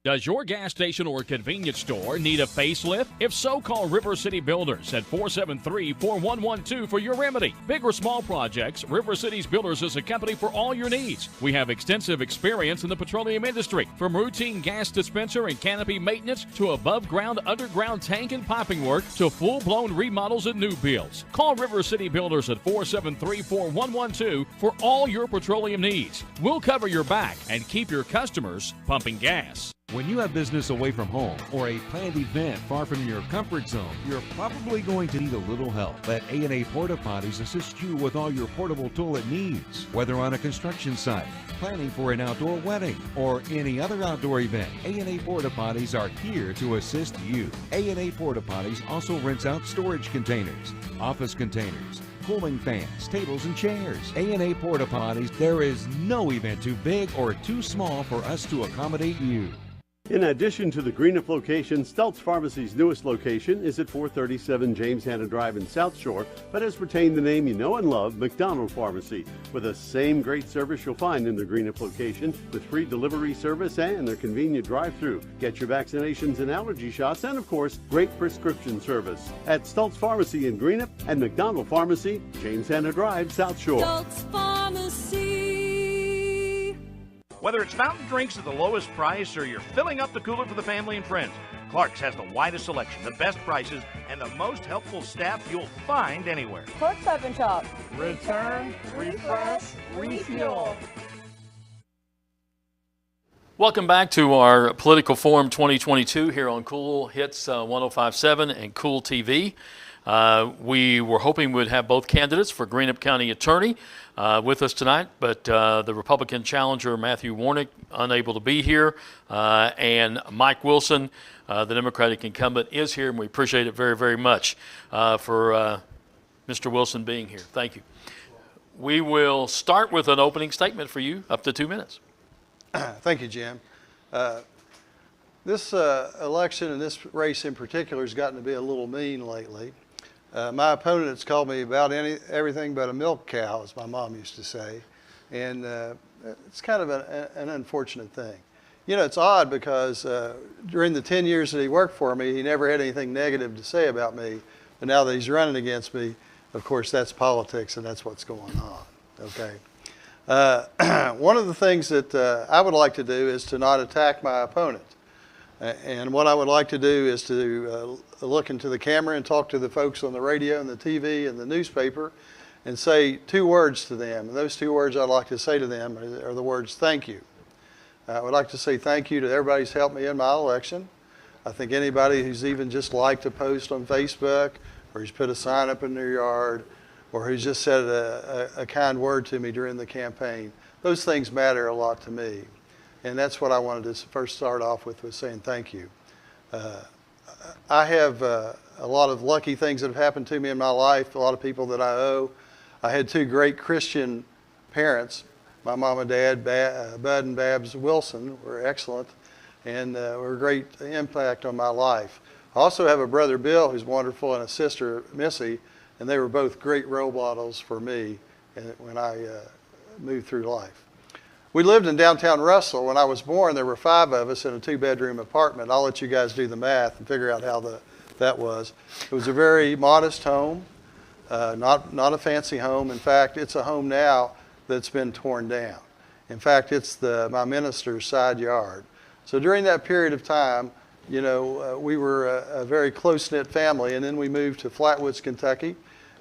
Does your gas station or convenience store need a facelift? If so, call River City Builders at 473-4112 for your remedy. Big or small projects, River City's Builders is a company for all your needs. We have extensive experience in the petroleum industry, from routine gas dispenser and canopy maintenance to above-ground, underground tank and piping work to full-blown remodels and new builds. Call River City Builders at 473-4112 for all your petroleum needs. We'll cover your back and keep your customers pumping gas. When you have business away from home or a planned event far from your comfort zone, you're probably going to need a little help. Let A&A Porta Potties assist you with all your portable toilet needs. Whether on a construction site, planning for an outdoor wedding, or any other outdoor event, A&A Porta Potties are here to assist you. A&A Porta Potties also rents out storage containers, office containers, cooling fans, tables, and chairs. A&A Porta Potties, there is no event too big or too small for us to accommodate you. In addition to the Greenup location, Stultz Pharmacy's newest location is at 437 James Hanna Drive in South Shore, but has retained the name you know and love, McDonald Pharmacy, with the same great service you'll find in the Greenup location, with free delivery service and their convenient drive-thru. Get your vaccinations and allergy shots, and of course, great prescription service at Stultz Pharmacy in Greenup and McDonald Pharmacy, James Hanna Drive, South Shore. Stultz Pharmacy. Whether it's fountain drinks at the lowest price or you're filling up the cooler for the family and friends, Clerk's has the widest selection, the best prices, and the most helpful staff you'll find anywhere. Clerk's Open Shop. Return, refresh, refuel. Welcome back to our Political Forum 2022 here on Cool Hits 105.7 and Cool TV. We were hoping we'd have both candidates for Greenup County Attorney with us tonight, but the Republican challenger, Matthew Warnick, unable to be here, and Mike Wilson, the Democratic incumbent, is here, and we appreciate it very, very much for Mr. Wilson being here. Thank you. We will start with an opening statement for you, up to 2 minutes. Thank you, Jim. This election and this race in particular has gotten to be a little mean lately. My opponent has called me about everything but a milk cow, as my mom used to say, and it's kind of an unfortunate thing. You know, it's odd because during the 10 years that he worked for me, he never had anything negative to say about me, but now that he's running against me, of course, that's politics and that's what's going on, okay? One of the things that I would like to do is to not attack my opponent. And what I would like to do is to look into the camera and talk to the folks on the radio and the TV and the newspaper and say 2 words to them. And those 2 words I'd like to say to them are the words, thank you. I would like to say thank you to everybody who's helped me in my election. I think anybody who's even just liked a post on Facebook or who's put a sign up in their yard or who's just said a kind word to me during the campaign, those things matter a lot to me. And that's what I wanted to first start off with, was saying thank you. I have a lot of lucky things that have happened to me in my life, a lot of people that I owe. I had 2 great Christian parents. My mom and dad, Bud and Babs Wilson, were excellent and were a great impact on my life. I also have a brother, Bill, who's wonderful, and a sister, Missy, and they were both great role models for me when I moved through life. We lived in downtown Russell. When I was born, there were 5 of us in a 2-bedroom apartment. I'll let you guys do the math and figure out how that was. It was a very modest home, not a fancy home. In fact, it's a home now that's been torn down. In fact, it's my minister's side yard. So during that period of time, you know, we were a very close-knit family, and then we moved to Flatwoods, Kentucky.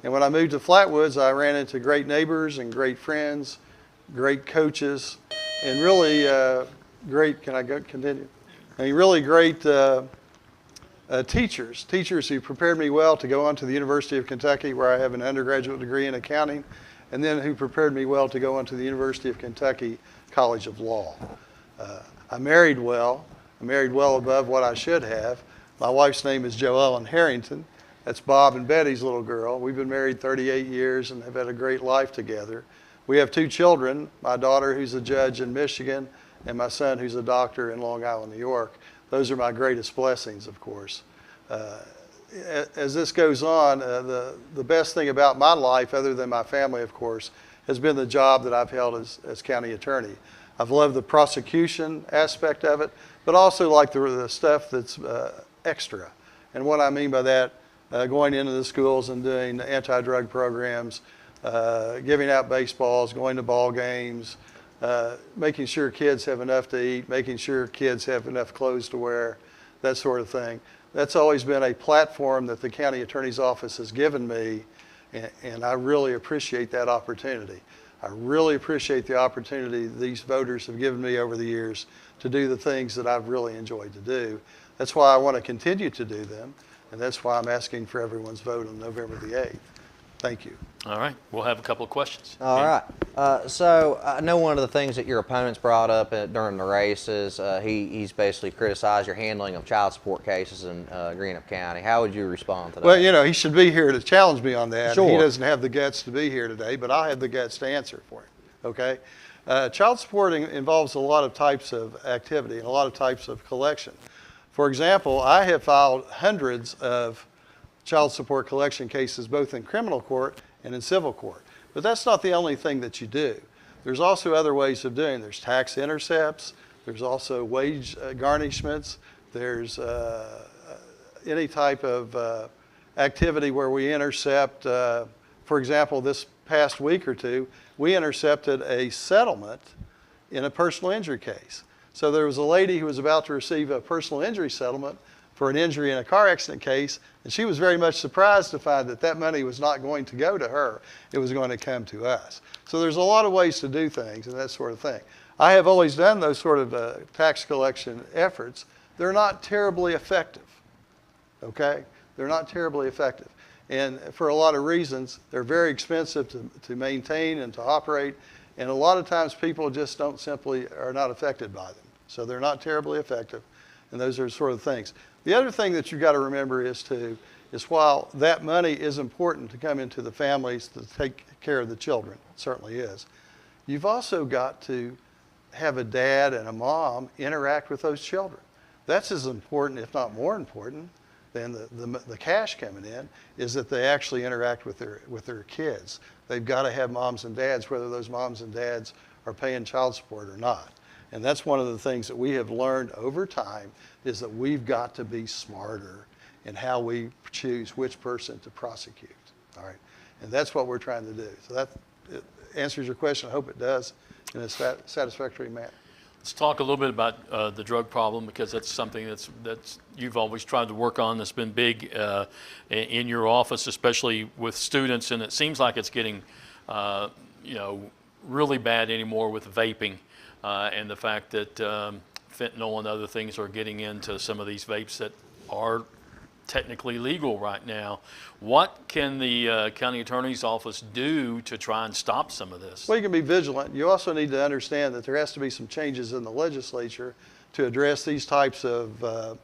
And when I moved to Flatwoods, I ran into great neighbors and great friends, great coaches, and really great, can I continue? I mean, really great teachers who prepared me well to go on to the University of Kentucky, where I have an undergraduate degree in accounting, and then who prepared me well to go on to the University of Kentucky College of Law. I married well. I married well above what I should have. My wife's name is Joellen Harrington. That's Bob and Betty's little girl. We've been married 38 years and have had a great life together. We have 2 children, my daughter who's a judge in Michigan and my son who's a doctor in Long Island, New York. Those are my greatest blessings, of course. As this goes on, the best thing about my life, other than my family, of course, has been the job that I've held as county attorney. I've loved the prosecution aspect of it, but also like the stuff that's extra. And what I mean by that, going into the schools and doing anti-drug programs, giving out baseballs, going to ball games, making sure kids have enough to eat, making sure kids have enough clothes to wear, that sort of thing. That's always been a platform that the county attorney's office has given me, and I really appreciate that opportunity. I really appreciate the opportunity these voters have given me over the years to do the things that I've really enjoyed to do. That's why I want to continue to do them, and that's why I'm asking for everyone's vote on November the 8th. Thank you. All right, we'll have a couple of questions. All right. So I know one of the things that your opponents brought up during the races, he's basically criticized your handling of child support cases in Greenup County. How would you respond to that? Well, you know, he should be here to challenge me on that. Sure. He doesn't have the guts to be here today, but I have the guts to answer for him, okay? Child support involves a lot of types of activity and a lot of types of collection. For example, I have filed hundreds of child support collection cases both in criminal court and in civil court. But that's not the only thing that you do. There's also other ways of doing it. There's tax intercepts. There's also wage garnishments. There's any type of activity where we intercept. For example, this past week or two, we intercepted a settlement in a personal injury case. So there was a lady who was about to receive a personal injury settlement for an injury in a car accident case, and she was very much surprised to find that that money was not going to go to her. It was going to come to us. So there's a lot of ways to do things and that sort of thing. I have always done those sort of tax collection efforts. They're not terribly effective, okay? They're not terribly effective. And for a lot of reasons, they're very expensive to maintain and to operate, and a lot of times people just are not affected by them. So they're not terribly effective, and those are sort of things. The other thing that you've got to remember is while that money is important to come into the families to take care of the children, it certainly is, you've also got to have a dad and a mom interact with those children. That's as important, if not more important, than the cash coming in, is that they actually interact with their kids. They've got to have moms and dads, whether those moms and dads are paying child support or not. And that's one of the things that we have learned over time, is that we've got to be smarter in how we choose which person to prosecute. All right, and that's what we're trying to do. So that answers your question. I hope it does in a satisfactory manner. Let's talk a little bit about the drug problem, because that's something that's you've always tried to work on. That's been big in your office, especially with students, and it seems like it's getting really bad anymore with vaping and the fact that fentanyl and other things are getting into some of these vapes that are technically legal right now. What can the county attorney's office do to try and stop some of this? Well, you can be vigilant. You also need to understand that there has to be some changes in the legislature to address these types of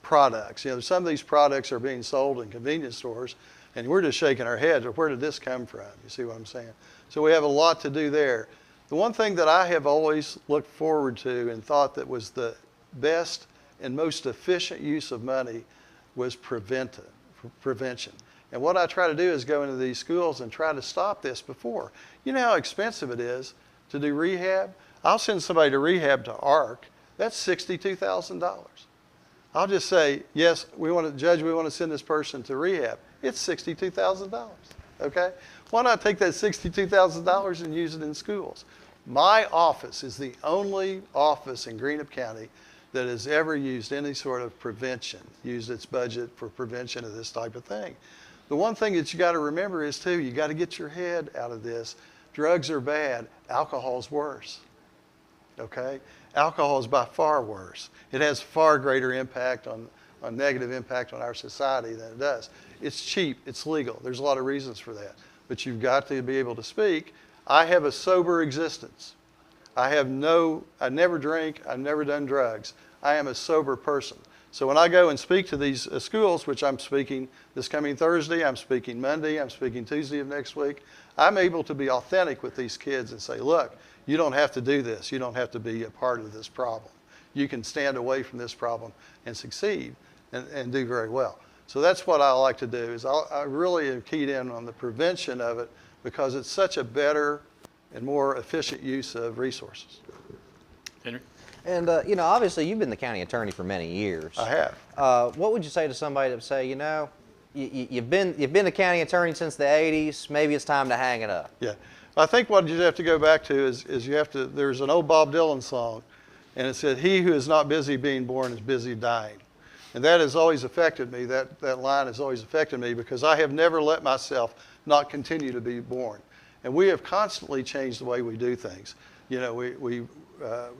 products. You know, some of these products are being sold in convenience stores, and we're just shaking our heads, where did this come from? You see what I'm saying? So we have a lot to do there. The one thing that I have always looked forward to and thought that was the best and most efficient use of money was prevention. And what I try to do is go into these schools and try to stop this before. You know how expensive it is to do rehab? I'll send somebody to rehab to ARC. That's $62,000. I'll just say, yes, we want to send this person to rehab. It's $62,000, okay? Why not take that $62,000 and use it in schools? My office is the only office in Greenup County that has ever used any sort of prevention, used its budget for prevention of this type of thing. The one thing that you got to remember is too, you got to get your head out of this. Drugs are bad, alcohol's worse, okay? Alcohol is by far worse. It has far greater impact on negative impact on our society than it does. It's cheap, it's legal, there's a lot of reasons for that. But you've got to be able to speak. I have a sober existence. I never drink, I've never done drugs. I am a sober person. So when I go and speak to these schools, which I'm speaking this coming Thursday, I'm speaking Monday, I'm speaking Tuesday of next week, I'm able to be authentic with these kids and say, look, you don't have to do this. You don't have to be a part of this problem. You can stand away from this problem and succeed and do very well. So that's what I like to do, is I really am keyed in on the prevention of it, because it's such a better and more efficient use of resources. Henry? And, obviously you've been the county attorney for many years. I have. What would you say to somebody that would say, you've been the county attorney since the 80s, maybe it's time to hang it up? Yeah. I think what you have to go back to is there's an old Bob Dylan song, and it said, he who is not busy being born is busy dying. And that has always affected me. That line has always affected me, because I have never let myself not continue to be born. And we have constantly changed the way we do things. You know, we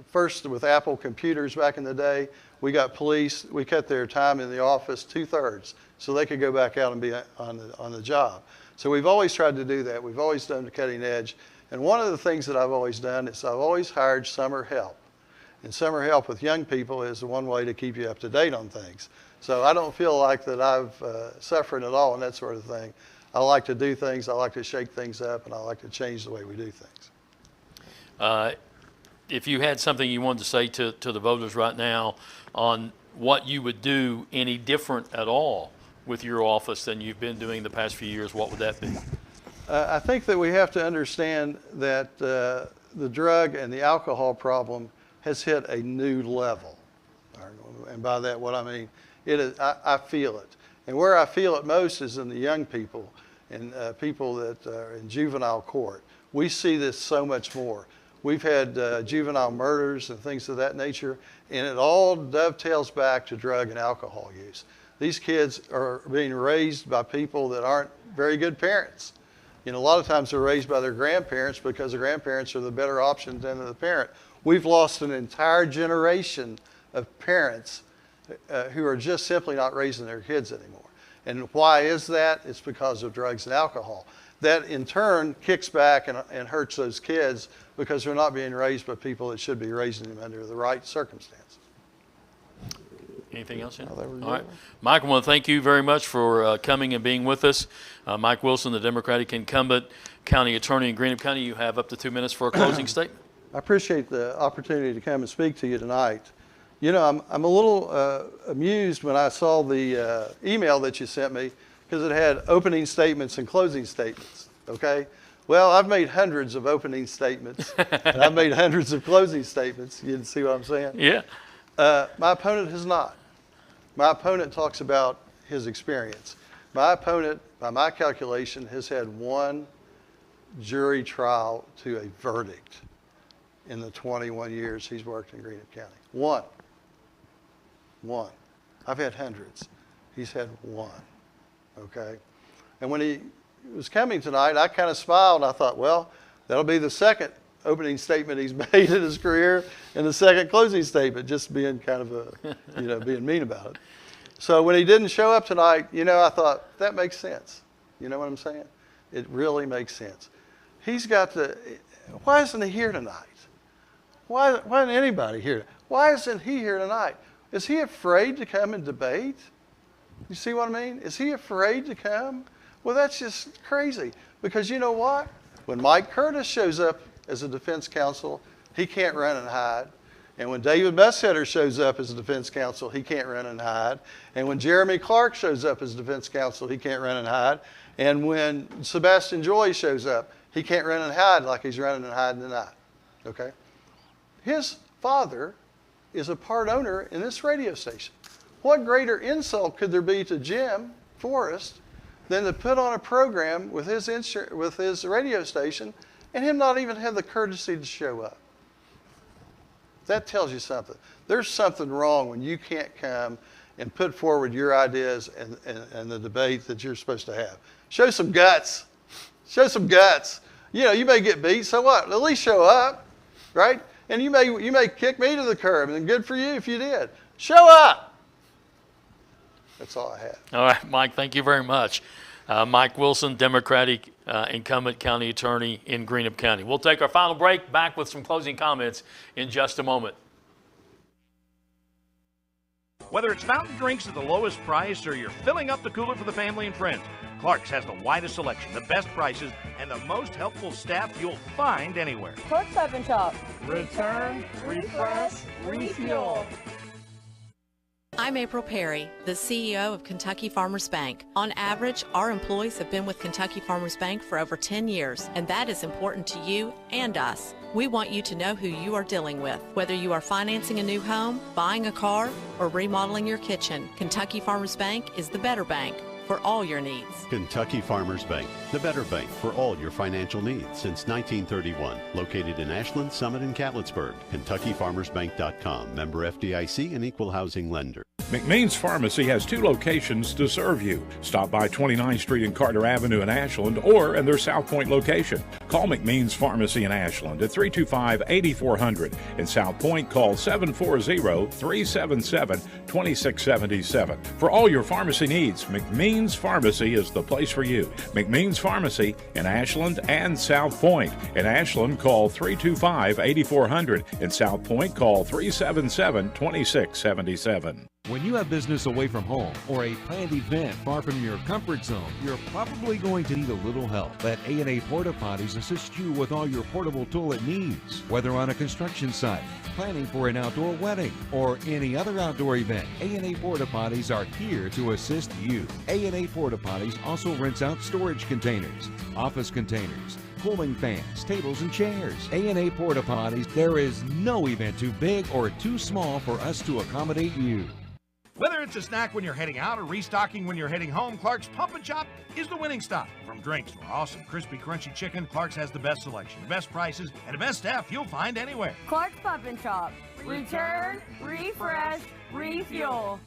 first with Apple computers back in the day, we got police, we cut their time in the office 2/3 so they could go back out and be on the job. So we've always tried to do that. We've always done the cutting edge. And one of the things that I've always done is I've always hired summer help. And summer help with young people is one way to keep you up to date on things. So I don't feel like that I've suffered at all and that sort of thing. I like to do things, I like to shake things up, and I like to change the way we do things. If you had something you wanted to say to the voters right now on what you would do any different at all with your office than you've been doing the past few years, what would that be? I think that we have to understand that the drug and the alcohol problem has hit a new level. And by that, what I mean, I feel it. And where I feel it most is in the young people and people that are in juvenile court. We see this so much more. We've had juvenile murders and things of that nature, and it all dovetails back to drug and alcohol use. These kids are being raised by people that aren't very good parents. You know, a lot of times they're raised by their grandparents because the grandparents are the better option than the parent. We've lost an entire generation of parents who are just simply not raising their kids anymore. And why is that? It's because of drugs and alcohol. That in turn kicks back and hurts those kids because they're not being raised by people that should be raising them under the right circumstances. Anything else? All right. Mike, I want to thank you very much for coming and being with us. Mike Wilson, the Democratic incumbent county attorney in Greenup County. You have up to 2 minutes for a closing statement. I appreciate the opportunity to come and speak to you tonight. You know, I'm a little amused when I saw the email that you sent me because it had opening statements and closing statements, okay? Well, I've made hundreds of opening statements and I've made hundreds of closing statements. You see what I'm saying? Yeah. My opponent has not. My opponent talks about his experience. My opponent, by my calculation, has had one jury trial to a verdict in the 21 years he's worked in Greenup County. One. I've had hundreds. He's had one, okay? And when he was coming tonight, I kind of smiled. I thought, well, that'll be the second opening statement he's made in his career and the second closing statement, just being kind of being mean about it. So when he didn't show up tonight, you know, I thought, that makes sense. You know what I'm saying? It really makes sense. He's got to, why isn't he here tonight? Why isn't anybody here? Why isn't he here tonight? Is he afraid to come and debate? You see what I mean? Is he afraid to come? Well, that's just crazy. Because you know what? When Mike Curtis shows up as a defense counsel, he can't run and hide. And when David Messetter shows up as a defense counsel, he can't run and hide. And when Jeremy Clark shows up as defense counsel, he can't run and hide. And when Sebastian Joy shows up, he can't run and hide like he's running and hiding tonight. Okay? His father is a part owner in this radio station. What greater insult could there be to Jim Forrest than to put on a program with his radio station and him not even have the courtesy to show up? That tells you something. There's something wrong when you can't come and put forward your ideas and the debate that you're supposed to have. Show some guts. Show some guts. You know, you may get beat, so what? At least show up, right? And you may kick me to the curb, and good for you if you did. Show up. That's all I have. All right, Mike, thank you very much. Mike Wilson, Democratic incumbent county attorney in Greenup County. We'll take our final break, back with some closing comments in just a moment. Whether it's fountain drinks at the lowest price or you're filling up the cooler for the family and friends, Clerk's has the widest selection, the best prices, and the most helpful staff you'll find anywhere. Clerk's Open Shop. Return, refresh, refuel. I'm April Perry, the CEO of Kentucky Farmers Bank. On average, our employees have been with Kentucky Farmers Bank for over 10 years, and that is important to you and us. We want you to know who you are dealing with. Whether you are financing a new home, buying a car, or remodeling your kitchen, Kentucky Farmers Bank is the better bank for all your needs. Kentucky Farmers Bank, the better bank for all your financial needs since 1931. Located in Ashland, Summit, and Catlettsburg. KentuckyFarmersBank.com. Member FDIC and Equal Housing Lender. McMeans Pharmacy has 2 locations to serve you. Stop by 29th Street and Carter Avenue in Ashland or in their South Point location. Call McMeans Pharmacy in Ashland at 325-8400. In South Point, call 740-377-2677. For all your pharmacy needs, McMeans Pharmacy is the place for you. McMeans Pharmacy in Ashland and South Point. In Ashland, call 325-8400. In South Point, call 377-2677. When you have business away from home or a planned event far from your comfort zone, you're probably going to need a little help. Let A&A Porta Potties assist you with all your portable toilet needs. Whether on a construction site, planning for an outdoor wedding, or any other outdoor event, A&A Porta Potties are here to assist you. A&A Porta Potties also rents out storage containers, office containers, cooling fans, tables, and chairs. A&A Porta Potties, there is no event too big or too small for us to accommodate you. Whether it's a snack when you're heading out or restocking when you're heading home, Clark's Pump and Shop is the winning stop. From drinks to our awesome crispy, crunchy chicken, Clark's has the best selection, the best prices, and the best staff you'll find anywhere. Clark's Pump and Shop. Return, refresh, refuel.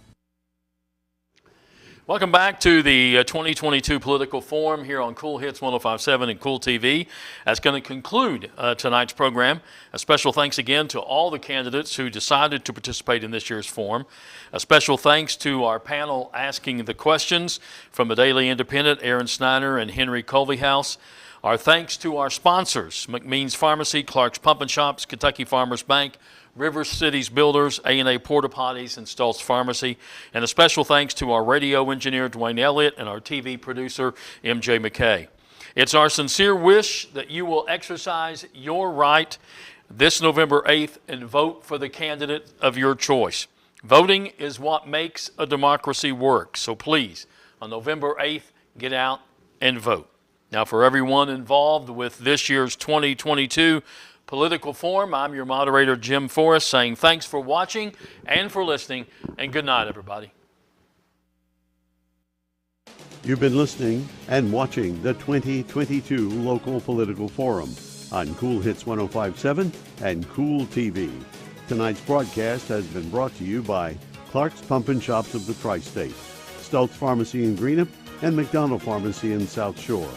Welcome back to the 2022 Political Forum here on Cool Hits 105.7 and Cool TV. That's going to conclude tonight's program. A special thanks again to all the candidates who decided to participate in this year's forum. A special thanks to our panel asking the questions from the Daily Independent, Aaron Snyder and Henry Colbyhouse. Our thanks to our sponsors, McMeans Pharmacy, Clark's Pump and Shops, Kentucky Farmers Bank, River Cities Builders, A&A Porta Potties, and Stoltz Pharmacy. And a special thanks to our radio engineer, Dwayne Elliott, and our TV producer, MJ McKay. It's our sincere wish that you will exercise your right this November 8th and vote for the candidate of your choice. Voting is what makes a democracy work. So please, on November 8th, get out and vote. Now, for everyone involved with this year's 2022 Political Forum, I'm your moderator, Jim Forrest, saying thanks for watching and for listening, and good night, everybody. You've been listening and watching the 2022 Local Political Forum on Cool Hits 105.7 and Cool TV. Tonight's broadcast has been brought to you by Clark's Pump and Shops of the Tri-State, Stoltz Pharmacy in Greenup, and McDonald Pharmacy in South Shore,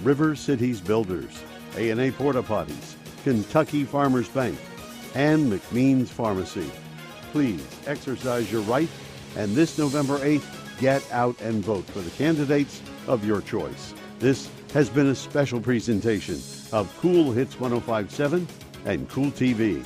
River Cities Builders, A&A Porta Potties, Kentucky Farmers Bank, and McMeans Pharmacy. Please exercise your right, and this November 8th, get out and vote for the candidates of your choice. This has been a special presentation of Cool Hits 105.7 and Cool TV.